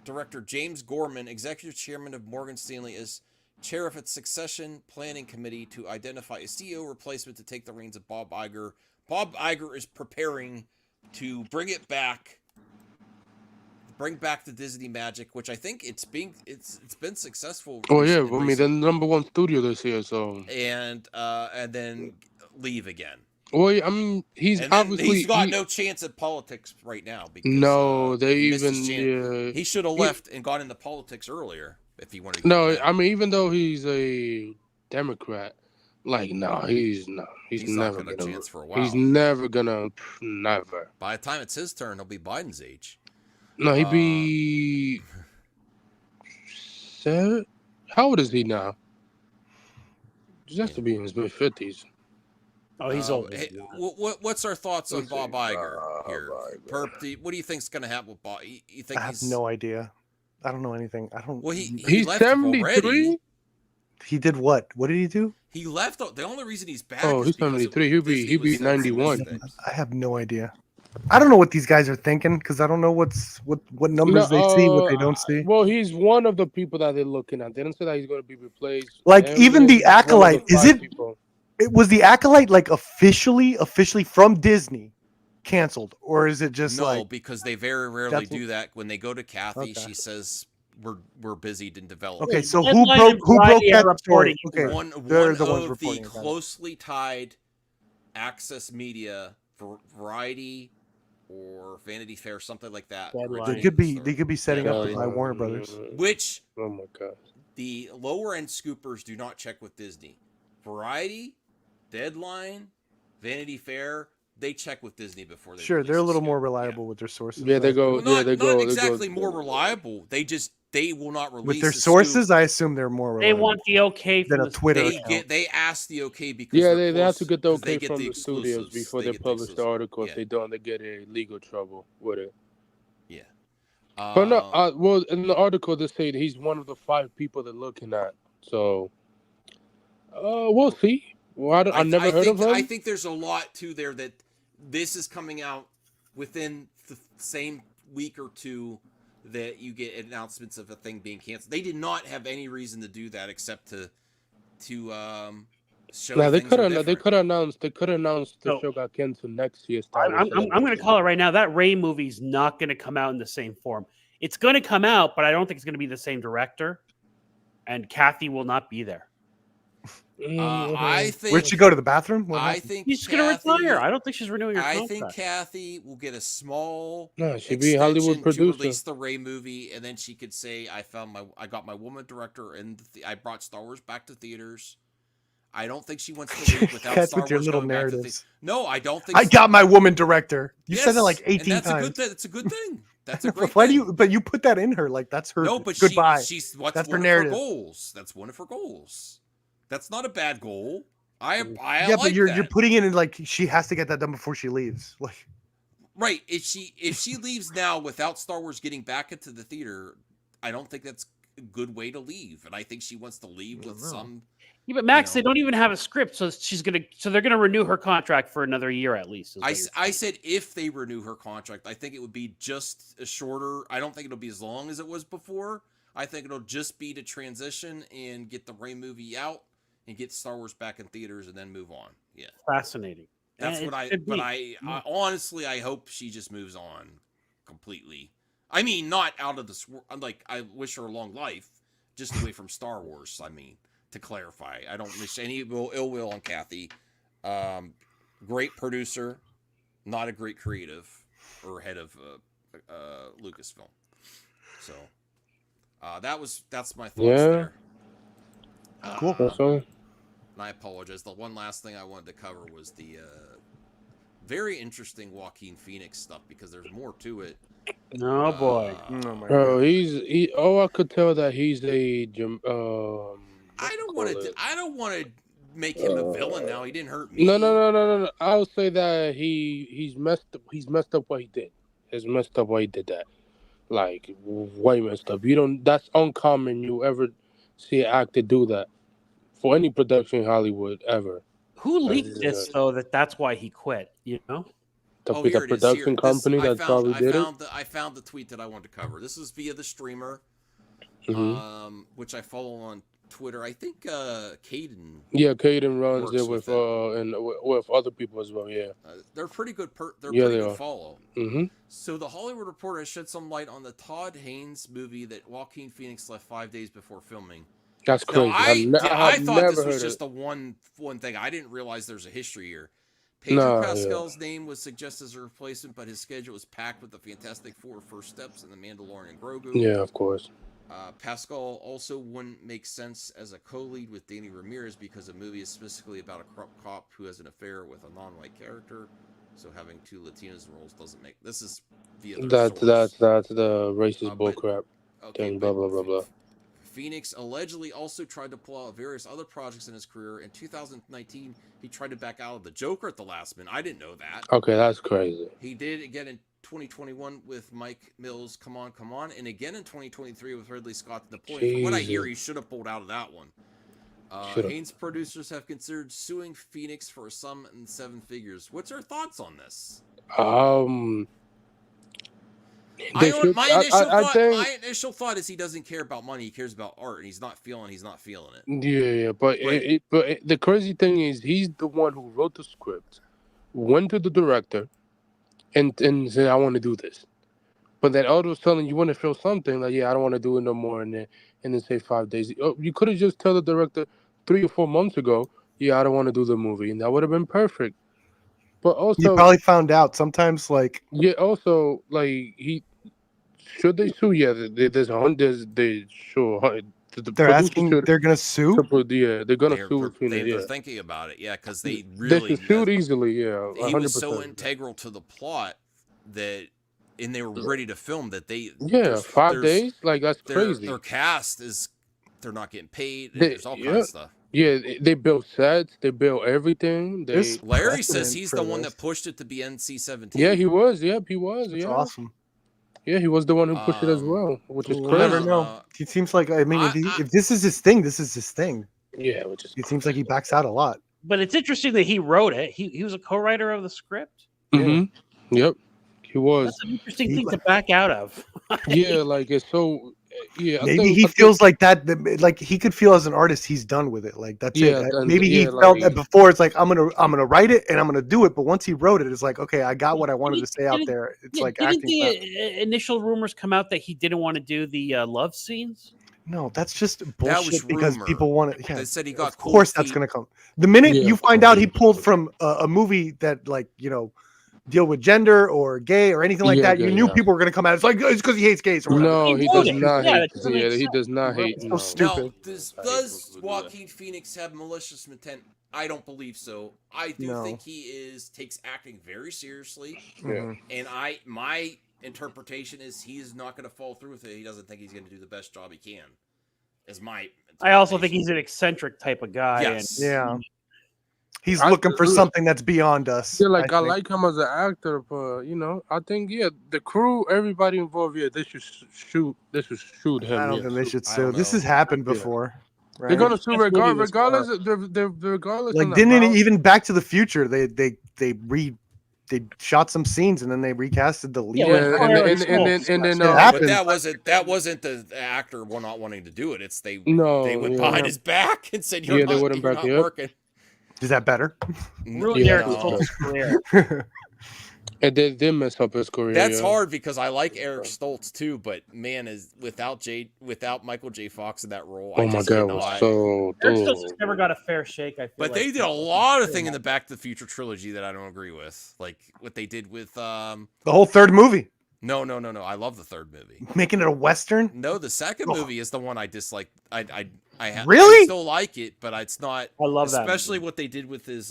director James Gorman executive chairman of Morgan Stanley as chair of its succession planning committee to identify a CEO replacement to take the reins of Bob Iger. Bob Iger is preparing to bring back the Disney magic, which I think it's been successful.
Oh yeah, I mean the number one studio this year, so
and then leave again.
Well, I mean, he's
And then
obviously
he's got no chance at politics right now because
no. They
he missed his
even
chance. He should have left and got into politics earlier if he wanted to.
no. I mean, even though he's a Democrat, like no, he's
not
never
gonna
gonna.
chance for a while.
He's never gonna never.
By the time it's his turn, he'll be Biden's age.
No, he'd be. How old is he now? He has to be in his mid 50s.
Oh, he's old.
Hey, what's our thoughts on Bob Iger here? Perp, what do you think's going to happen with Bob? You think
I have no idea. I don't know anything. I don't.
Well, he
he's
left
73.
already.
He did what? What did he do?
He left. The only reason he's back.
Oh,
is
he's
because
73. He'll be 91.
I have no idea. I don't know what these guys are thinking because I don't know what numbers they see, what they don't see.
Well, he's one of the people that they're looking at. They don't say that he's going to be replaced.
Like even the Acolyte, is it?
People.
It was the Acolyte like officially from Disney canceled, or is it just
no? Because they very rarely do that. When they go to Kathy,
Okay.
she says we're busy to develop.
Okay, so who broke that story? Okay,
they're
the ones
of
reporting
the
about it.
closely tied Access Media, Variety, or Vanity Fair, something like that.
They could be setting up to buy Warner Brothers.
Which
oh my god,
the lower end scoopers do not check with Disney. Variety, Deadline, Vanity Fair, they check with Disney before they.
Sure, they're a little
scoop.
more reliable with their sources.
Yeah, they go.
Well, not
they
exactly
go,
more reliable. They will not release
with their
a
sources.
scoop.
I assume they're more reliable.
They want the okay
than
from
a Twitter
They
account.
they ask the okay because
they have to get the okay from the studios
exclusives.
before they
get
publish the
exclusives.
article.
Yeah.
If they don't, they get in legal trouble with it.
Yeah.
But no, well, in the article they say he's one of the 5 people they're looking at. So, we'll see. Well, I never heard of him.
I think there's a lot to there that this is coming out within the same week or two that you get announcements of a thing being canceled. They did not have any reason to do that except to show.
No, they could have announced the
No.
show got canceled next year.
I'm going to call it right now. That Ray movie's not going to come out in the same form. It's going to come out, but I don't think it's going to be the same director. And Kathy will not be there.
I think.
Where'd she go to the bathroom? What
I
happened?
think
She's going to retire. I don't think she's renewing her
I
contract.
think Kathy will get a small.
No, she'd be a Hollywood
to
producer.
release the Ray movie, and then she could say, I got my woman director, and I brought Star Wars back to theaters. I don't think she wants to leave without
That's
Star
with your
Wars
little
going back to
narratives.
No, I don't think.
I got my woman director. You said
Yes,
it like 18
and that's
times.
That's a good thing. That's a great
Why
thing.
do you? But you put that in her like that's her.
No, but
goodbye.
She's
That's her
one of
narrative.
her goals. That's one of her goals. That's not a bad goal. I
Yeah,
like
but you're
that.
putting it in like she has to get that done before she leaves. Like
Right. If she leaves now without Star Wars getting back into the theater, I don't think that's a good way to leave. And I think she wants to leave with some.
Yeah, but Max, they don't even have a script, so they're gonna renew her contract for another year at least.
I said if they renew her contract, I think it would be just a shorter. I don't think it'll be as long as it was before. I think it'll just be to transition and get the Ray movie out and get Star Wars back in theaters and then move on. Yeah,
Fascinating.
that's
And
what I.
it
But
should
I
be.
honestly, I hope she just moves on completely. I mean, not out of this. Like, I wish her a long life, just away from Star Wars. I mean, to clarify, I don't wish any ill will on Kathy. Great producer, not a great creative or head of Lucasfilm. So that's my thoughts there.
cool.
So,
And I apologize. The one last thing I wanted to cover was the very interesting Joaquin Phoenix stuff because there's more to it.
Oh boy.
Oh my
bro,
God.
he. Oh, I could tell that he's a.
I don't want to make him a villain now. He didn't hurt me.
No. I'll say that he's messed up. He's messed up what he did. He's messed up why he did that. Like way messed up. You don't. That's uncommon. You ever see an actor do that for any production in Hollywood ever?
Who leaked this though? That's why he quit. You know.
The,
Oh,
the
here it is.
production
Here.
company
I
that probably did it.
I found the tweet that I wanted to cover. This is via the streamer, which I follow on Twitter. I think Caden.
Yeah, Caden runs
works
it with
with
and with other people as well. Yeah.
They're pretty good. They're
Yeah,
pretty
they
good
are.
follow.
Mm-hmm.
So the Hollywood Reporter has shed some light on the Todd Haynes movie that Joaquin Phoenix left 5 days before filming.
That's
Now,
crazy.
I
have
thought this
never
was
heard
just
it.
the one thing. I didn't realize there's a history here. Pedro
Nah,
Pascal's name was suggested as a replacement, but his schedule was packed with the Fantastic Four First Steps and the Mandalorian and Grogu.
yeah, of course.
Pascal also wouldn't make sense as a co-lead with Danny Ramirez because the movie is specifically about a corrupt cop who has an affair with a non-white character. So having two Latinos in roles doesn't make. This is via their source.
That's the racist
But-
bullcrap
Okay,
thing. Blah blah blah blah.
Phoenix allegedly also tried to pull out various other projects in his career. In 2019, he tried to back out of the Joker at the last minute. I didn't know that.
Okay, that's crazy.
He did again in 2021 with Mike Mills' Come On, Come On, and again in 2023 with Ridley Scott. The point, from what I hear, he should have pulled out of that one.
Should've.
Haynes producers have considered suing Phoenix for a sum in 7 figures. What's your thoughts on this? My initial thought is he doesn't care about money. He cares about art, and he's not feeling it.
Yeah, but the crazy thing is he's the one who wrote the script, went to the director, and said, "I want to do this." But then all of a sudden you want to feel something like, "Yeah, I don't want to do it no more," and then say 5 days. You could have just tell the director 3 or 4 months ago, "Yeah, I don't want to do the movie," and that would have been perfect. But also,
You probably found out sometimes, like
also he should they sue? Yeah, there's they sure the
they're asking, they're gonna sue.
Yeah, they're gonna sue Phoenix.
They're
Yeah,
thinking about it. Yeah, because they
they
really
should sue easily. Yeah,
he was
100%.
so integral to the plot that, and they were ready to film that they.
Yeah, 5 days. Like that's crazy.
Their cast is, they're not getting paid. There's all kinds of stuff.
Yeah, they built sets, they built everything.
Larry says
precedent
he's
for
the one
this.
that pushed it to be NC-17.
Yeah, he was. Yep, he was.
That's
yeah,
awesome.
yeah, he was the one who pushed it as well, which is
We'll
crazy.
never know. He seems like, I mean, if this is his thing, this is his thing.
Yeah, which is.
It seems like he backs out a lot.
But it's interesting that he wrote it. He was a co-writer of the script.
Mm-hmm. Yep, he was.
That's an interesting thing to back out of.
Yeah, like it's so. Yeah,
Maybe he feels like that. Like he could feel as an artist, he's done with it. Like that's
Yeah,
it.
then-
Maybe he
yeah,
felt
like-
that before. It's like I'm gonna write it and I'm gonna do it. But once he wrote it, it's like, okay, I got what I wanted to say out there. It's like
didn't
acting.
the initial rumors come out that he didn't want to do the love scenes?
No, that's just
was
bullshit because
rumor.
people want it. Yeah,
They said he got
of
cold
course that's
feet.
gonna come. The minute
Yeah,
you
of
find out he
course.
pulled from a movie that, like, deal with gender or gay or anything like
Yeah,
that, you
gay,
knew
yeah.
people were gonna come out. It's like it's because he hates gays or whatever.
No,
He
he
wrote
does
it.
not
Yeah,
hate.
it doesn't make
Yeah, he
sense.
does not hate.
so
No.
stupid.
Now, does Joaquin Phoenix have malicious intent? I don't believe so. I do
No.
think he takes acting very seriously,
Mhm.
and my interpretation is he's not going to fall through with it. He doesn't think he's going to do the best job he can. Is my.
I also think
interpretation.
he's an eccentric type of guy.
Yes.
Yeah. He's
I-
looking for something that's beyond us.
Yeah, like I
think.
like him as an actor, but I think the crew, everybody involved, they should shoot. They should shoot him.
I don't
yeah.
think they should
I
sue.
don't
This
know.
has happened
Yeah.
before. Right?
They're gonna sue
This movie was
regardless. They're regardless.
Like,
on the
didn't it
amount.
even Back to the Future? They shot some scenes and then they recasted the lead.
Yeah,
Yeah,
well,
and then
It
But
happens.
that wasn't the actor not wanting to do it. It's they
No,
went
yeah.
behind his back and said
Yeah,
you're
they
not,
wouldn't
you're
back
not
you up.
working.
Is that better?
Ruined
Yeah,
Eric
no.
Stoltz's career.
And they did mess up his career.
That's
yeah.
hard because I like Eric Stoltz too, but man, is without Michael J. Fox in that role.
Oh
I
my
just
god, it
cannot.
was so.
Eric Stoltz has never got a fair shake. I feel
But
like.
they did a lot of things in the Back to the Future trilogy that I don't agree with, like what they did with
The whole third movie,
No. I love the third movie.
making it a western.
No, the second
Oh.
movie is the one I dislike. I
Really?
still like it, but it's not.
I love that
especially
movie.
what they did with his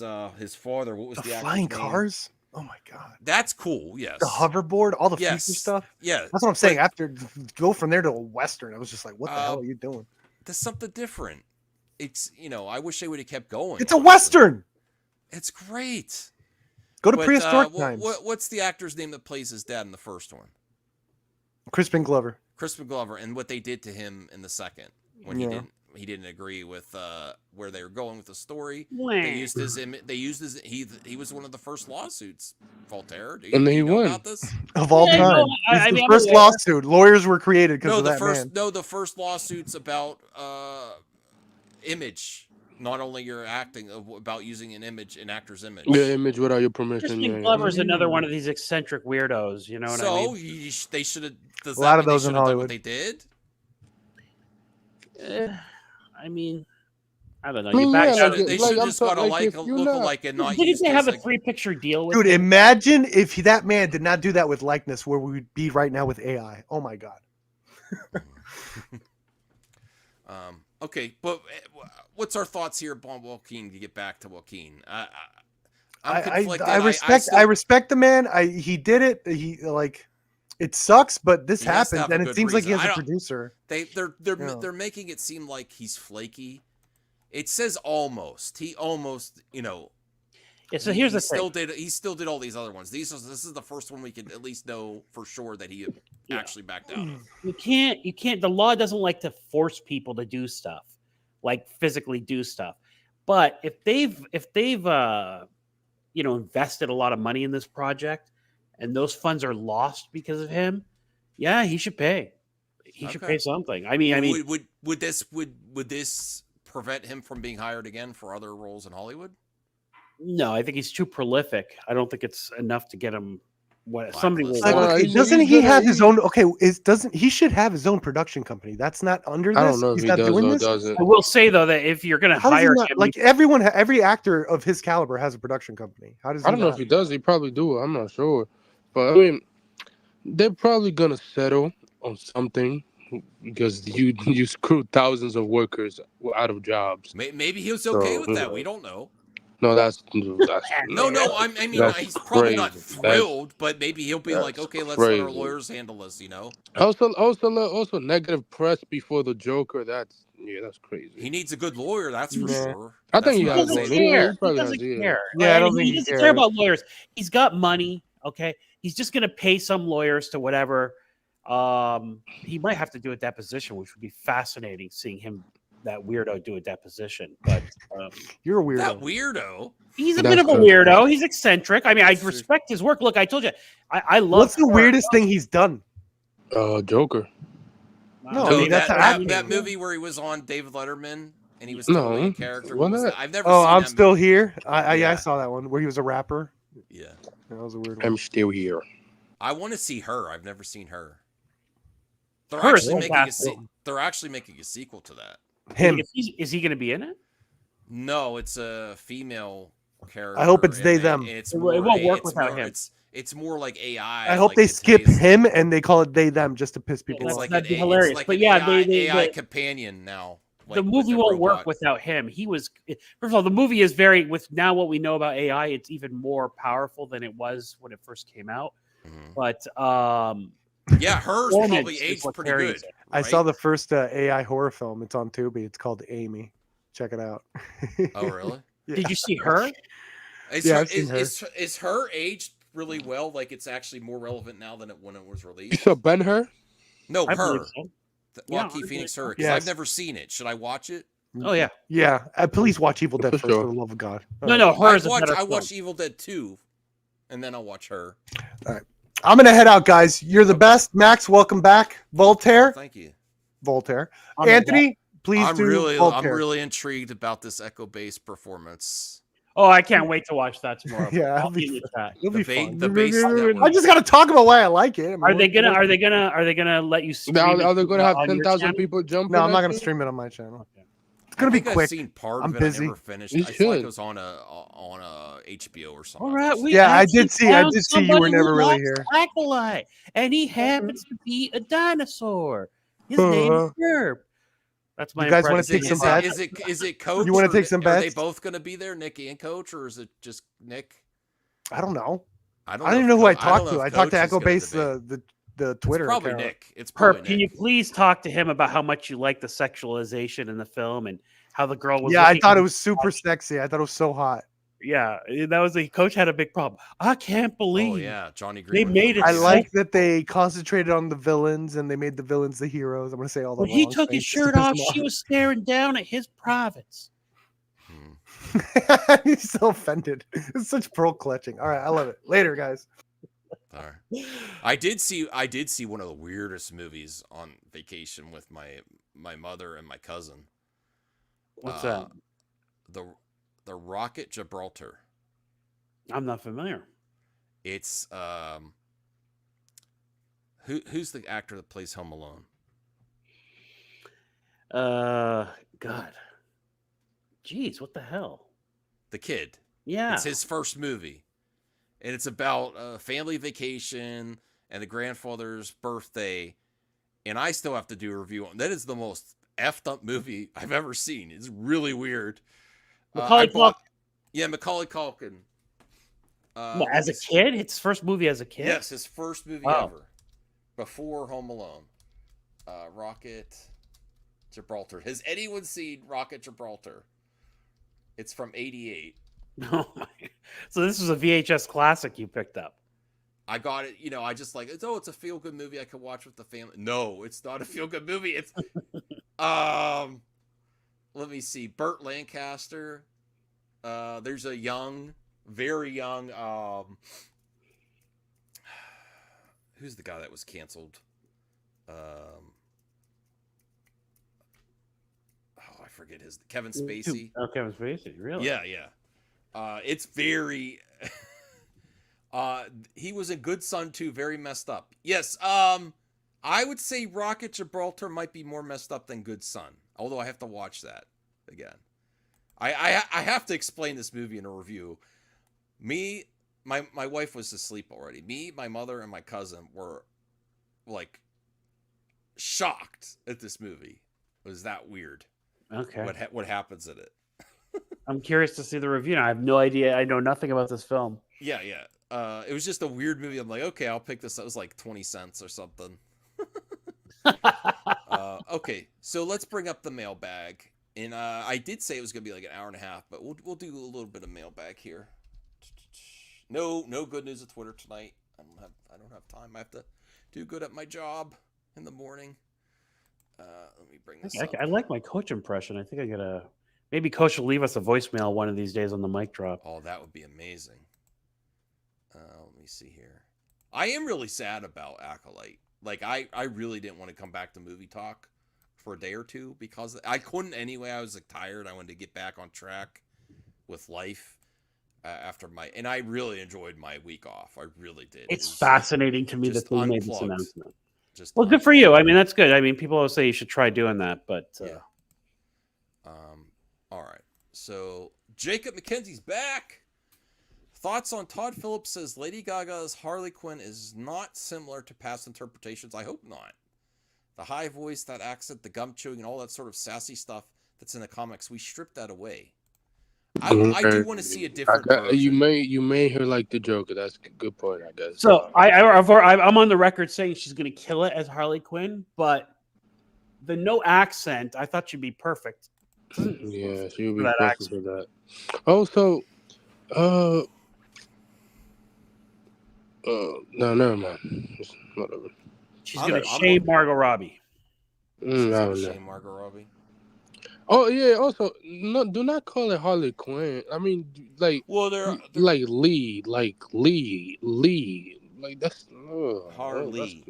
father. What was
The
the actor's
flying
name?
cars. Oh my god.
That's cool. Yes.
The hoverboard, all the
Yes.
future stuff.
Yeah.
That's what I'm saying.
But
After go from there to a western, I was just like, what the hell are you doing?
there's something different. It's I wish they would have kept going.
It's a western.
It's great.
Go to
But,
prehistoric
wh-
times.
what's the actor's name that plays his dad in the first one?
Crispin Glover.
Crispin Glover, and what they did to him in the second when
Yeah.
he didn't agree with where they were going with the story.
Wah.
They used his he was one of the first lawsuits. Voltaire, do
And then he
you know
won.
about this?
Of all
Yeah,
time.
no, I
He's the
mean, I'm
first
aware.
lawsuit. Lawyers were created because
No,
of
the
that
first
man.
the first lawsuits about image, not only your acting about using an actor's image.
Yeah, image without your permission.
Crispin
Yeah,
Glover's another one of these eccentric weirdos. You know what I mean?
They should have.
A lot of those in
What
Hollywood.
they did.
I mean, I don't know.
I mean,
You back
yeah,
They
down.
should, they
like
should
I'm
just got to
like if
look
you're not,
alike and not
Didn't
use
they have a
like,
3-picture deal with
Dude,
him?
imagine if that man did not do that with likeness, where we would be right now with AI. Oh my god.
Okay, but what's our thoughts here upon Joaquin to get back to Joaquin? I'm
I
conflicted.
I respect the man. He did it. He like it sucks, but this
He has to
happened,
have a
and it
good
seems like he
reason.
has
I
a
don't-
producer.
They're
Yeah.
making it seem like he's flaky. It says almost. He almost,
Yeah, so here's the thing.
He still did all these other ones. This is the first one we can at least know for sure that he
Yeah.
actually backed out of.
You can't. The law doesn't like to force people to do stuff, like physically do stuff. But if they've invested a lot of money in this project, and those funds are lost because of him, yeah, he should pay. He should
Okay.
pay something. I mean,
Would this prevent him from being hired again for other roles in Hollywood?
no, I think he's too prolific. I don't think it's enough to get him what somebody will
Blacklist.
want.
Okay,
he's-
doesn't
he's
he
gonna-
have his
he-
own? Okay, he should have his own production company. That's not under this.
I don't know if
He's
he
not
does
doing
or
this.
doesn't.
I will say though that if you're going to
How does he
hire
not,
him,
like every actor of his caliber has a production company. How does he
I don't know
not?
if he does. He probably do. I'm not sure, but I mean, they're probably gonna settle on something because you screwed thousands of workers out of jobs.
Maybe he was okay
So,
with that. We don't know.
No, that's
No. I mean,
That's
he's probably not
crazy.
thrilled, but maybe he'll be like,
that's
okay, let's let our
crazy.
lawyers handle this.
Also negative press before the Joker. That's crazy.
He needs a good lawyer, that's for
Nah.
sure.
I
That's
think he
what
he
I'm
has
doesn't
one.
saying.
care.
He probably
He doesn't
has, yeah.
care.
Yeah, I don't
And
think
he
he
doesn't
cares.
care about lawyers. He's got money. Okay, he's just going to pay some lawyers to whatever. He might have to do a deposition, which would be fascinating. Seeing him, that weirdo, do a deposition. But
You're a weirdo.
That weirdo.
he's a
That's
bit of a
good.
weirdo. He's eccentric. I mean, I
That's true.
respect his work. Look, I told you, I love.
What's the
horror.
weirdest thing he's done?
Joker.
No,
So
I mean, that's
that
acting.
movie where he was on David Letterman and he was totally
No,
a character.
what
What was
that?
that? I've never
Oh,
seen
I'm
that
still
movie.
here. I
Yeah.
saw that one where he was a rapper.
Yeah.
That was a weird one.
I'm still here.
I want to see her. I've never seen her. They're
Her is
actually making
fantastic.
they're actually making a sequel to that.
Him.
Is he going to be in it?
No, it's a female character.
I hope it's
and
they, them.
It's
It
more,
won't work
it's
without
more,
him.
It's more like AI.
I hope
like
they
in
skip
today's-
him and they call it they them just to piss people
It's
off.
like
That'd be
an,
hilarious.
It's like
But
an
yeah,
AI,
they-
AI companion now.
The
like, with
movie
a
won't work
robot.
without him. He was first of all, the movie is very with now what we know about AI, it's even more powerful than it was when it first came out.
Mhm.
But
Yeah, hers
performance
probably
is
aged
what
pretty
carries
good.
it.
I
right?
saw the first AI horror film. It's on Tubi. It's called Amy. Check it out.
Oh, really?
Yeah.
Did you see her?
Is
Yeah,
her,
I've seen her.
is her aged really well? Like it's actually more relevant now than when it was
You
released?
saw Ben-Hur?
No,
I believe
her.
so.
Joaquin
I believe
Phoenix,
so.
her. Because
Yes.
I've never seen it. Should I watch it?
Oh yeah.
Yeah. Please watch Evil Dead
For
first,
sure.
for the love of God.
No, her is a better
I
film.
watched Evil Dead 2, and then I'll watch her.
I'm gonna head out, guys. You're the best. Max, welcome back. Voltaire.
Thank you.
Voltaire.
I'm the
Anthony, please
I'm
do
really
Voltaire.
intrigued about this Echo Bass performance.
Oh, I can't wait to watch that tomorrow.
Yeah,
I'll
it'll be
be in the chat.
It'll be
The
fun.
Bass Network.
I just gotta talk about why I like it. I mean,
Are they gonna
what-
are they gonna let you stream
Now,
it
are they going to have
on your
10,000
channel?
people jump?
No,
in
I'm
that
not gonna
shit?
stream it on my channel.
Okay.
It's gonna be
I've
quick.
seen part
I'm
of it.
busy.
I never finished.
You
I feel like
should.
it was on a HBO or something.
All right, we
Yeah, I
actually
did see- I
found
did see you were
somebody who
never really
likes
here.
Acolyte, and he happens to be a dinosaur. His name is Herb. That's my
You guys wanna
impression.
take some
is
bets?
is it Coach?
You wanna
or
take some
Are they
bets?
both going to be there, Nick and Coach, or is it just Nick?
I don't know.
I
I don't even know who I talked to. I talked to Echo Base,
the
the Twitter.
Probably
account.
Nick. It's probably
Herb, can
Nick.
you please talk to him about how much you like the sexualization in the film and how the girl was?
Yeah, I
looking-
thought it was super sexy. I thought it was so hot.
Yeah, that was the coach had a big problem. I can't believe.
Oh yeah, Johnny Green.
They made it
I
so-
like that they concentrated on the villains and they made the villains the heroes. I'm gonna say all the.
When he
wrong
took his
things just to
shirt
piss
off,
him
she was staring down at his privates.
Hmm.
He's so offended. It's such pearl clutching. All right, I love it. Later, guys.
All right. I did see one of the weirdest movies on vacation with my mother and my cousin.
What's that?
The Rocket Gibraltar.
I'm not familiar.
It's who's the actor that plays Home Alone?
God. Jeez, what the hell?
The kid.
Yeah.
It's his first movie. And it's about a family vacation and the grandfather's birthday. And I still have to do a review on that. Is the most effed up movie I've ever seen. It's really weird.
Macaulay Culkin.
Yeah, Macaulay Culkin.
As a kid? It's his first movie as a kid?
Yes, his first movie
Wow.
ever. Before Home Alone. Rocket Gibraltar. Has anyone seen Rocket Gibraltar? It's from '88.
Oh my. So this was a VHS classic you picked up.
I got it, I just like, it's a feel-good movie I could watch with the family. No, it's not a feel-good movie. It's let me see. Burt Lancaster. There's a young, very young who's the guy that was canceled? I forget his Kevin Spacey.
Oh, Kevin Spacey, really?
Yeah. It's very he was in Good Son 2, very messed up. Yes, I would say Rocket Gibraltar might be more messed up than Good Son, although I have to watch that again. I have to explain this movie in a review. My wife was asleep already. Me, my mother, and my cousin were like shocked at this movie. It was that weird.
Okay.
What happens in it?
I'm curious to see the review now. I have no idea. I know nothing about this film.
Yeah. It was just a weird movie. I'm like, okay, I'll pick this up. It was like 20 cents or something. Okay, so let's bring up the mailbag. And I did say it was going to be like an hour and a half, but we'll do a little bit of mailbag here. No good news at Twitter tonight. I don't have time. I have to do good at my job in the morning. Let me bring this up.
I like my Coach impression. I think I gotta. Maybe Coach will leave us a voicemail one of these days on the mic drop.
Oh, that would be amazing. Let me see here. I am really sad about Acolyte. Like, I really didn't want to come back to movie talk for a day or two because I couldn't anyway. I was like tired. I wanted to get back on track with life after and I really enjoyed my week off. I really did.
It's fascinating to me that they made this
unplugged.
announcement. Well, good for you. I mean, that's good. I mean, people always say you should try doing that, but
yeah. All right. So Jacob McKenzie's back. Thoughts on Todd Phillips says Lady Gaga's Harley Quinn is not similar to past interpretations. I hope not. The high voice, that accent, the gum chewing, and all that sort of sassy stuff that's in the comics, we stripped that away. I do want to see a different version.
You may hear like the Joker. That's a good point, I guess.
So I'm on the record saying she's going to kill it as Harley Quinn, but the no accent, I thought she'd be perfect.
Yeah, she would be perfect for that. Also, no, never mind. Whatever.
She's going to shame Margot Robbie.
Shame Margot Robbie.
Oh yeah. Also, do not call it Harley Quinn. I mean, like,
they're
like Lee, like that's
Harley.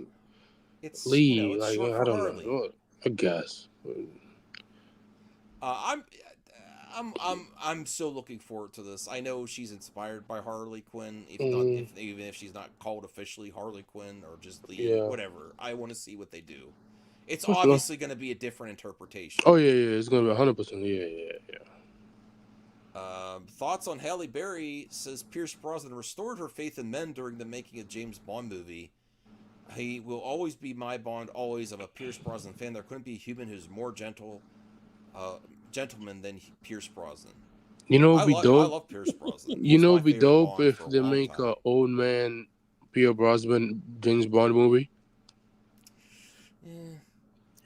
It's Lee. It's like I don't
Harley.
know. I guess.
I'm so looking forward to this. I know she's inspired by Harley Quinn, even if she's not called officially Harley Quinn or just Lee, whatever. I want to see what they do. It's obviously going to be a different interpretation.
Oh yeah, it's going to be 100%. Yeah.
Thoughts on Halle Berry says Pierce Brosnan restored her faith in men during the making of James Bond movie. He will always be my Bond, always. I'm a Pierce Brosnan fan. There couldn't be a human who's more gentleman than Pierce Brosnan.
You know, it'd be dope.
I love Pierce Brosnan.
You know, it'd be dope if they make an old man Pierce Brosnan James Bond movie.
Yeah.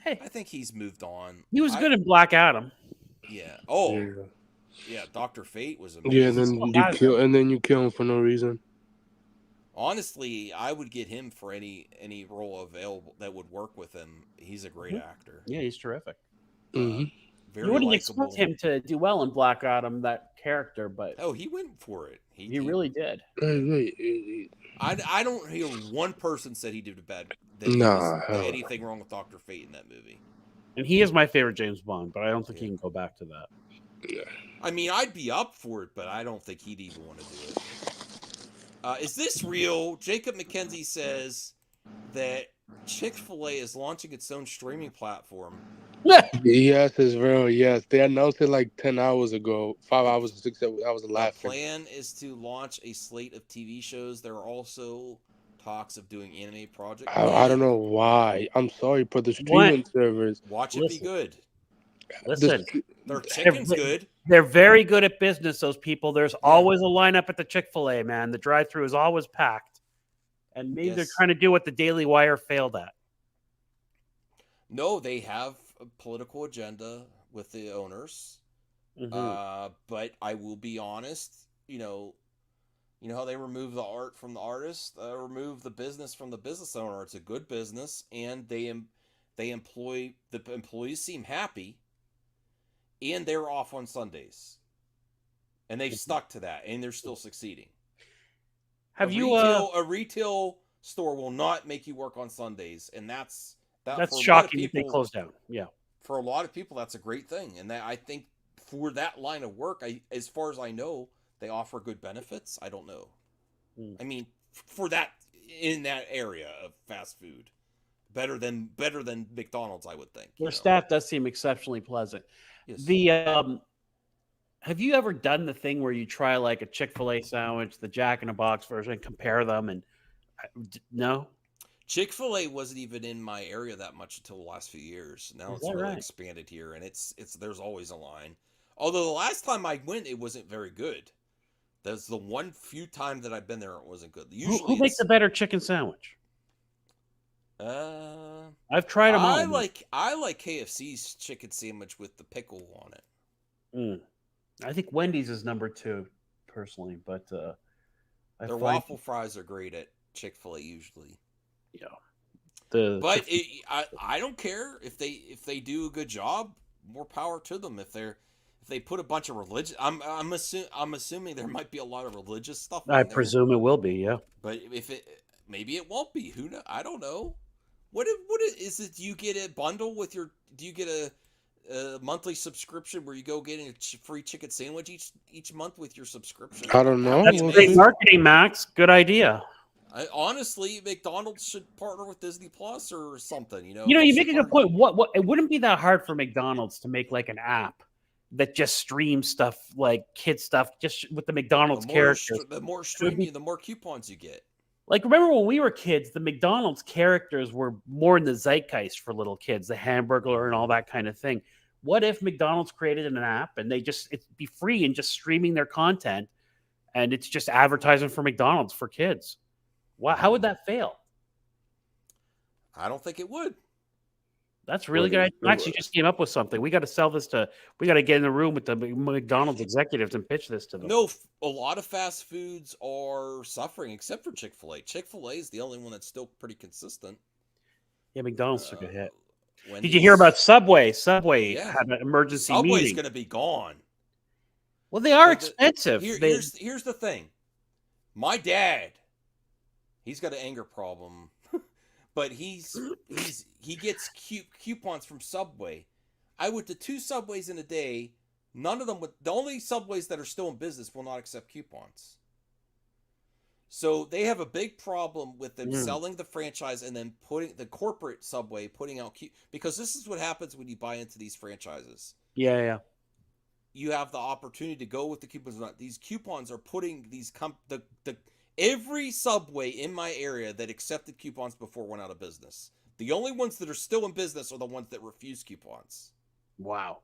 Hey,
I think he's moved on.
He was good in Black Adam.
Yeah. Oh. Yeah. Dr. Fate was amazing.
Yeah. Then you kill him for no reason.
Honestly, I would get him for any role available that would work with him. He's a great actor.
Yeah, he's terrific.
Very
you wouldn't
likable.
expect him to do well in Black Adam, that character, but
he went for it.
He really did.
I don't hear one person said he did anything wrong with Dr. Fate in that movie.
And he is my favorite James Bond, but I don't think he can go back to that.
Yeah.
I mean, I'd be up for it, but I don't think he'd even want to do it. Is this real? Jacob McKenzie says that Chick-fil-A is launching its own streaming platform.
Yes, it's real. Yes, they announced it like 10 hours ago, 5 hours, 6 hours.
The
Laughing.
plan is to launch a slate of TV shows. There are also talks of doing anime project.
I don't
And
know why. I'm sorry, but the
What?
streaming servers,
watch it be
Listen,
good.
listen.
Their
They're,
chicken's good.
they're very good at business. Those people. There's
Yeah.
always a lineup at the Chick-fil-A, man. The drive-through is always packed, and maybe they're
Yes.
trying to do what the Daily Wire failed at.
No, they have a political agenda with the owners. But I will be honest, you know how they remove the art from the artist, remove the business from the business owner. It's a good business, and the employees seem happy, and they're off on Sundays, and they've stuck to that, and they're still succeeding.
Have
a retail store will not make you work on Sundays, and that's
That's
for
shocking.
A lot
If
of
they
people,
close down. Yeah.
for a lot of people, that's a great thing, and that I think for that line of work, as far as I know, they offer good benefits. I don't know. I mean, for that in that area of fast food, better than McDonald's, I would think.
Their staff does seem exceptionally pleasant.
Yes.
Have you ever done the thing where you try like a Chick-fil-A sandwich, the Jack in a Box version, and compare them? And no,
Chick-fil-A wasn't even in my area that much until the last few years. Now
Is
it's
that
really
right?
expanded here, and it's there's always a line. Although the last time I went, it wasn't very good. That's the one few time that I've been there, it wasn't good. Usually,
who makes a better chicken sandwich? I've tried them all.
I like KFC's chicken sandwich with the pickle on it.
I think Wendy's is number 2, personally, but
Their waffle fries are great at Chick-fil-A usually.
Yeah.
But I don't care if they do a good job. More power to them. If they put a bunch of religious, I'm assuming there might be a lot of religious stuff.
I presume it will be. Yeah.
But maybe it won't be. Who knows? I don't know. What is it? Do you get a bundle with your? Do you get a monthly subscription where you go get a free chicken sandwich each month with your subscription?
I don't know.
That's great marketing, Max. Good idea.
Honestly, McDonald's should partner with Disney Plus or something. You
make a good point. What it wouldn't be that hard for McDonald's to make like an app that just streams stuff like kid stuff, just with the McDonald's characters.
The more streaming, the more coupons you get.
Like, remember when we were kids, the McDonald's characters were more in the zeitgeist for little kids, the Hamburglar and all that kind of thing. What if McDonald's created an app and it'd be free and just streaming their content, and it's just advertising for McDonald's for kids? How would that fail?
I don't think it would.
That's really good. Max, you just came up with something. We got to sell this we got to get in the room with the McDonald's executives and pitch this to them.
No, a lot of fast foods are suffering except for Chick-fil-A. Chick-fil-A is the only one that's still pretty consistent.
Yeah, McDonald's took a hit.
Wendy's,
did you hear about Subway? Subway had an emergency meeting.
Subway's going to be gone.
Well, they are expensive.
Here's the thing. My dad, he's got an anger problem. But he gets coupons from Subway. I went to 2 Subways in a day. None of them the only Subways that are still in business will not accept coupons. So they have a big problem with them selling the franchise and then putting the corporate Subway putting out because this is what happens when you buy into these franchises.
Yeah.
You have the opportunity to go with the coupons. These coupons are putting these every Subway in my area that accepted coupons before went out of business. The only ones that are still in business are the ones that refuse coupons.
Wow.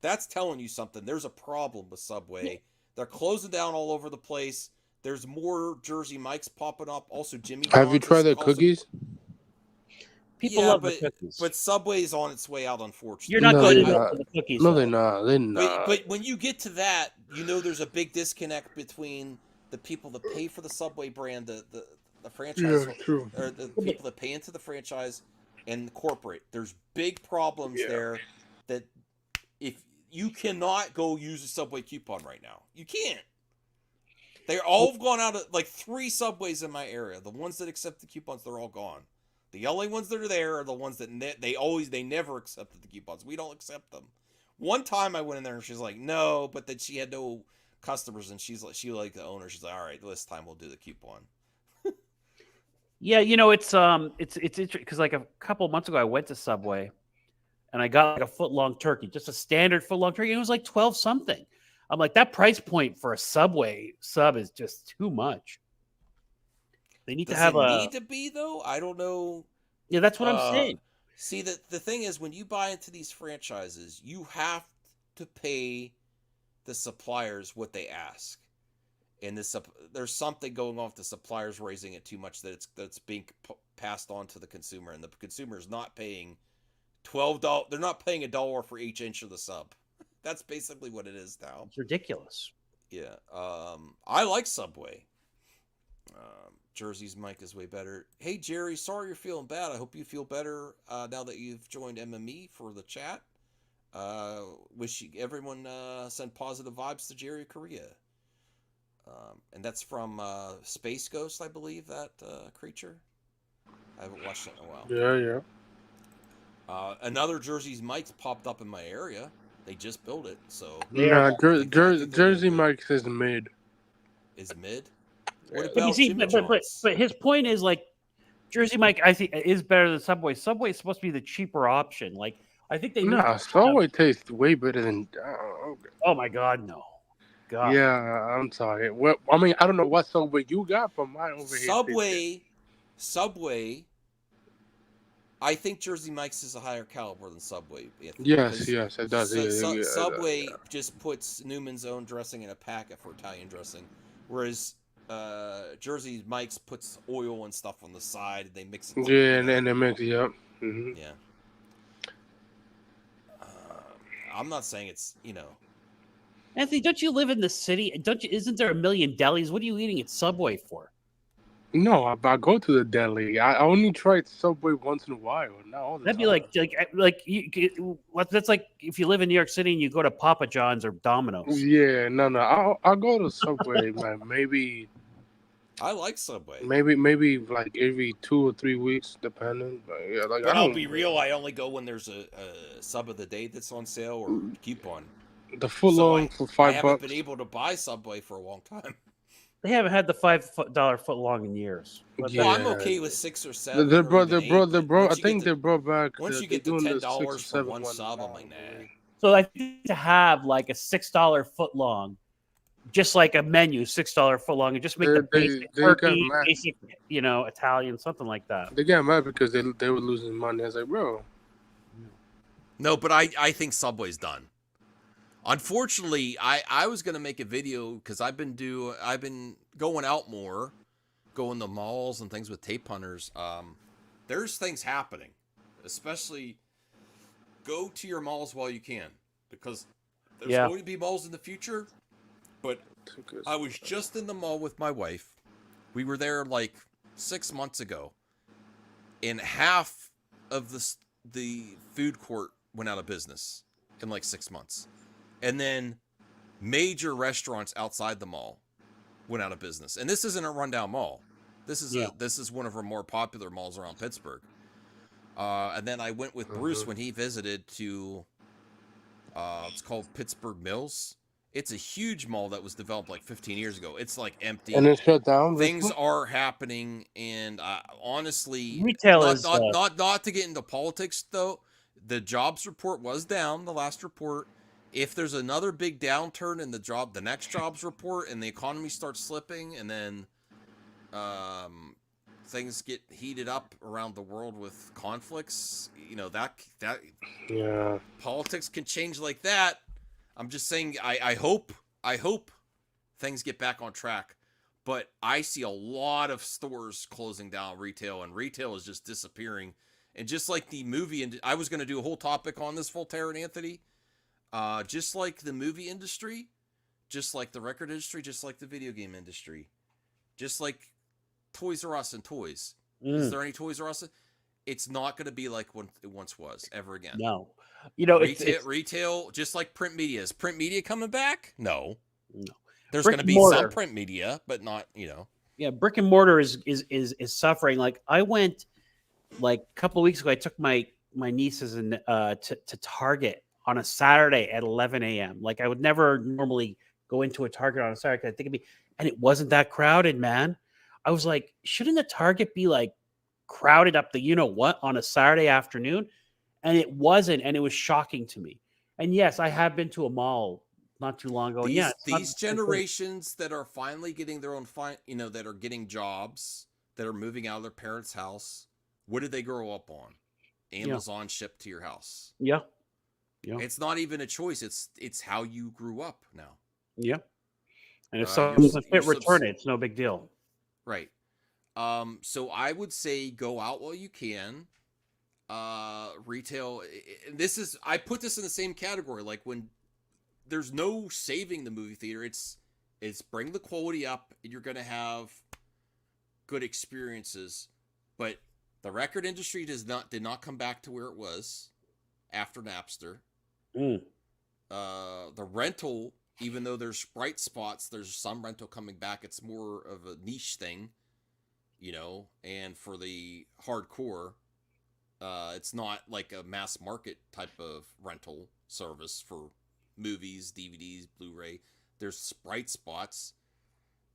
That's telling you something. There's a problem with Subway. They're closing down all over the place. There's more Jersey Mikes popping up. Also, Jimmy John's.
Have you tried their cookies?
People love the cookies.
But Subway's on its way out, unfortunately.
You're not going to go for the cookies.
No, they're not. They're not.
But when you get to that, there's a big disconnect between the people that pay for the Subway brand, the franchise,
true.
or the people that pay into the franchise, and the corporate. There's big problems there that if you cannot go use a Subway coupon right now, you can't. They're all gone out of like 3 Subways in my area. The ones that accept the coupons, they're all gone. The only ones that are there are the ones that they never accepted the coupons. We don't accept them. One time I went in there and she's like, no, but that she had no customers, and she liked the owner. She's like, all right, this time we'll do the coupon.
Yeah, it's interesting because like a couple months ago I went to Subway, and I got like a foot-long turkey, just a standard foot-long turkey. It was like 12 something. I'm like, that price point for a Subway sub is just too much. They need
Does
to have
it
a.
need to be though? I don't know.
Yeah, that's what I'm saying.
See, the thing is, when you buy into these franchises, you have to pay the suppliers what they ask, and there's something going on with the suppliers raising it too much that's being passed on to the consumer, and the consumer is not paying $12. They're not paying $1 for each inch of the sub. That's basically what it is now.
It's ridiculous.
Yeah. I like Subway. Jersey's mic is way better. Hey, Jerry, sorry you're feeling bad. I hope you feel better now that you've joined MME for the chat. Wish everyone send positive vibes to Jerry Korea. And that's from Space Ghost, I believe, that creature. I haven't watched it in a while.
Yeah.
Another Jersey's mic's popped up in my area. They just built it, so...
Nah,
I think they're
Jersey
good.
Mike says mid.
Is mid? What
But
But you
about
see,
Jimmy
but
John's?
his point is like Jersey Mike, I think, is better than Subway. Subway is supposed to be the cheaper option. Like, I think they need
Nah,
to
Subway tastes way better than.
Oh my God, no. God.
Yeah, I'm sorry. Well, I mean, I don't know what Subway you got, but mine over here.
Subway. I think Jersey Mike's is a higher caliber than Subway.
Yes, it does.
Subway just puts Newman's own dressing in a packet for Italian dressing, whereas Jersey Mike's puts oil and stuff on the side, and they mix it.
Yeah, and then they mix it up. Mm-hmm.
Yeah. I'm not saying it's
Anthony, don't you live in the city? Isn't there a million delis? What are you eating at Subway for?
No, I go to the deli. I only try Subway once in a while. Not all the
That'd be
time.
that's like if you live in New York City and you go to Papa John's or Domino's.
Yeah, no. I'll go to Subway, man. Maybe
I like Subway.
maybe like every 2 or 3 weeks, depending. But yeah, like
But
I
I'll
don't
be real. I only go when there's a sub of the day that's on sale or coupon.
the foot long for
I
$5.
haven't been able to buy Subway for a long time.
They haven't had the $5 foot long in years. But
Yeah.
Well, I'm okay with 6 or 7.
They
or
brought.
even 8, but
I
once you
think
get
they
to-
brought back.
once you
they're
get to
doing the
$10
6 or
for
7
one
one
sub,
now,
I'm like, nah.
So I think to have like a $6 foot long, just like a menu, $6 foot long, and just make the basic
they got
turkey,
mad.
basic, Italian, something like that.
They got mad because they were losing money. I was like, bro.
No, but I think Subway's done. Unfortunately, I was gonna make a video because I've been going out more, going to malls and things with tape hunters. There's things happening, especially go to your malls while you can, because there's going to be malls in the future. But I was just in the mall with my wife. We were there like 6 months ago, and half of the food court went out of business in like 6 months. And then major restaurants outside the mall went out of business. And this isn't a rundown mall. This is one of our more popular malls around Pittsburgh. And then I went with Bruce when he visited to it's called Pittsburgh Mills. It's a huge mall that was developed like 15 years ago. It's like empty.
And it shut down.
Things are happening, and honestly,
Retail
not to get into politics though. The jobs report was down, the last report. If there's another big downturn in the next jobs report, and the economy starts slipping, and then things get heated up around the world with conflicts, that politics can change like that. I'm just saying, I hope things get back on track, but I see a lot of stores closing down retail, and retail is just disappearing. And just like the movie, I was going to do a whole topic on this, Voltaire and Anthony. Just like the movie industry, just like the record industry, just like the video game industry, just like Toys R Us and toys. Is there any Toys R Us? It's not going to be like what it once was ever again.
No.
Retail, just like print media. Is print media coming back? No. There's
Brick
going to be
mortar.
some print media, but not,
Yeah, brick and mortar is suffering. Like I went like a couple of weeks ago, I took my nieces to Target on a Saturday at 11 a.m. Like I would never normally go into a Target on a Saturday. I think it'd be, and it wasn't that crowded, man. I was like, shouldn't the Target be like crowded up the what on a Saturday afternoon? and it wasn't, and it was shocking to me. And yes, I have been to a mall not too long ago. And yeah, it's not
These
that great.
generations that are finally getting their own that are getting jobs, that are moving out of their parents' house, what did they grow up on? Amazon shipped to your house.
Yeah. Yeah.
It's not even a choice. It's how you grew up now.
Yeah. And if
You're
something doesn't fit,
subs-
return it. It's no big deal.
Right. So I would say go out while you can. Retail. I put this in the same category. Like when there's no saving the movie theater. It's bring the quality up, and you're gonna have good experiences. But the record industry did not come back to where it was after Napster.
Mm.
The rental, even though there's bright spots, there's some rental coming back. It's more of a niche thing, and for the hardcore, it's not like a mass market type of rental service for movies, DVDs, Blu-ray. There's bright spots.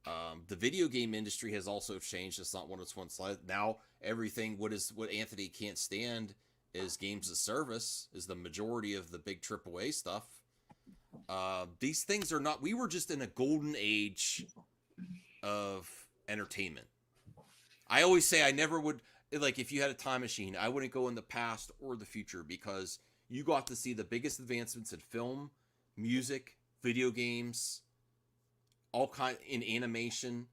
The video game industry has also changed. It's not what it's once like. Now everything, what Anthony can't stand is games as service, is the majority of the big AAA stuff. These things are not. We were just in a golden age of entertainment. I always say I never would, like, if you had a time machine, I wouldn't go in the past or the future, because you got to see the biggest advancements in film, music, video games, all kind in animation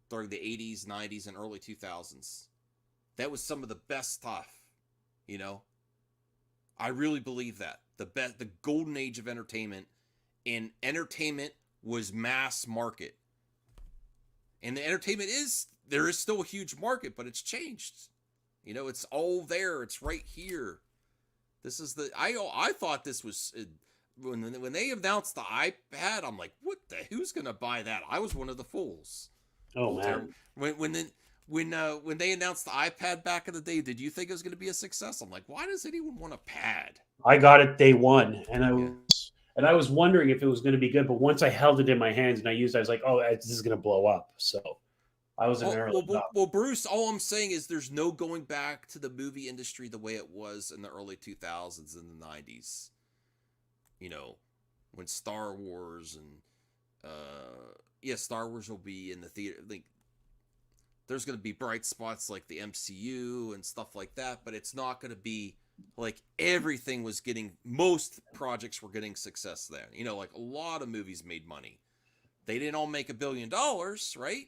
during the 80s, 90s, and early 2000s. That was some of the best stuff, I really believe that. The golden age of entertainment, and entertainment was mass market. And the entertainment there is still a huge market, but it's changed. It's all there. It's right here. This is I thought this was when they announced the iPad, I'm like, who's gonna buy that? I was one of the fools.
Oh man.
When they announced the iPad back in the day, did you think it was going to be a success? I'm like, why does anyone want a pad?
I got it day one, and I was wondering if it was going to be good. But once I held it in my hands and I used it, I was like, oh, this is going to blow up. So I was an early.
Well, Bruce, all I'm saying is there's no going back to the movie industry the way it was in the early 2000s and the 90s. When Star Wars and Star Wars will be in the theater. Like, there's going to be bright spots like the MCU and stuff like that, but it's not going to be like everything was getting, most projects were getting success there. Like a lot of movies made money. They didn't all make $1 billion, right?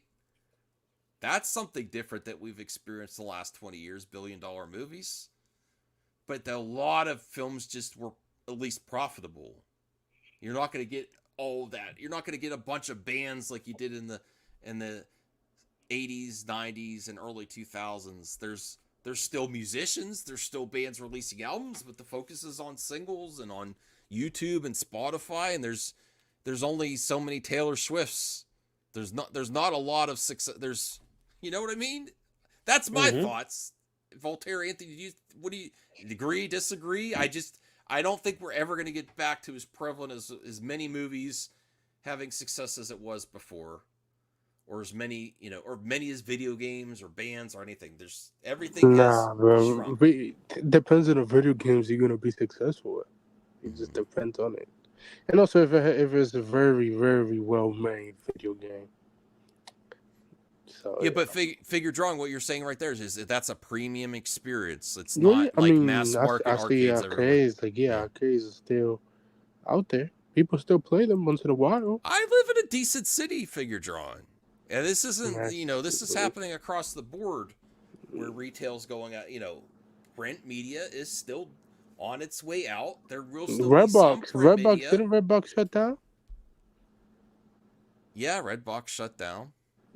That's something different that we've experienced the last 20 years, $1 billion movies. But a lot of films just were at least profitable. You're not going to get all that. You're not going to get a bunch of bands like you did in the 80s, 90s, and early 2000s. There's still musicians, there's still bands releasing albums, but the focus is on singles and on YouTube and Spotify, and there's only so many Taylor Swifts. There's not a lot of success. There's, you know what I mean? That's my thoughts. Voltaire, Anthony, do you agree, disagree? I don't think we're ever going to get back to as prevalent as many movies having success as it was before. Or as many, or many as video games or bands or anything. There's everything.
Nah, bro.
shrunk.
It depends on the video games you're gonna be successful at. It just depends on it, and also if it's a very, very well made video game. So
Yeah, but figure drawing, what you're saying right there is that that's a premium experience. It's
yeah,
not like mass market
I see
arcades.
arcades. Like arcades are still out there. People still play them once in a while.
I live in a decent city, figure drawing. And this isn't,
That's
this is happening across the board where retail's going out, print media is still on its way out. There will still be some print media.
Didn't Redbox shut down?
Yeah, Redbox shut down.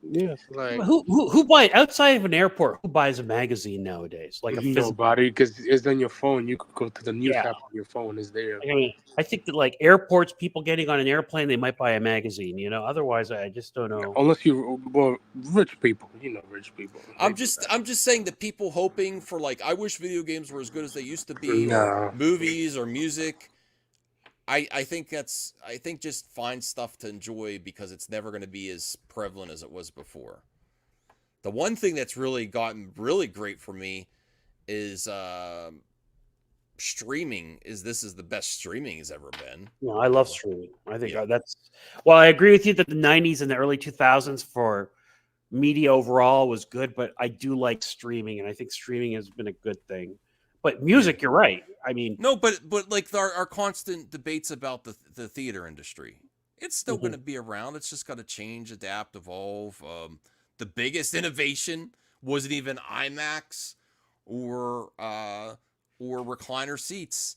Yes, like
Who buys outside of an airport? Who buys a magazine nowadays? Like a physical.
nobody, because it's on your phone. You could go to the news app on your phone. It's there.
I mean, I think that like airports, people getting on an airplane, they might buy a magazine. Otherwise, I just don't know.
Unless rich people, rich people.
I'm just saying that people hoping for, like, I wish video games were as good as they used to be, or movies or music. I think just find stuff to enjoy, because it's never going to be as prevalent as it was before. The one thing that's really gotten really great for me is streaming this is the best streaming has ever been.
No, I love streaming. I think
Yeah.
that's well. I agree with you that the '90s and the early 2000s for media overall was good, but I do like streaming, and I think streaming has been a good thing. But music, you're right. I mean,
No, but like our constant debates about the theater industry, it's still
Mhm.
going to be around. It's just got to change, adapt, evolve. The biggest innovation wasn't even IMAX or recliner seats.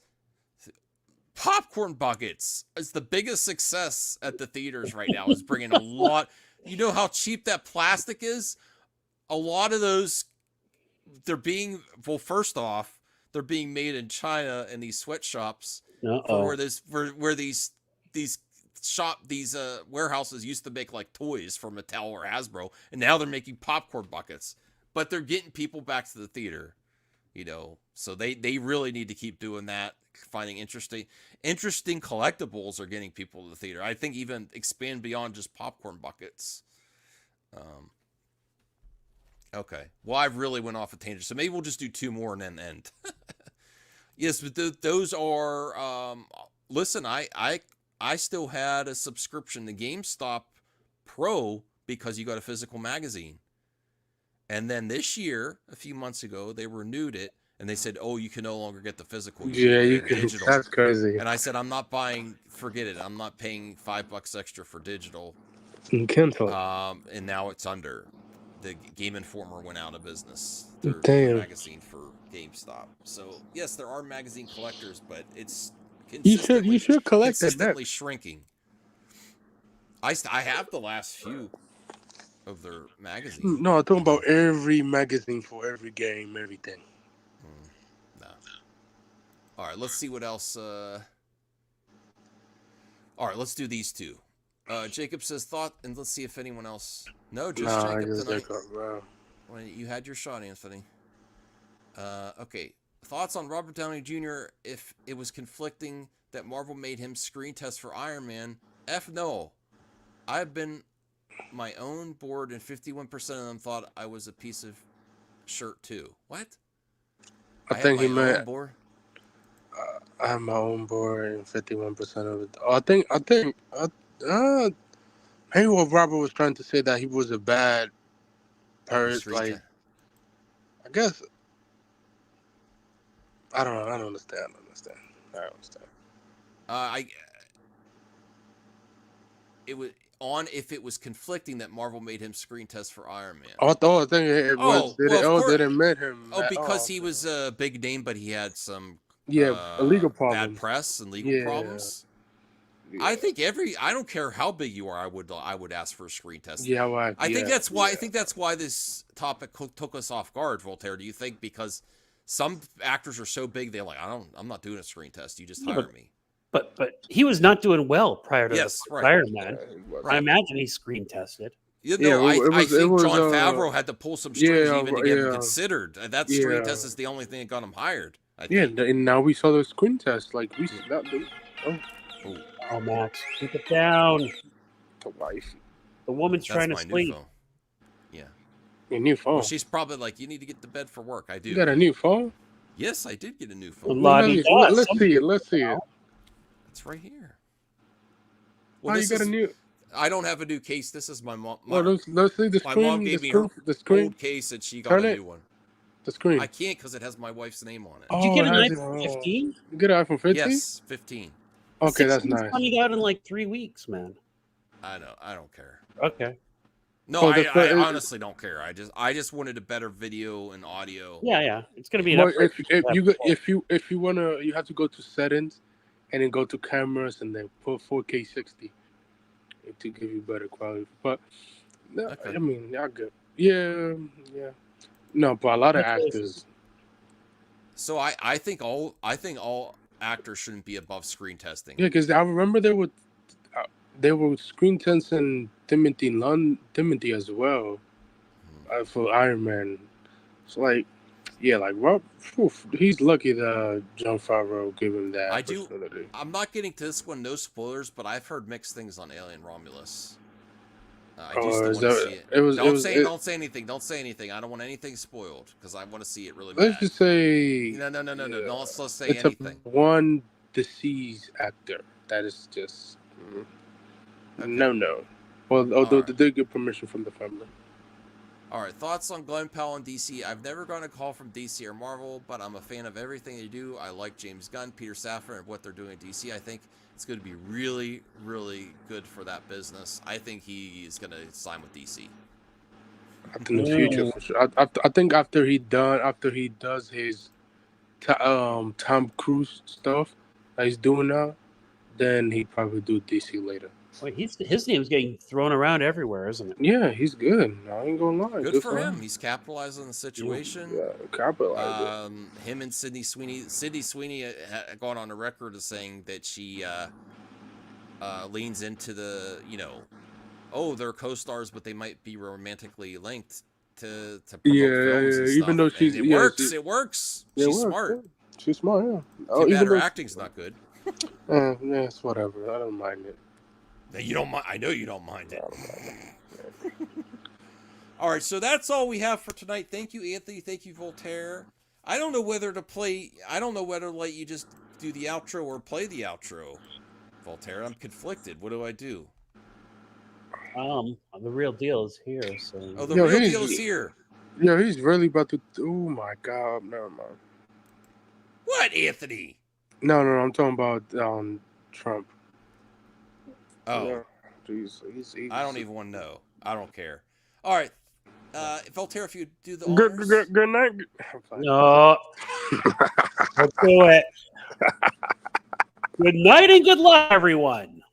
Popcorn buckets is the biggest success at the theaters right now. Is bringing a lot. You know how cheap that plastic is? A lot of those, first off, they're being made in China in these sweatshops for where these warehouses used to make like toys for Mattel or Hasbro, and now they're making popcorn buckets. But they're getting people back to the theater, So they really need to keep doing that, finding interesting collectibles are getting people to the theater. I think even expand beyond just popcorn buckets. Okay. Well, I really went off a tangent, so maybe we'll just do 2 more and then end. Yes, but those are. Listen, I still had a subscription to GameStop Pro because you got a physical magazine, and then this year, a few months ago, they renewed it, and they said, "Oh, you can no longer get the physical.
You
get
can.
digital."
That's crazy.
And I said, "I'm not buying. Forget it. I'm not paying $5 extra for digital."
Kindle.
And now it's under. The Game Informer went out of business. Their
Damn.
magazine for GameStop. So yes, there are magazine collectors, but it's
You should collect that.
consistently shrinking. I have the last few of their magazines.
No, I'm talking about every magazine for every game, everything.
No. All right, let's see what else. All right, let's do these 2. Jacob says thought, and let's see if anyone else. No, just Jacob tonight.
Wow.
Well, you had your shot, Anthony. Okay. Thoughts on Robert Downey Jr. if it was conflicting that Marvel made him screen test for Iron Man? No. I've been my own board, and 51% of them thought I was a piece of shirt too. What?
I think he meant.
Board?
I have my own board, and 51% of it. I think. Maybe what Robert was trying to say that he was a bad person. Like, I guess. I don't know. I don't understand.
It was on if it was conflicting that Marvel made him screen test for Iron Man.
I think it was. They admit him.
Because he was a big name, but he had some
legal problems,
bad press and legal problems. Yeah. I think I don't care how big you are, I would ask for a screen test.
Yeah, well,
I think that's why this topic took us off guard, Voltaire. Do you think because some actors are so big they're like, I'm not doing a screen test. You just hire me.
But he was not doing well prior to
right.
Iron Man. I imagine he screen tested.
I think Jon Favreau had to pull some strings even to get him considered. That screen test is the only thing that got him hired.
And now we saw the screen test. Like we
Oh, Max, keep it down.
The wife.
The woman's trying to sleep.
Yeah.
A new phone.
Well, she's probably like, you need to get to bed for work. I do.
You got a new phone?
Yes, I did get a new phone.
Let's see it.
It's right here.
Well, you got a new.
I don't have a new case. This is my mom.
Let's see the screen.
My mom gave me her old case, and she got a new one.
The screen.
I can't because it has my wife's name on it.
Did you get an iPhone 15?
You get an iPhone 15?
Yes, 15.
Okay, that's nice.
Coming out in like 3 weeks, man.
I know. I don't care.
Okay.
No, I honestly don't care. I just wanted a better video and audio.
Yeah. It's gonna be.
If you wanna, you have to go to settings, and then go to cameras, and then put 4K 60 to give you better quality. But no, I mean, y'all good. Yeah. No, but a lot of actors.
So I think all actors shouldn't be above screen testing.
Yeah, because I remember they were screen testing Timothy as well for Iron Man. So Rob, he's lucky that Jon Favreau gave him that.
I'm not getting to this one, no spoilers, but I've heard mixed things on Alien Romulus. I do still want to see it. Don't say anything. Don't say anything. I don't want anything spoiled because I want to see it really bad.
Let's just say
No. Don't say
it's
anything.
one deceased actor. That is just
Okay.
no. Well, although they did get permission from the family.
All right, thoughts on Glenn Powell and DC? I've never gotten a call from DC or Marvel, but I'm a fan of everything they do. I like James Gunn, Peter Safran, and what they're doing at DC. I think it's going to be really, really good for that business. I think he is going to sign with DC.
In the future, for sure. I think after he does his Tom Cruise stuff that he's doing now, then he'd probably do DC later.
Well, his name's getting thrown around everywhere, isn't it?
Yeah, he's good. I ain't gonna lie.
Good for him. He's capitalizing on the situation.
Yeah, capitalized.
Him and Sydney Sweeney. Sydney Sweeney had gone on the record as saying that she leans into the, they're co-stars, but they might be romantically linked to promote films and stuff.
Even though she's
it works. She's smart.
Yeah. She's smart. Yeah.
Too bad her acting's not good.
Yeah, it's whatever. I don't mind it.
You don't mind. I know you don't mind it. All right, so that's all we have for tonight. Thank you, Anthony. Thank you, Voltaire. I don't know whether to let you just do the outro or play the outro, Voltaire. I'm conflicted. What do I do?
The real deal is here. So.
Oh, the real deal is here.
Yeah, he's really about to. Oh my God! Never mind.
What, Anthony?
No. I'm talking about Trump.
Oh,
yeah. He's
I
don't even want to know. I don't care. All right, Voltaire, if you do the honors.
Good night.
No, let's do it. Good night and good luck, everyone.